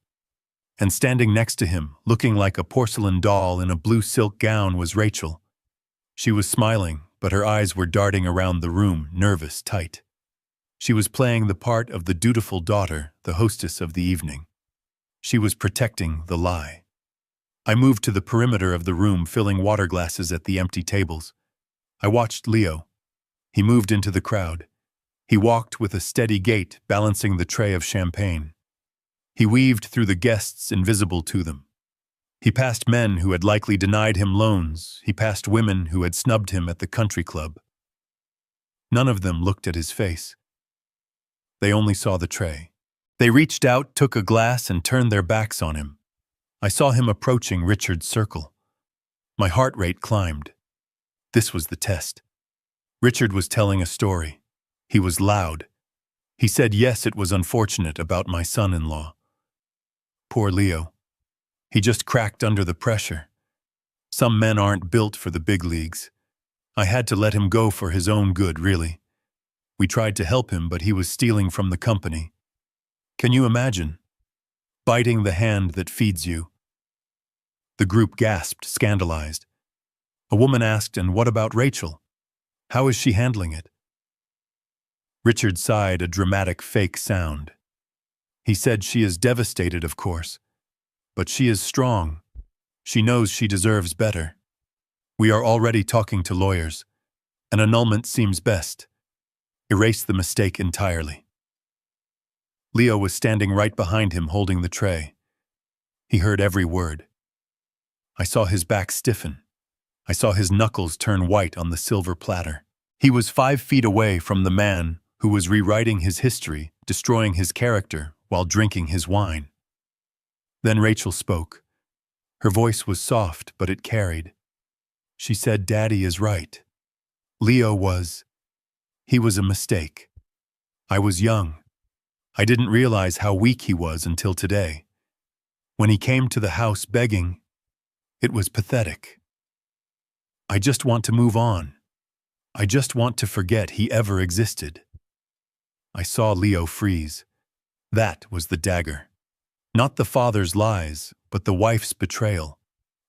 And standing next to him, looking like a porcelain doll in a blue silk gown, was Rachel. She was smiling, but her eyes were darting around the room, nervous, tight. She was playing the part of the dutiful daughter, the hostess of the evening. She was protecting the lie. I moved to the perimeter of the room, filling water glasses at the empty tables. I watched Leo. He moved into the crowd. He walked with a steady gait, balancing the tray of champagne. He weaved through the guests, invisible to them. He passed men who had likely denied him loans. He passed women who had snubbed him at the country club. None of them looked at his face. They only saw the tray. They reached out, took a glass, and turned their backs on him. I saw him approaching Richard's circle. My heart rate climbed. This was the test. Richard was telling a story. He was loud. He said, yes, it was unfortunate about my son-in-law. Poor Leo. He just cracked under the pressure. Some men aren't built for the big leagues. I had to let him go for his own good, really. We tried to help him, but he was stealing from the company. Can you imagine? Biting the hand that feeds you. The group gasped, scandalized. A woman asked, and what about Rachel? How is she handling it? Richard sighed a dramatic fake sound. He said, she is devastated, of course. But she is strong. She knows she deserves better. We are already talking to lawyers. An annulment seems best. Erase the mistake entirely. Leo was standing right behind him, holding the tray. He heard every word. I saw his back stiffen. I saw his knuckles turn white on the silver platter. He was 5 feet away from the man who was rewriting his history, destroying his character while drinking his wine. Then Rachel spoke. Her voice was soft, but it carried. She said, Daddy is right. Leo was. He was a mistake. I was young. I didn't realize how weak he was until today. When he came to the house begging, it was pathetic. I just want to move on. I just want to forget he ever existed. I saw Leo freeze. That was the dagger. Not the father's lies, but the wife's betrayal.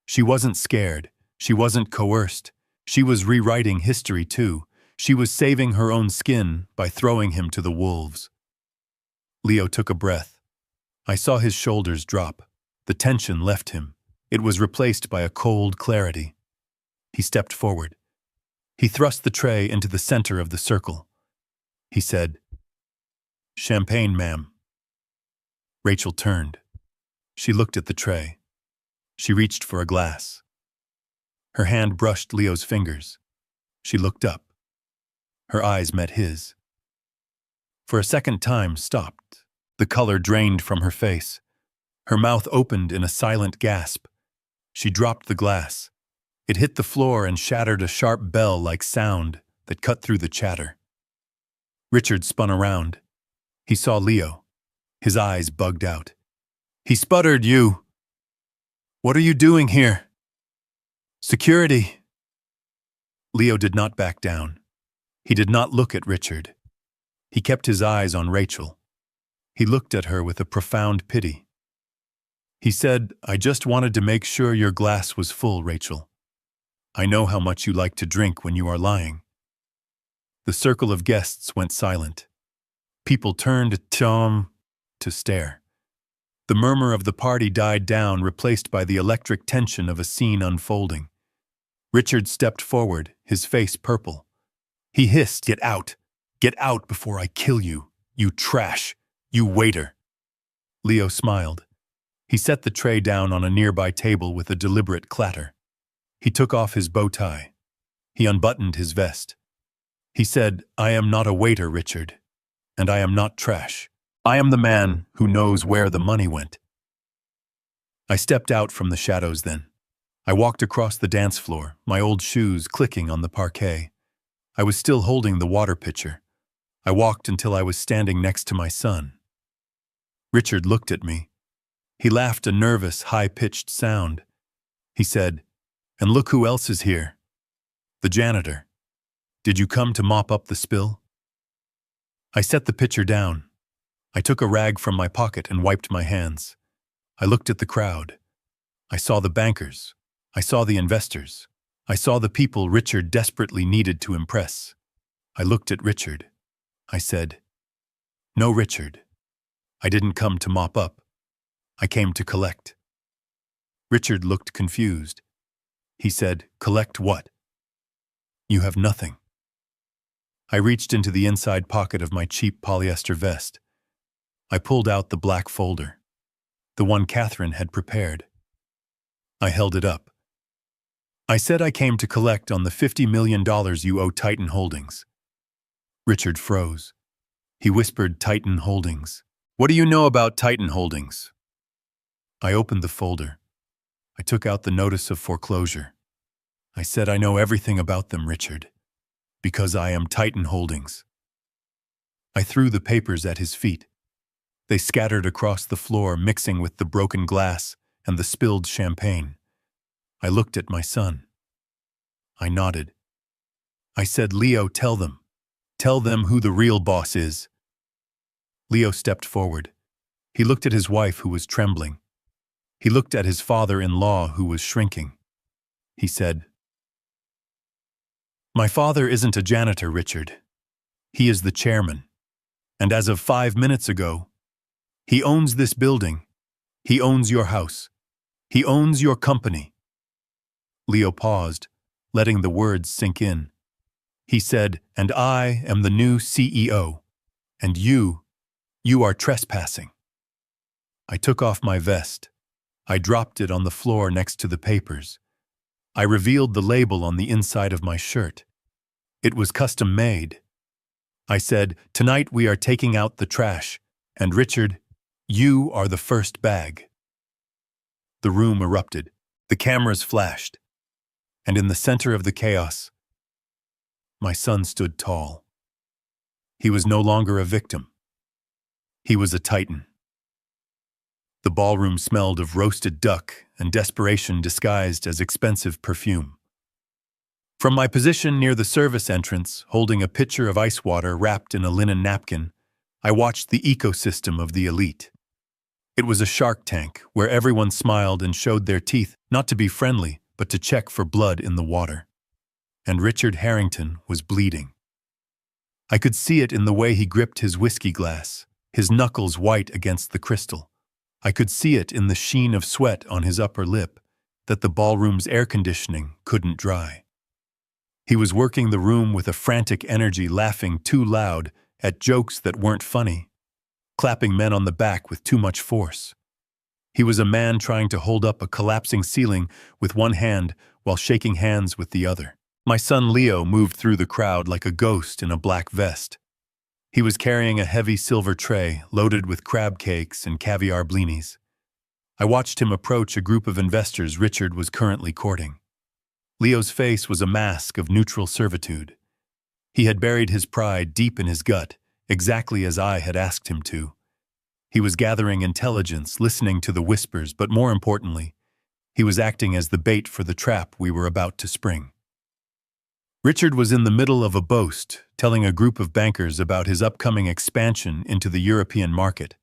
She wasn't scared. She wasn't coerced. She was rewriting history too. She was saving her own skin by throwing him to the wolves. Leo took a breath. I saw his shoulders drop. The tension left him. It was replaced by a cold clarity. He stepped forward. He thrust the tray into the center of the circle. He said, Champagne, ma'am. Rachel turned. She looked at the tray. She reached for a glass. Her hand brushed Leo's fingers. She looked up. Her eyes met his. For a second time, stopped. The color drained from her face. Her mouth opened in a silent gasp. She dropped the glass. It hit the floor and shattered a sharp bell-like sound that cut through the chatter. Richard spun around. He saw Leo. His eyes bugged out. He sputtered, You! What are you doing here? Security! Leo did not back down. He did not look at Richard. He kept his eyes on Rachel. He looked at her with a profound pity. He said, I just wanted to make sure your glass was full, Rachel. I know how much you like to drink when you are lying. The circle of guests went silent. People turned to stare. The murmur of the party died down, replaced by the electric tension of a scene unfolding. Richard stepped forward, his face purple. He hissed, Get out! Get out before I kill you, you trash! You waiter! Leo smiled. He set the tray down on a nearby table with a deliberate clatter. He took off his bow tie. He unbuttoned his vest. He said, I am not a waiter, Richard, and I am not trash. I am the man who knows where the money went. I stepped out from the shadows then. I walked across the dance floor, my old shoes clicking on the parquet. I was still holding the water pitcher. I walked until I was standing next to my son. Richard looked at me. He laughed a nervous, high-pitched sound. He said, And look who else is here. The janitor. Did you come to mop up the spill? I set the pitcher down. I took a rag from my pocket and wiped my hands. I looked at the crowd. I saw the bankers. I saw the investors. I saw the people Richard desperately needed to impress. I looked at Richard. I said, "No, Richard. I didn't come to mop up. I came to collect." Richard looked confused. He said, "Collect what?" "You have nothing." I reached into the inside pocket of my cheap polyester vest. I pulled out the black folder, the one Catherine had prepared. I held it up. I said I came to collect on the $50 million you owe Titan Holdings. Richard froze. He whispered, "Titan Holdings. What do you know about Titan Holdings?" I opened the folder. I took out the notice of foreclosure. I said, "I know everything about them, Richard, because I am Titan Holdings." I threw the papers at his feet. They scattered across the floor, mixing with the broken glass and the spilled champagne. I looked at my son. I nodded. I said, "Leo, tell them. Tell them who the real boss is." Leo stepped forward. He looked at his wife, who was trembling. He looked at his father-in-law, who was shrinking. He said, "My father isn't a janitor, Richard. He is the chairman. And as of 5 minutes ago, he owns this building. He owns your house. He owns your company." Leo paused, letting the words sink in. He said, "And I am the new CEO. And you are trespassing." I took off my vest. I dropped it on the floor next to the papers. I revealed the label on the inside of my shirt. It was custom made. I said, "Tonight we are taking out the trash, and Richard, you are the first bag." The room erupted. The cameras flashed. And in the center of the chaos, my son stood tall. He was no longer a victim. He was a titan. The ballroom smelled of roasted duck and desperation disguised as expensive perfume. From my position near the service entrance, holding a pitcher of ice water wrapped in a linen napkin, I watched the ecosystem of the elite. It was a shark tank where everyone smiled and showed their teeth, not to be friendly, but to check for blood in the water. And Richard Harrington was bleeding. I could see it in the way he gripped his whiskey glass, his knuckles white against the crystal. I could see it in the sheen of sweat on his upper lip that the ballroom's air conditioning couldn't dry. He was working the room with a frantic energy, laughing too loud at jokes that weren't funny, clapping men on the back with too much force. He was a man trying to hold up a collapsing ceiling with one hand while shaking hands with the other. My son Leo moved through the crowd like a ghost in a black vest. He was carrying a heavy silver tray loaded with crab cakes and caviar blinis. I watched him approach a group of investors Richard was currently courting. Leo's face was a mask of neutral servitude. He had buried his pride deep in his gut, exactly as I had asked him to. He was gathering intelligence, listening to the whispers, but more importantly, he was acting as the bait for the trap we were about to spring. Richard was in the middle of a boast, telling a group of bankers about his upcoming expansion into the European market.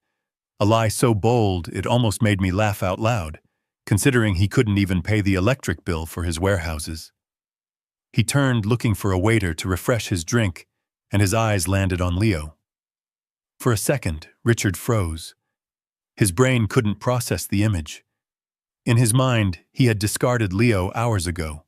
A lie so bold it almost made me laugh out loud, considering he couldn't even pay the electric bill for his warehouses. He turned, looking for a waiter to refresh his drink, and his eyes landed on Leo. For a second, Richard froze. His brain couldn't process the image. In his mind, he had discarded Leo hours ago.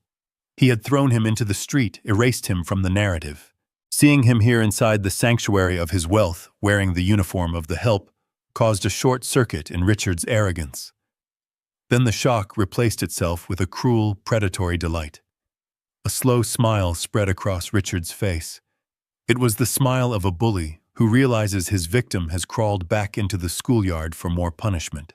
He had thrown him into the street, erased him from the narrative. Seeing him here inside the sanctuary of his wealth, wearing the uniform of the help, caused a short circuit in Richard's arrogance. Then the shock replaced itself with a cruel, predatory delight. A slow smile spread across Richard's face. It was the smile of a bully who realizes his victim has crawled back into the schoolyard for more punishment.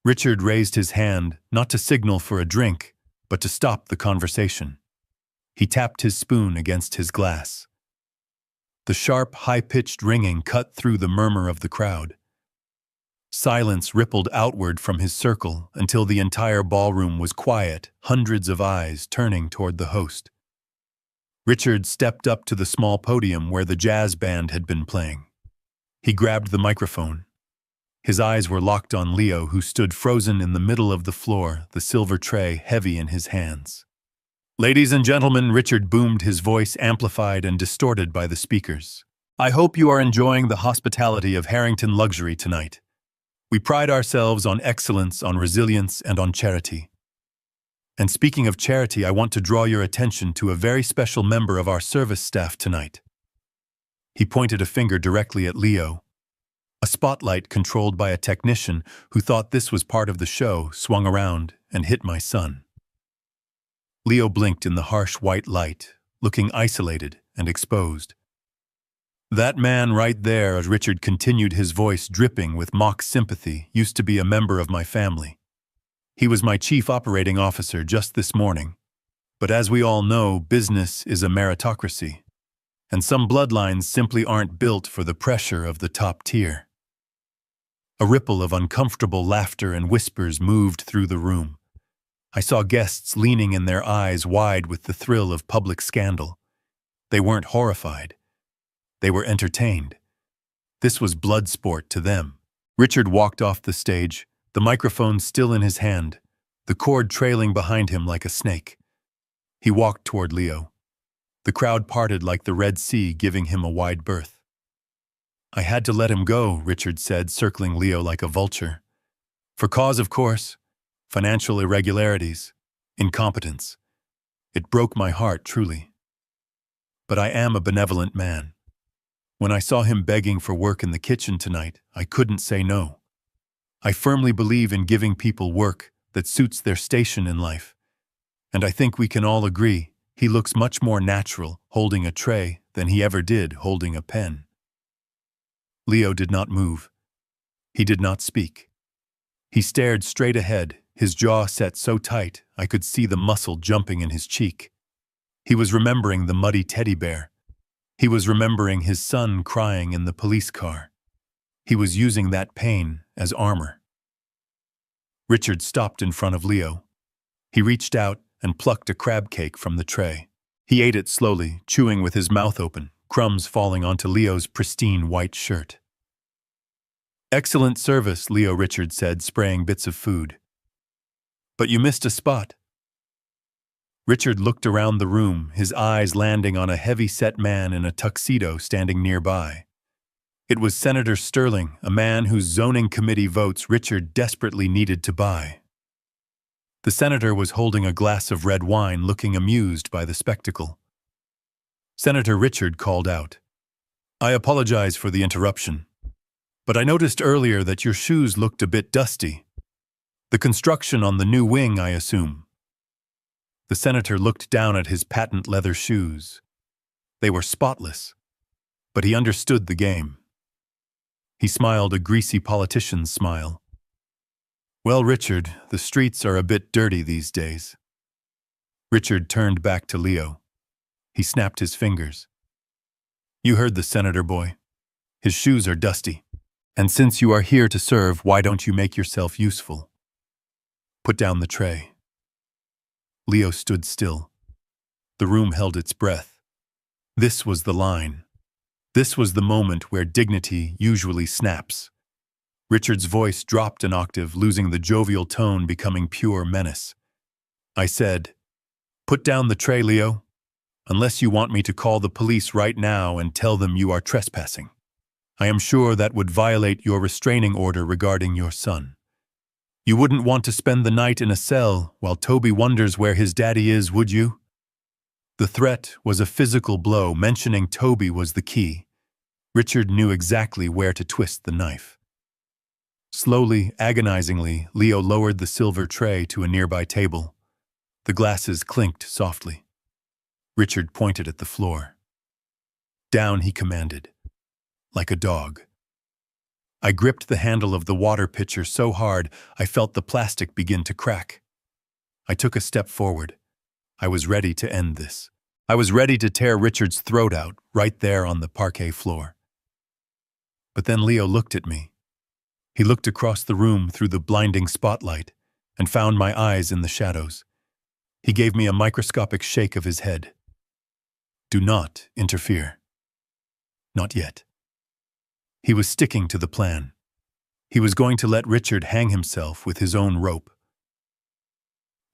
Richard raised his hand, not to signal for a drink, but to stop the conversation. He tapped his spoon against his glass. The sharp, high-pitched ringing cut through the murmur of the crowd. Silence rippled outward from his circle until the entire ballroom was quiet, hundreds of eyes turning toward the host. Richard stepped up to the small podium where the jazz band had been playing. He grabbed the microphone. His eyes were locked on Leo, who stood frozen in the middle of the floor, the silver tray heavy in his hands. "Ladies and gentlemen," Richard boomed, his voice amplified and distorted by the speakers. "I hope you are enjoying the hospitality of Harrington Luxury tonight. We pride ourselves on excellence, on resilience, and on charity. And speaking of charity, I want to draw your attention to a very special member of our service staff tonight." He pointed a finger directly at Leo. A spotlight controlled by a technician who thought this was part of the show swung around and hit my son. Leo blinked in the harsh white light, looking isolated and exposed. "That man right there," as Richard continued, his voice dripping with mock sympathy, "used to be a member of my family. He was my chief operating officer just this morning. But as we all know, business is a meritocracy, and some bloodlines simply aren't built for the pressure of the top tier." A ripple of uncomfortable laughter and whispers moved through the room. I saw guests leaning in, their eyes wide with the thrill of public scandal. They weren't horrified. They were entertained. This was blood sport to them. Richard walked off the stage, the microphone still in his hand, the cord trailing behind him like a snake. He walked toward Leo. The crowd parted like the Red Sea, giving him a wide berth. "I had to let him go," Richard said, circling Leo like a vulture. "For cause, of course. Financial irregularities. Incompetence. It broke my heart, truly. But I am a benevolent man. When I saw him begging for work in the kitchen tonight, I couldn't say no. I firmly believe in giving people work that suits their station in life. And I think we can all agree he looks much more natural holding a tray than he ever did holding a pen." Leo did not move. He did not speak. He stared straight ahead, his jaw set so tight I could see the muscle jumping in his cheek. He was remembering the muddy teddy bear. He was remembering his son crying in the police car. He was using that pain as armor. Richard stopped in front of Leo. He reached out and plucked a crab cake from the tray. He ate it slowly, chewing with his mouth open, crumbs falling onto Leo's pristine white shirt. "Excellent service," Richard said, spraying bits of food. "But you missed a spot." Richard looked around the room, his eyes landing on a heavy-set man in a tuxedo standing nearby. It was Senator Sterling, a man whose zoning committee votes Richard desperately needed to buy. The senator was holding a glass of red wine, looking amused by the spectacle. Senator Richard called out, "I apologize for the interruption, but I noticed earlier that your shoes looked a bit dusty. The construction on the new wing, I assume." The senator looked down at his patent leather shoes. They were spotless, but he understood the game. He smiled a greasy politician's smile. "Well, Richard, the streets are a bit dirty these days." Richard turned back to Leo. He snapped his fingers. "You heard the senator, boy. His shoes are dusty. And since you are here to serve, why don't you make yourself useful? Put down the tray." Leo stood still. The room held its breath. This was the line. This was the moment where dignity usually snaps. Richard's voice dropped an octave, losing the jovial tone, becoming pure menace. I said, "Put down the tray, Leo, unless you want me to call the police right now and tell them you are trespassing. I am sure that would violate your restraining order regarding your son. You wouldn't want to spend the night in a cell while Toby wonders where his daddy is, would you?" The threat was a physical blow. Mentioning Toby was the key. Richard knew exactly where to twist the knife. Slowly, agonizingly, Leo lowered the silver tray to a nearby table. The glasses clinked softly. Richard pointed at the floor. "Down," he commanded, like a dog. I gripped the handle of the water pitcher so hard I felt the plastic begin to crack. I took a step forward. I was ready to end this. I was ready to tear Richard's throat out right there on the parquet floor. But then Leo looked at me. He looked across the room through the blinding spotlight and found my eyes in the shadows. He gave me a microscopic shake of his head. Do not interfere. Not yet. He was sticking to the plan. He was going to let Richard hang himself with his own rope.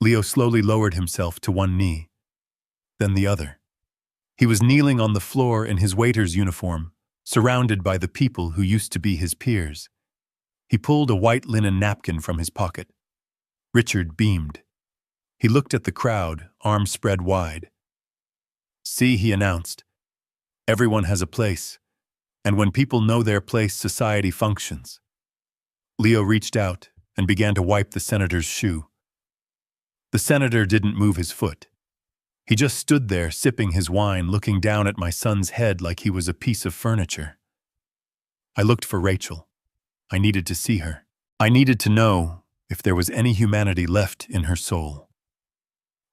Leo slowly lowered himself to one knee, then the other. He was kneeling on the floor in his waiter's uniform, surrounded by the people who used to be his peers. He pulled a white linen napkin from his pocket. Richard beamed. He looked at the crowd, arms spread wide. "See," he announced, "everyone has a place, and when people know their place, society functions." Leo reached out and began to wipe the senator's shoe. The senator didn't move his foot. He just stood there sipping his wine, looking down at my son's head like he was a piece of furniture. I looked for Rachel. I needed to see her. I needed to know if there was any humanity left in her soul.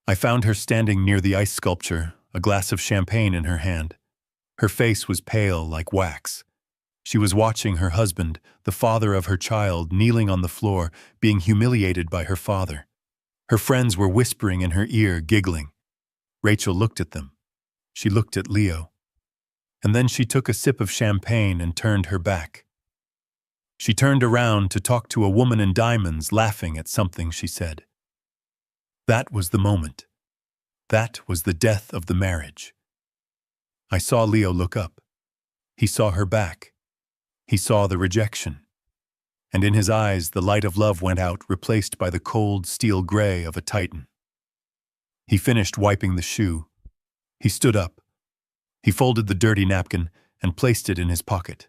I found her standing near the ice sculpture, a glass of champagne in her hand. Her face was pale like wax. She was watching her husband, the father of her child, kneeling on the floor, being humiliated by her father. Her friends were whispering in her ear, giggling. Rachel looked at them. She looked at Leo. And then she took a sip of champagne and turned her back. She turned around to talk to a woman in diamonds, laughing at something she said. That was the moment. That was the death of the marriage. I saw Leo look up. He saw her back. He saw the rejection. And in his eyes, the light of love went out, replaced by the cold steel gray of a titan. He finished wiping the shoe. He stood up. He folded the dirty napkin and placed it in his pocket.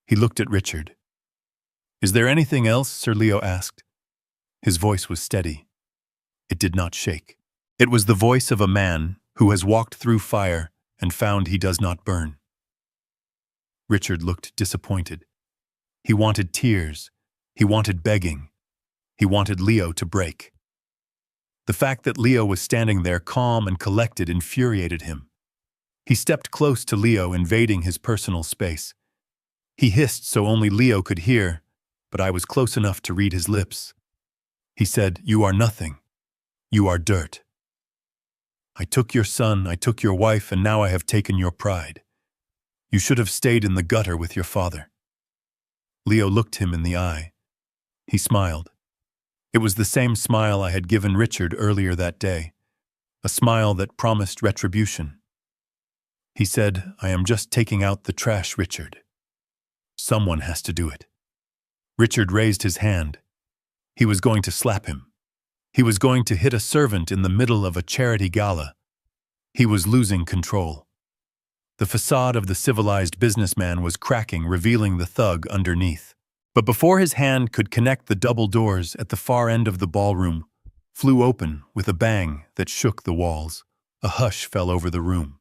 He looked at Richard. "Is there anything else?" Sir Leo asked. His voice was steady. It did not shake. It was the voice of a man who has walked through fire and found he does not burn. Richard looked disappointed. He wanted tears. He wanted begging. He wanted Leo to break. The fact that Leo was standing there calm and collected infuriated him. He stepped close to Leo, invading his personal space. He hissed so only Leo could hear, but I was close enough to read his lips. He said, "You are nothing. You are dirt. I took your son, I took your wife, and now I have taken your pride. You should have stayed in the gutter with your father." Leo looked him in the eye. He smiled. It was the same smile I had given Richard earlier that day, a smile that promised retribution. He said, "I am just taking out the trash, Richard. Someone has to do it." Richard raised his hand. He was going to slap him. He was going to hit a servant in the middle of a charity gala. He was losing control. The facade of the civilized businessman was cracking, revealing the thug underneath. But before his hand could connect, the double doors at the far end of the ballroom flew open with a bang that shook the walls. A hush fell over the room.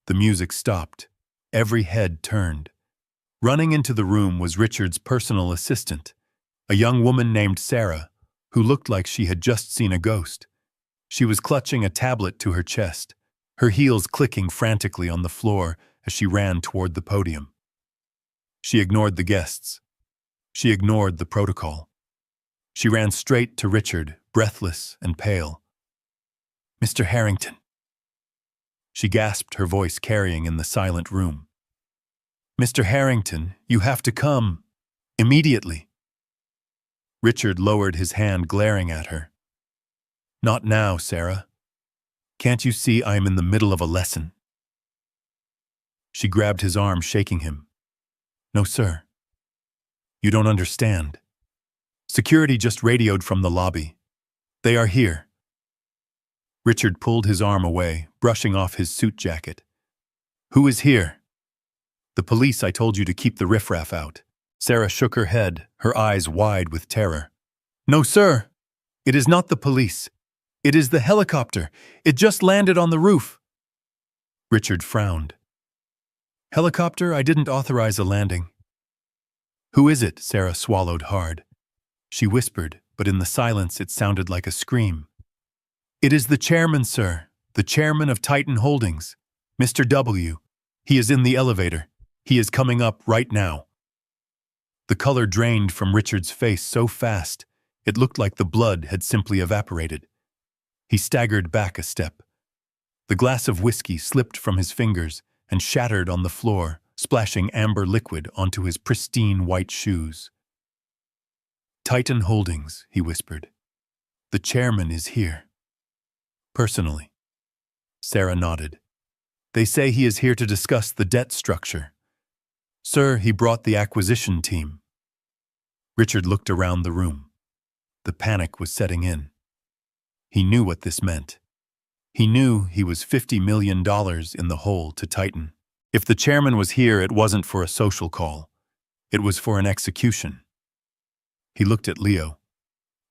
The music stopped. Every head turned. Running into the room was Richard's personal assistant, a young woman named Sarah, who looked like she had just seen a ghost. She was clutching a tablet to her chest, her heels clicking frantically on the floor as she ran toward the podium. She ignored the guests. She ignored the protocol. She ran straight to Richard, breathless and pale. "Mr. Harrington." She gasped, her voice carrying in the silent room. "Mr. Harrington, you have to come. Immediately." Richard lowered his hand, glaring at her. "Not now, Sarah. Can't you see I am in the middle of a lesson?" She grabbed his arm, shaking him. "No, sir. You don't understand. Security just radioed from the lobby. They are here." Richard pulled his arm away, brushing off his suit jacket. "Who is here?" "The police. I told you to keep the riffraff out." Sarah shook her head, her eyes wide with terror. "No, sir. It is not the police. It is the helicopter. It just landed on the roof." Richard frowned. "Helicopter? I didn't authorize a landing." "Who is it?" Sarah swallowed hard. She whispered, but in the silence it sounded like a scream. "It is the chairman, sir. The chairman of Titan Holdings. Mr. W. He is in the elevator. He is coming up right now." The color drained from Richard's face so fast, it looked like the blood had simply evaporated. He staggered back a step. The glass of whiskey slipped from his fingers and shattered on the floor, splashing amber liquid onto his pristine white shoes. "Titan Holdings," he whispered. "The chairman is here." "Personally." Sarah nodded. "They say he is here to discuss the debt structure." "Sir, he brought the acquisition team." Richard looked around the room. The panic was setting in. He knew what this meant. He knew he was $50 million in the hole to Titan. If the chairman was here, it wasn't for a social call. It was for an execution. He looked at Leo.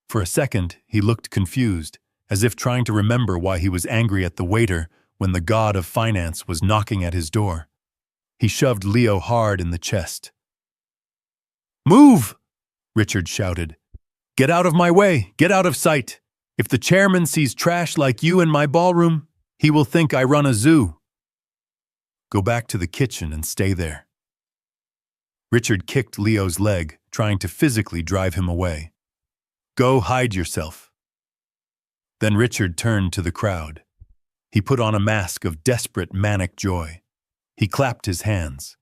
For a second, he looked confused, as if trying to remember why he was angry at the waiter when the god of finance was knocking at his door. He shoved Leo hard in the chest. "Move!" Richard shouted. "Get out of my way! Get out of sight! If the chairman sees trash like you in my ballroom, he will think I run a zoo. Go back to the kitchen and stay there." Richard kicked Leo's leg, trying to physically drive him away. "Go hide yourself." Then Richard turned to the crowd. He put on a mask of desperate, manic joy. He clapped his hands.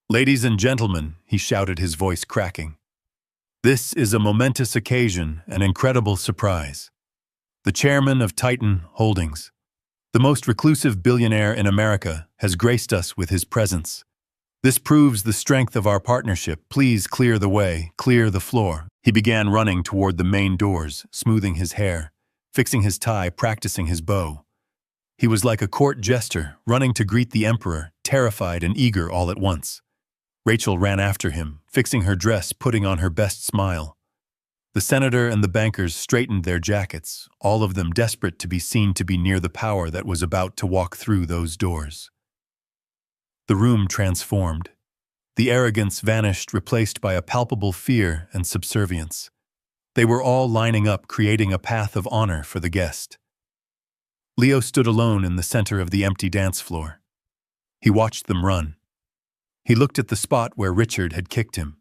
"Ladies and gentlemen," he shouted, his voice cracking. "This is a momentous occasion, an incredible surprise. The chairman of Titan Holdings, the most reclusive billionaire in America, has graced us with his presence. This proves the strength of our partnership. Please clear the way, clear the floor." He began running toward the main doors, smoothing his hair, fixing his tie, practicing his bow. He was like a court jester, running to greet the emperor, terrified and eager all at once. Rachel ran after him, fixing her dress, putting on her best smile. The senator and the bankers straightened their jackets, all of them desperate to be seen to be near the power that was about to walk through those doors. The room transformed. The arrogance vanished, replaced by a palpable fear and subservience. They were all lining up, creating a path of honor for the guest. Leo stood alone in the center of the empty dance floor. He watched them run. He looked at the spot where Richard had kicked him.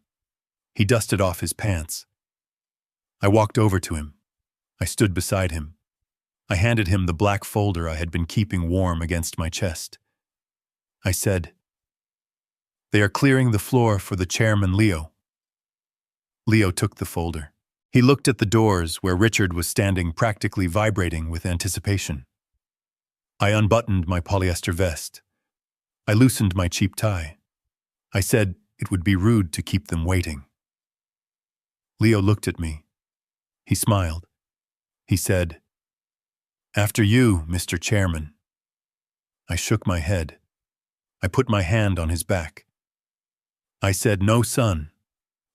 He dusted off his pants. I walked over to him. I stood beside him. I handed him the black folder I had been keeping warm against my chest. I said, "They are clearing the floor for the chairman, Leo." Leo took the folder. He looked at the doors where Richard was standing, practically vibrating with anticipation. I unbuttoned my polyester vest. I loosened my cheap tie. I said it would be rude to keep them waiting. Leo looked at me. He smiled. He said, "After you, Mr. Chairman." I shook my head. I put my hand on his back. I said, "No, son.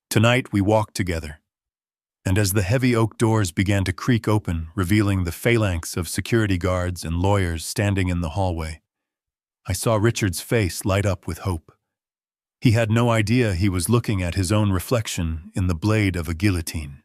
Tonight we walk together." And as the heavy oak doors began to creak open, revealing the phalanx of security guards and lawyers standing in the hallway, I saw Richard's face light up with hope. He had no idea he was looking at his own reflection in the blade of a guillotine.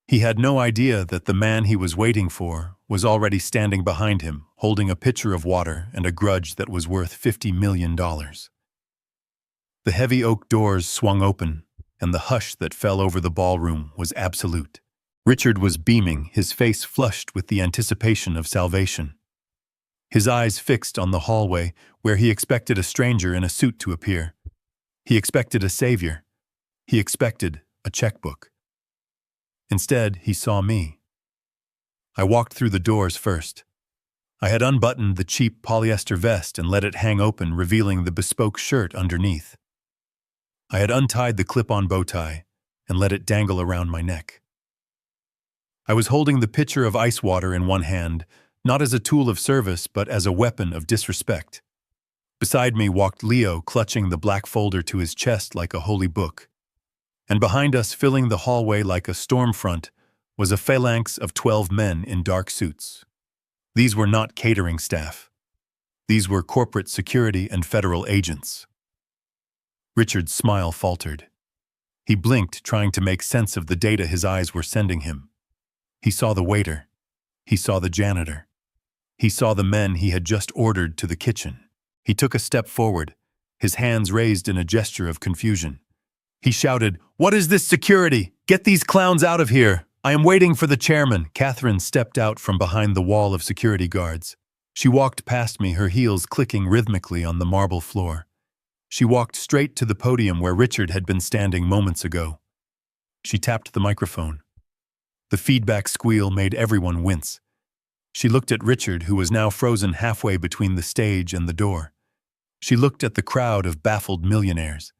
He had no idea that the man he was waiting for was already standing behind him, holding a pitcher of water and a grudge that was worth $50 million. The heavy oak doors swung open, and the hush that fell over the ballroom was absolute. Richard was beaming, his face flushed with the anticipation of salvation. His eyes fixed on the hallway where he expected a stranger in a suit to appear. He expected a savior. He expected a checkbook. Instead, he saw me. I walked through the doors first. I had unbuttoned the cheap polyester vest and let it hang open, revealing the bespoke shirt underneath. I had untied the clip-on bow tie and let it dangle around my neck. I was holding the pitcher of ice water in one hand, not as a tool of service, but as a weapon of disrespect. Beside me walked Leo, clutching the black folder to his chest like a holy book. And behind us, filling the hallway like a storm front, was a phalanx of 12 men in dark suits. These were not catering staff. These were corporate security and federal agents. Richard's smile faltered. He blinked, trying to make sense of the data his eyes were sending him. He saw the waiter. He saw the janitor. He saw the men he had just ordered to the kitchen. He took a step forward, his hands raised in a gesture of confusion. He shouted, "What is this security? Get these clowns out of here! I am waiting for the chairman." Catherine stepped out from behind the wall of security guards. She walked past me, her heels clicking rhythmically on the marble floor. She walked straight to the podium where Richard had been standing moments ago. She tapped the microphone. The feedback squeal made everyone wince. She looked at Richard, who was now frozen halfway between the stage and the door. She looked at the crowd of baffled millionaires.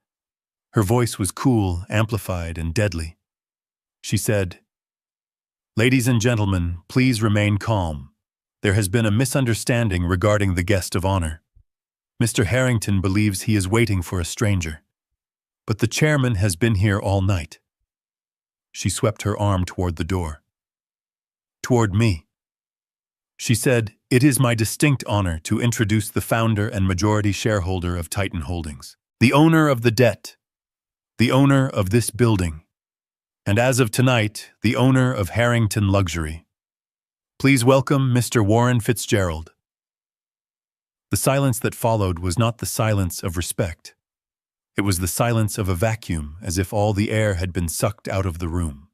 Her voice was cool, amplified, and deadly. She said, "Ladies and gentlemen, please remain calm. There has been a misunderstanding regarding the guest of honor. Mr. Harrington believes he is waiting for a stranger. But the chairman has been here all night." She swept her arm toward the door. Toward me. She said, "It is my distinct honor to introduce the founder and majority shareholder of Titan Holdings, the owner of the debt, the owner of this building, and as of tonight, the owner of Harrington Luxury. Please welcome Mr. Warren Fitzgerald." The silence that followed was not the silence of respect. It was the silence of a vacuum, as if all the air had been sucked out of the room.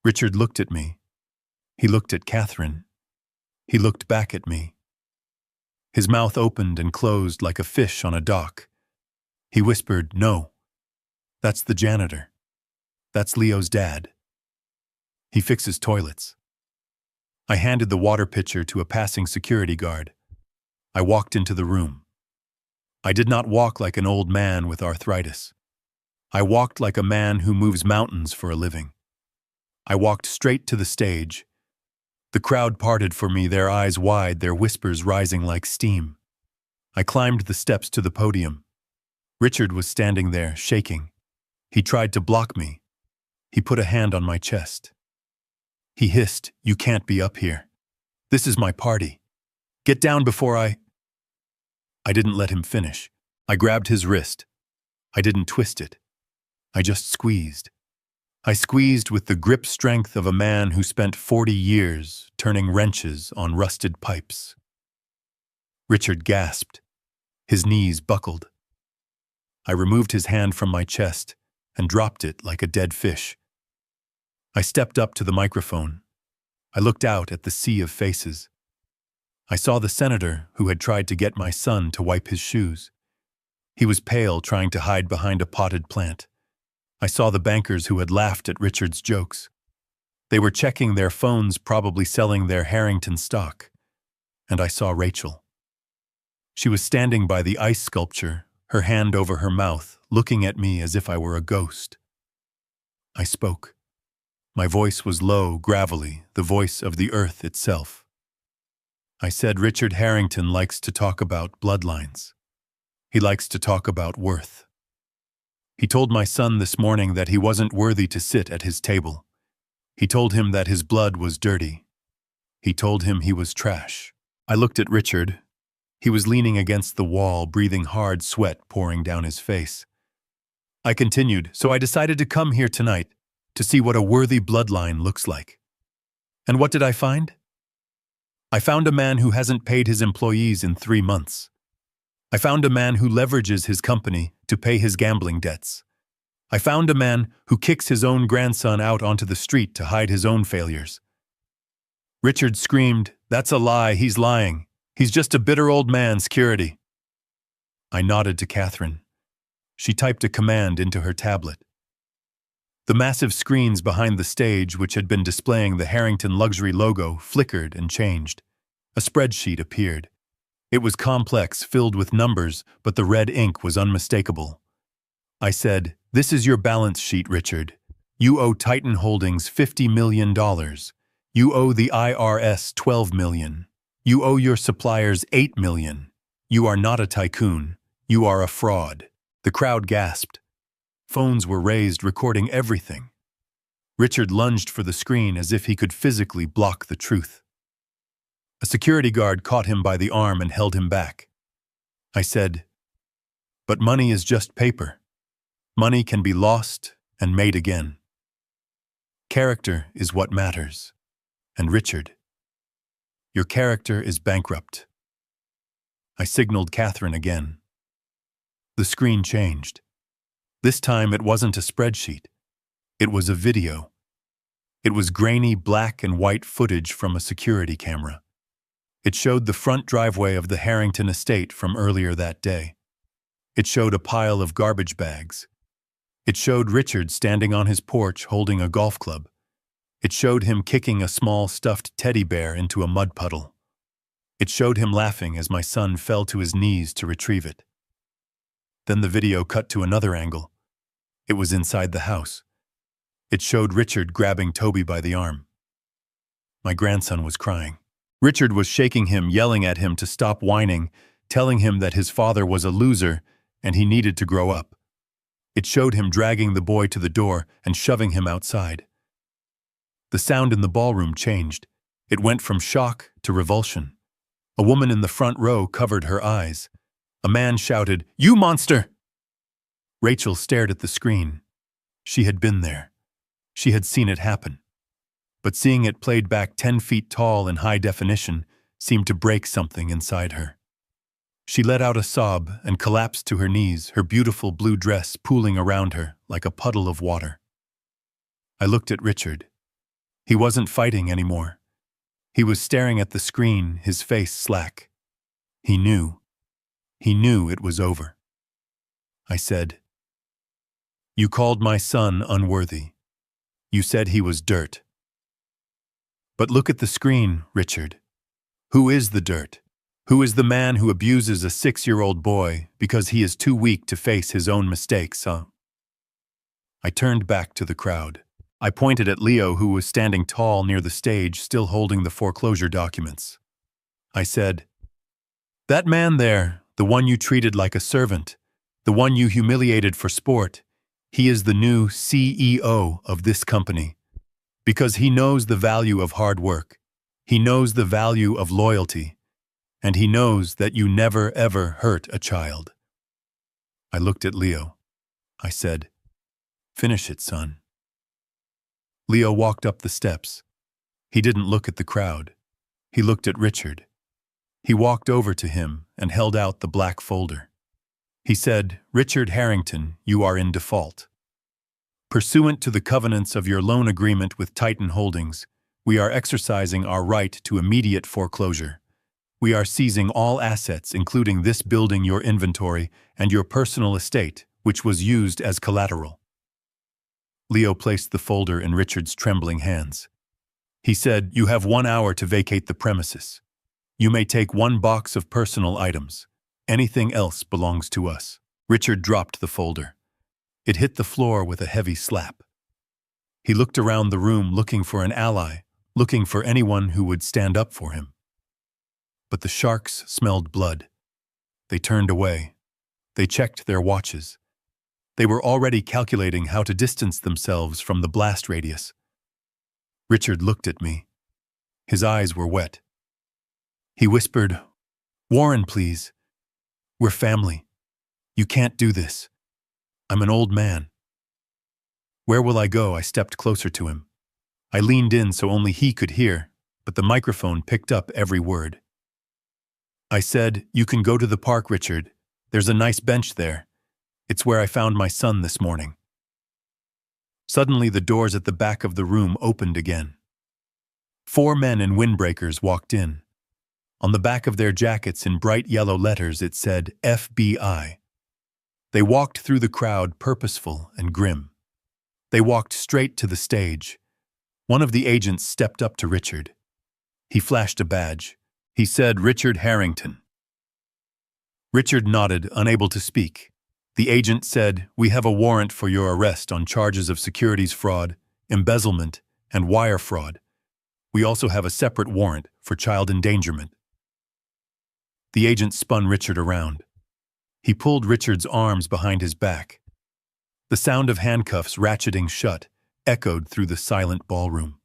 Richard looked at me. He looked at Catherine. He looked back at me. His mouth opened and closed like a fish on a dock. He whispered, "No. That's the janitor. That's Leo's dad. He fixes toilets." I handed the water pitcher to a passing security guard. I walked into the room. I did not walk like an old man with arthritis. I walked like a man who moves mountains for a living. I walked straight to the stage. The crowd parted for me, their eyes wide, their whispers rising like steam. I climbed the steps to the podium. Richard was standing there, shaking. He tried to block me. He put a hand on my chest. He hissed, "You can't be up here. This is my party. Get down before I didn't let him finish. I grabbed his wrist. I didn't twist it. I just squeezed. I squeezed with the grip strength of a man who spent 40 years turning wrenches on rusted pipes. Richard gasped. His knees buckled. I removed his hand from my chest and dropped it like a dead fish. I stepped up to the microphone. I looked out at the sea of faces. I saw the senator who had tried to get my son to wipe his shoes. He was pale, trying to hide behind a potted plant. I saw the bankers who had laughed at Richard's jokes. They were checking their phones, probably selling their Harrington stock. And I saw Rachel. She was standing by the ice sculpture, her hand over her mouth, looking at me as if I were a ghost. I spoke. My voice was low, gravelly, the voice of the earth itself. I said, "Richard Harrington likes to talk about bloodlines. He likes to talk about worth. He told my son this morning that he wasn't worthy to sit at his table. He told him that his blood was dirty. He told him he was trash." I looked at Richard. He was leaning against the wall, breathing hard sweat pouring down his face. I continued, "So I decided to come here tonight to see what a worthy bloodline looks like. And what did I find? I found a man who hasn't paid his employees in 3 months. I found a man who leverages his company to pay his gambling debts. I found a man who kicks his own grandson out onto the street to hide his own failures." Richard screamed, "That's a lie, he's lying. He's just a bitter old man, security." I nodded to Catherine. She typed a command into her tablet. The massive screens behind the stage, which had been displaying the Harrington Luxury logo, flickered and changed. A spreadsheet appeared. It was complex, filled with numbers, but the red ink was unmistakable. I said, "This is your balance sheet, Richard. You owe Titan Holdings $50 million. You owe the IRS $12 million. You owe your suppliers $8 million. You are not a tycoon. You are a fraud." The crowd gasped. Phones were raised, recording everything. Richard lunged for the screen as if he could physically block the truth. A security guard caught him by the arm and held him back. I said, "But money is just paper. Money can be lost and made again. Character is what matters. And Richard, your character is bankrupt." I signaled Catherine again. The screen changed. This time it wasn't a spreadsheet. It was a video. It was grainy black and white footage from a security camera. It showed the front driveway of the Harrington estate from earlier that day. It showed a pile of garbage bags. It showed Richard standing on his porch holding a golf club. It showed him kicking a small stuffed teddy bear into a mud puddle. It showed him laughing as my son fell to his knees to retrieve it. Then the video cut to another angle. It was inside the house. It showed Richard grabbing Toby by the arm. My grandson was crying. Richard was shaking him, yelling at him to stop whining, telling him that his father was a loser and he needed to grow up. It showed him dragging the boy to the door and shoving him outside. The sound in the ballroom changed. It went from shock to revulsion. A woman in the front row covered her eyes. A man shouted, "You monster!" Rachel stared at the screen. She had been there. She had seen it happen. But seeing it played back 10 feet tall in high definition seemed to break something inside her. She let out a sob and collapsed to her knees, her beautiful blue dress pooling around her like a puddle of water. I looked at Richard. He wasn't fighting anymore. He was staring at the screen, his face slack. He knew. He knew it was over. I said, "You called my son unworthy. You said he was dirt. But look at the screen, Richard. Who is the dirt? Who is the man who abuses a 6-year-old boy because he is too weak to face his own mistakes, huh?" I turned back to the crowd. I pointed at Leo, who was standing tall near the stage, still holding the foreclosure documents. I said, "That man there, the one you treated like a servant, the one you humiliated for sport, he is the new CEO of this company. Because he knows the value of hard work. He knows the value of loyalty. And he knows that you never ever hurt a child." I looked at Leo. I said, "Finish it, son." Leo walked up the steps. He didn't look at the crowd. He looked at Richard. He walked over to him and held out the black folder. He said, "Richard Harrington, you are in default. Pursuant to the covenants of your loan agreement with Titan Holdings, we are exercising our right to immediate foreclosure. We are seizing all assets, including this building, your inventory, and your personal estate, which was used as collateral." Leo placed the folder in Richard's trembling hands. He said, "You have 1 hour to vacate the premises. You may take 1 box of personal items. Anything else belongs to us." Richard dropped the folder. It hit the floor with a heavy slap. He looked around the room looking for an ally, looking for anyone who would stand up for him. But the sharks smelled blood. They turned away. They checked their watches. They were already calculating how to distance themselves from the blast radius. Richard looked at me. His eyes were wet. He whispered, "Warren, please. We're family. You can't do this. I'm an old man." Where will I go? I stepped closer to him. I leaned in so only he could hear, but the microphone picked up every word. I said, "You can go to the park, Richard. There's a nice bench there. It's where I found my son this morning." Suddenly, the doors at the back of the room opened again. 4 men in windbreakers walked in. On the back of their jackets in bright yellow letters it said FBI. They walked through the crowd, purposeful and grim. They walked straight to the stage. One of the agents stepped up to Richard. He flashed a badge. He said, "Richard Harrington." Richard nodded, unable to speak. The agent said, "We have a warrant for your arrest on charges of securities fraud, embezzlement, and wire fraud. We also have a separate warrant for child endangerment." The agent spun Richard around. He pulled Richard's arms behind his back. The sound of handcuffs ratcheting shut echoed through the silent ballroom.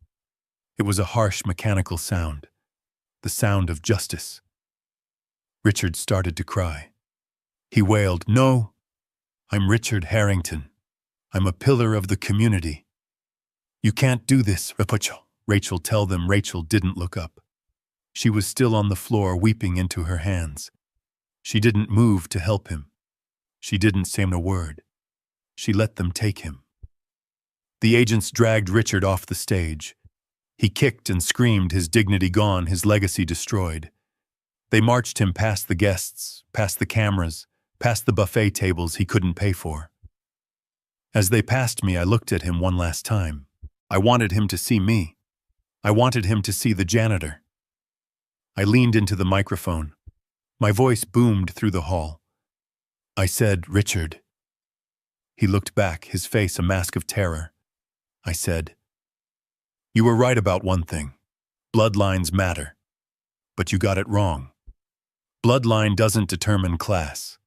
It was a harsh, mechanical sound, the sound of justice. Richard started to cry. He wailed, "No, I'm Richard Harrington. I'm a pillar of the community. You can't do this, Rachel, tell them." Rachel didn't look up. She was still on the floor, weeping into her hands. She didn't move to help him. She didn't say a word. She let them take him. The agents dragged Richard off the stage. He kicked and screamed, his dignity gone, his legacy destroyed. They marched him past the guests, past the cameras, past the buffet tables he couldn't pay for. As they passed me, I looked at him one last time. I wanted him to see me. I wanted him to see the janitor. I leaned into the microphone. My voice boomed through the hall. I said, "Richard." He looked back, his face a mask of terror. I said, "You were right about one thing. Bloodlines matter. But you got it wrong. Bloodline doesn't determine class.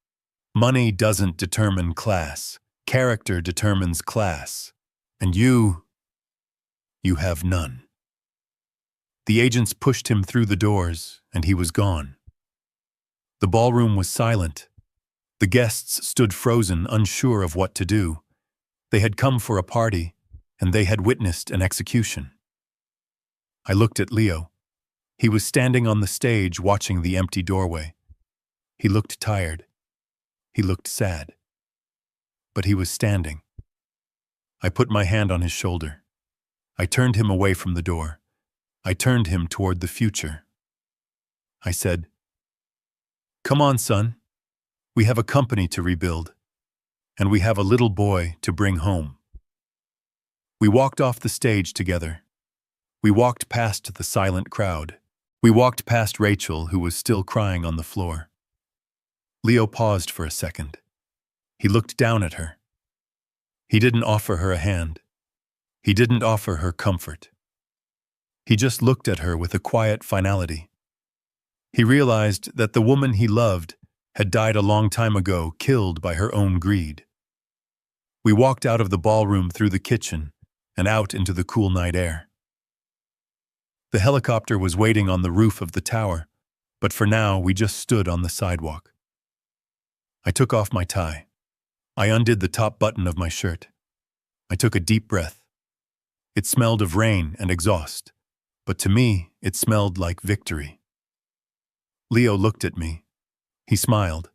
Money doesn't determine class. Character determines class. And you have none." The agents pushed him through the doors, and he was gone. The ballroom was silent. The guests stood frozen, unsure of what to do. They had come for a party, and they had witnessed an execution. I looked at Leo. He was standing on the stage watching the empty doorway. He looked tired. He looked sad. But he was standing. I put my hand on his shoulder. I turned him away from the door. I turned him toward the future. I said, "Come on, son. We have a company to rebuild, and we have a little boy to bring home." We walked off the stage together. We walked past the silent crowd. We walked past Rachel, who was still crying on the floor. Leo paused for a second. He looked down at her. He didn't offer her a hand. He didn't offer her comfort. He just looked at her with a quiet finality. He realized that the woman he loved had died a long time ago, killed by her own greed. We walked out of the ballroom through the kitchen and out into the cool night air. The helicopter was waiting on the roof of the tower, but for now we just stood on the sidewalk. I took off my tie. I undid the top button of my shirt. I took a deep breath. It smelled of rain and exhaust, but to me it smelled like victory. Leo looked at me. He smiled.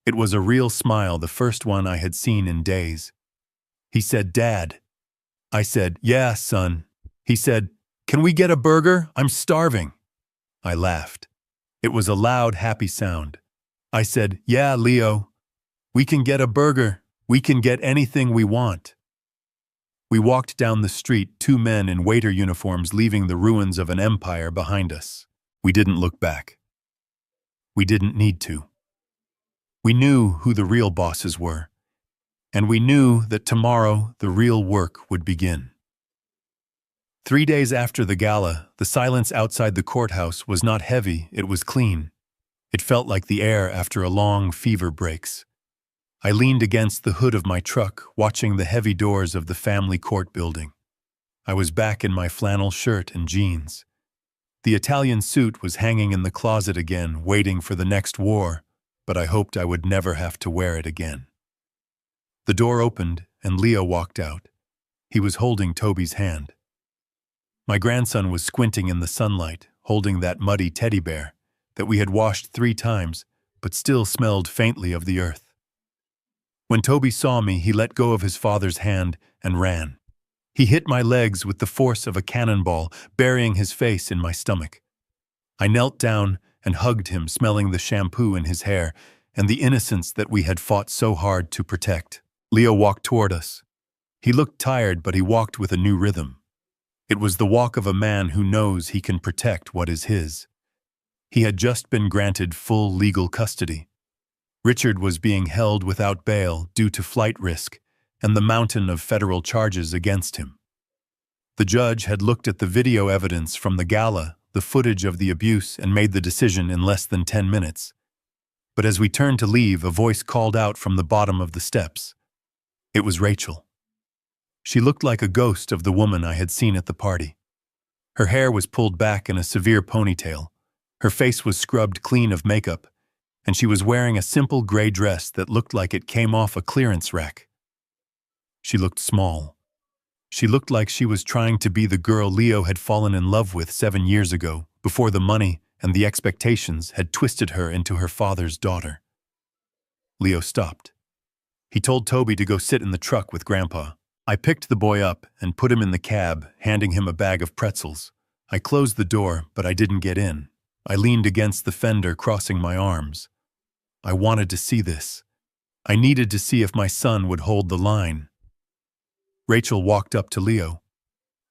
It was a real smile, the first one I had seen in days. He said, "Dad." I said, "Yeah, son." He said, "Can we get a burger? I'm starving." I laughed. It was a loud, happy sound. I said, "Yeah, Leo. We can get a burger. We can get anything we want." We walked down the street, two men in waiter uniforms leaving the ruins of an empire behind us. We didn't look back. We didn't need to. We knew who the real bosses were, and we knew that tomorrow the real work would begin. 3 days after the gala, the silence outside the courthouse was not heavy, it was clean. It felt like the air after a long fever breaks. I leaned against the hood of my truck, watching the heavy doors of the family court building. I was back in my flannel shirt and jeans. The Italian suit was hanging in the closet again, waiting for the next war, but I hoped I would never have to wear it again. The door opened, and Leo walked out. He was holding Toby's hand. My grandson was squinting in the sunlight, holding that muddy teddy bear that we had washed 3 times, but still smelled faintly of the earth. When Toby saw me, he let go of his father's hand and ran. He hit my legs with the force of a cannonball, burying his face in my stomach. I knelt down and hugged him, smelling the shampoo in his hair and the innocence that we had fought so hard to protect. Leo walked toward us. He looked tired, but he walked with a new rhythm. It was the walk of a man who knows he can protect what is his. He had just been granted full legal custody. Richard was being held without bail due to flight risk and the mountain of federal charges against him. The judge had looked at the video evidence from the gala, the footage of the abuse, and made the decision in less than 10 minutes. But as we turned to leave, a voice called out from the bottom of the steps. It was Rachel. She looked like a ghost of the woman I had seen at the party. Her hair was pulled back in a severe ponytail. Her face was scrubbed clean of makeup, and she was wearing a simple gray dress that looked like it came off a clearance rack. She looked small. She looked like she was trying to be the girl Leo had fallen in love with 7 years ago, before the money and the expectations had twisted her into her father's daughter. Leo stopped. He told Toby to go sit in the truck with Grandpa. I picked the boy up and put him in the cab, handing him a bag of pretzels. I closed the door, but I didn't get in. I leaned against the fender, crossing my arms. I wanted to see this. I needed to see if my son would hold the line. Rachel walked up to Leo.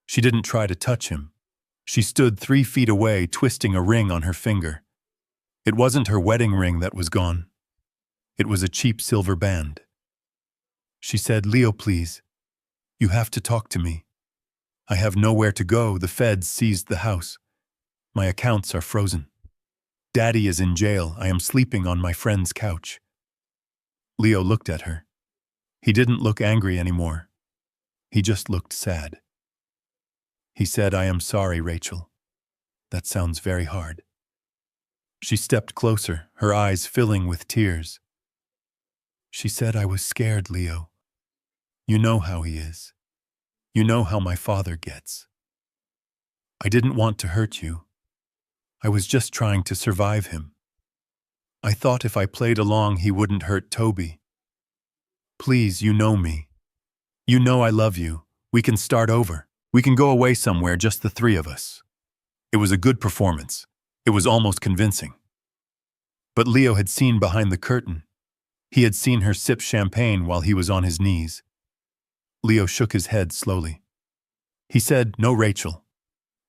She didn't try to touch him. She stood 3 feet away, twisting a ring on her finger. It wasn't her wedding ring that was gone. It was a cheap silver band. She said, "Leo, please. You have to talk to me. I have nowhere to go. The feds seized the house. My accounts are frozen. Daddy is in jail. I am sleeping on my friend's couch." Leo looked at her. He didn't look angry anymore. He just looked sad. He said, "I am sorry, Rachel. That sounds very hard." She stepped closer, her eyes filling with tears. She said, "I was scared, Leo. You know how he is. You know how my father gets. I didn't want to hurt you. I was just trying to survive him. I thought if I played along he wouldn't hurt Toby. Please, you know me. You know I love you. We can start over. We can go away somewhere, just the 3 of us." It was a good performance. It was almost convincing. But Leo had seen behind the curtain. He had seen her sip champagne while he was on his knees. Leo shook his head slowly. He said, "No, Rachel.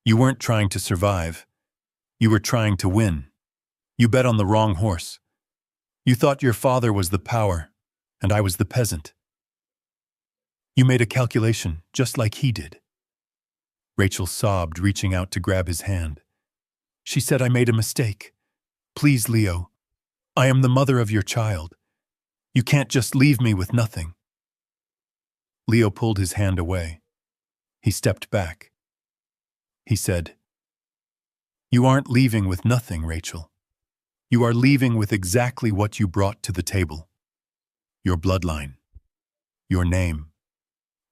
You weren't trying to survive. You were trying to win. You bet on the wrong horse. You thought your father was the power, and I was the peasant. You made a calculation just like he did." Rachel sobbed, reaching out to grab his hand. She said, "I made a mistake. Please, Leo. I am the mother of your child. You can't just leave me with nothing." Leo pulled his hand away. He stepped back. He said, "You aren't leaving with nothing, Rachel. You are leaving with exactly what you brought to the table. Your bloodline. Your name.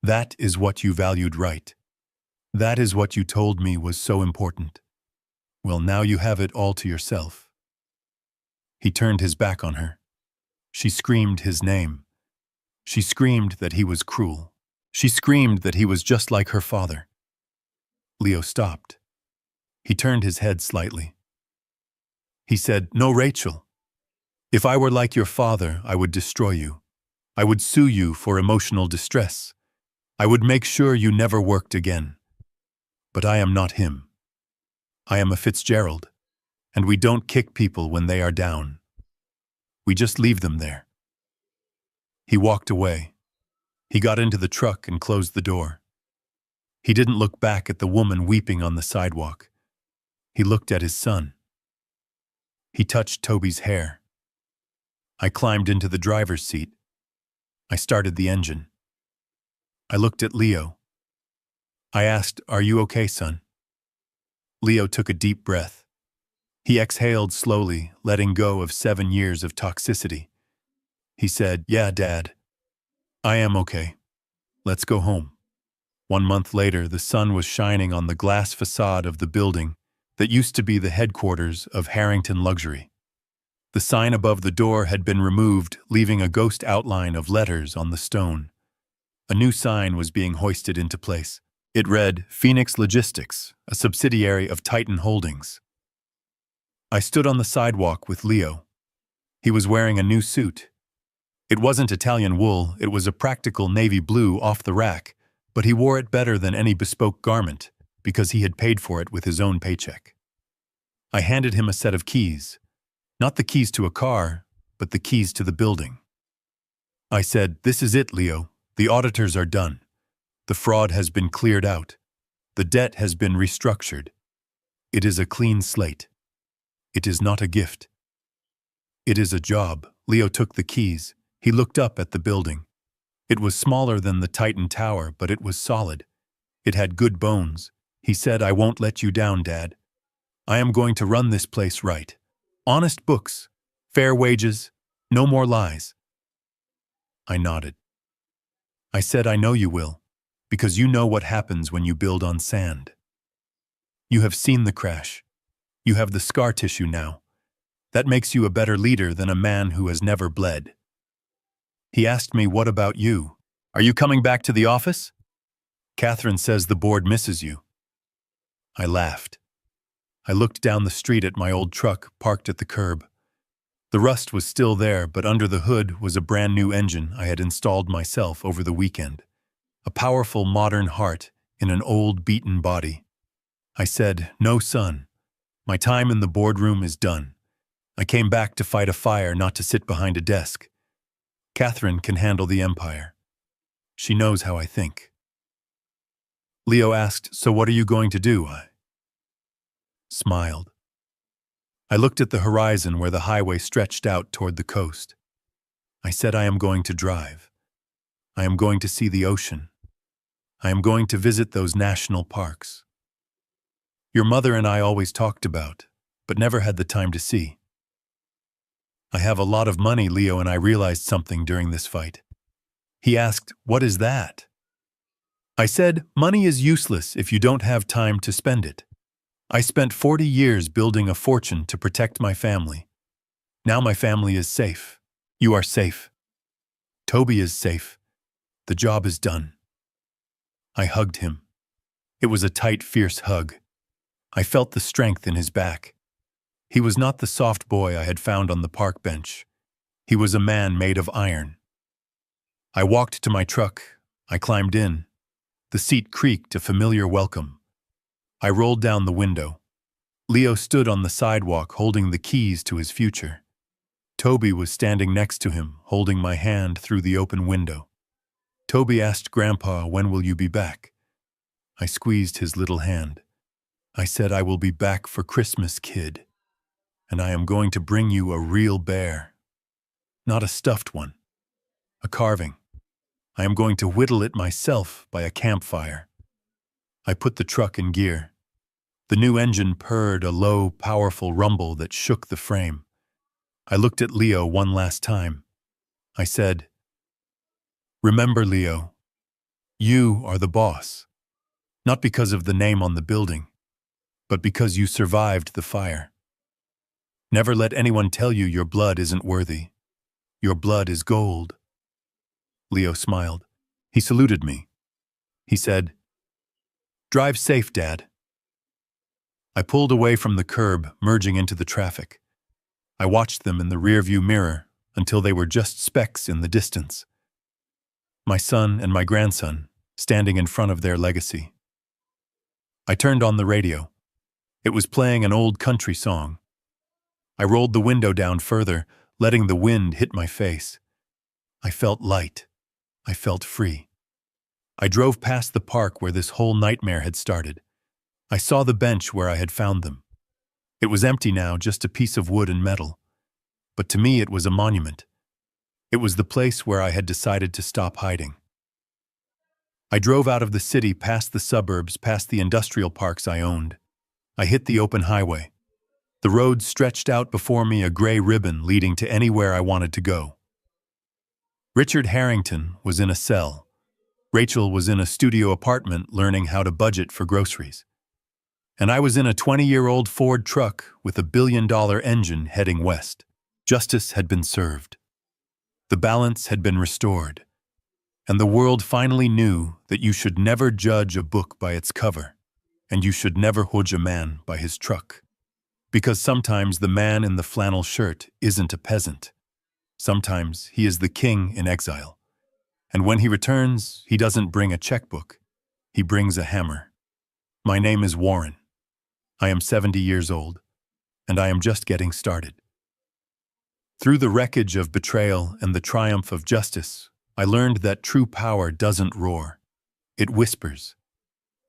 That is what you valued, right? That is what you told me was so important. Well, now you have it all to yourself." He turned his back on her. She screamed his name. She screamed that he was cruel. She screamed that he was just like her father. Leo stopped. He turned his head slightly. He said, "No, Rachel. If I were like your father, I would destroy you. I would sue you for emotional distress. I would make sure you never worked again. But I am not him. I am a Fitzgerald, and we don't kick people when they are down. We just leave them there." He walked away. He got into the truck and closed the door. He didn't look back at the woman weeping on the sidewalk. He looked at his son. He touched Toby's hair. I climbed into the driver's seat. I started the engine. I looked at Leo. I asked, "Are you okay, son?" Leo took a deep breath. He exhaled slowly, letting go of 7 years of toxicity. He said, "Yeah, Dad. I am okay. Let's go home." 1 month later, the sun was shining on the glass facade of the building that used to be the headquarters of Harrington Luxury. The sign above the door had been removed, leaving a ghost outline of letters on the stone. A new sign was being hoisted into place. It read, "Phoenix Logistics, a subsidiary of Titan Holdings." I stood on the sidewalk with Leo. He was wearing a new suit. It wasn't Italian wool, it was a practical navy blue off the rack, but he wore it better than any bespoke garment because he had paid for it with his own paycheck. I handed him a set of keys. Not the keys to a car, but the keys to the building. I said, "This is it, Leo. The auditors are done. The fraud has been cleared out. The debt has been restructured. It is a clean slate. It is not a gift. It is a job." Leo took the keys. He looked up at the building. It was smaller than the Titan Tower, but it was solid. It had good bones. He said, "I won't let you down, Dad. I am going to run this place right. Honest books, fair wages, no more lies." I nodded. I said, "I know you will, because you know what happens when you build on sand. You have seen the crash. You have the scar tissue now. That makes you a better leader than a man who has never bled." He asked me, "What about you? Are you coming back to the office?" "Catherine says the board misses you." I laughed. I looked down the street at my old truck parked at the curb. The rust was still there, but under the hood was a brand new engine I had installed myself over the weekend. A powerful modern heart in an old beaten body. I said, "No, son. My time in the boardroom is done. I came back to fight a fire, not to sit behind a desk. Catherine can handle the empire. She knows how I think." Leo asked, "So what are you going to do?" I smiled. I looked at the horizon where the highway stretched out toward the coast. I said, "I am going to drive. I am going to see the ocean. I am going to visit those national parks your mother and I always talked about, but never had the time to see." I have a lot of money, Leo, and I realized something during this fight. He asked, "What is that?" I said, "Money is useless if you don't have time to spend it. I spent 40 years building a fortune to protect my family. Now my family is safe. You are safe. Toby is safe. The job is done." I hugged him. It was a tight, fierce hug. I felt the strength in his back. He was not the soft boy I had found on the park bench. He was a man made of iron. I walked to my truck. I climbed in. The seat creaked, a familiar welcome. I rolled down the window. Leo stood on the sidewalk holding the keys to his future. Toby was standing next to him, holding my hand through the open window. Toby asked Grandpa, "When will you be back?" I squeezed his little hand. I said, "I will be back for Christmas, kid. And I am going to bring you a real bear. Not a stuffed one. A carving. I am going to whittle it myself by a campfire." I put the truck in gear. The new engine purred a low, powerful rumble that shook the frame. I looked at Leo one last time. I said, "Remember, Leo, you are the boss. Not because of the name on the building, but because you survived the fire. Never let anyone tell you your blood isn't worthy. Your blood is gold." Leo smiled. He saluted me. He said, "Drive safe, Dad." I pulled away from the curb, merging into the traffic. I watched them in the rearview mirror until they were just specks in the distance. My son and my grandson standing in front of their legacy. I turned on the radio. It was playing an old country song. I rolled the window down further, letting the wind hit my face. I felt light. I felt free. I drove past the park where this whole nightmare had started. I saw the bench where I had found them. It was empty now, just a piece of wood and metal. But to me it was a monument. It was the place where I had decided to stop hiding. I drove out of the city, past the suburbs, past the industrial parks I owned. I hit the open highway. The road stretched out before me, a gray ribbon leading to anywhere I wanted to go. Richard Harrington was in a cell. Rachel was in a studio apartment learning how to budget for groceries. And I was in a 20-year-old Ford truck with a billion-dollar engine heading west. Justice had been served. The balance had been restored. And the world finally knew that you should never judge a book by its cover, and you should never judge a man by his truck. Because sometimes the man in the flannel shirt isn't a peasant. Sometimes he is the king in exile. And when he returns, he doesn't bring a checkbook. He brings a hammer. My name is Warren. I am 70 years old, and I am just getting started. Through the wreckage of betrayal and the triumph of justice, I learned that true power doesn't roar. It whispers.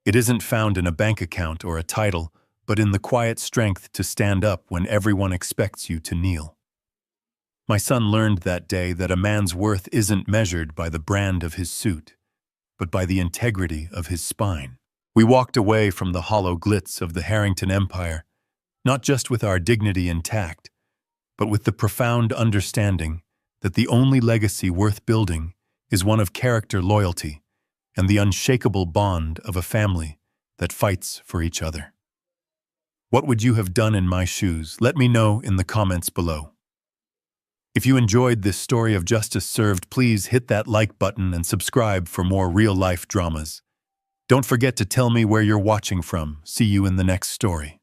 It isn't found in a bank account or a title, but in the quiet strength to stand up when everyone expects you to kneel. My son learned that day that a man's worth isn't measured by the brand of his suit, but by the integrity of his spine. We walked away from the hollow glitz of the Harrington Empire, not just with our dignity intact, but with the profound understanding that the only legacy worth building is one of character, loyalty, and the unshakable bond of a family that fights for each other. What would you have done in my shoes? Let me know in the comments below. If you enjoyed this story of justice served, please hit that like button and subscribe for more real-life dramas. Don't forget to tell me where you're watching from. See you in the next story.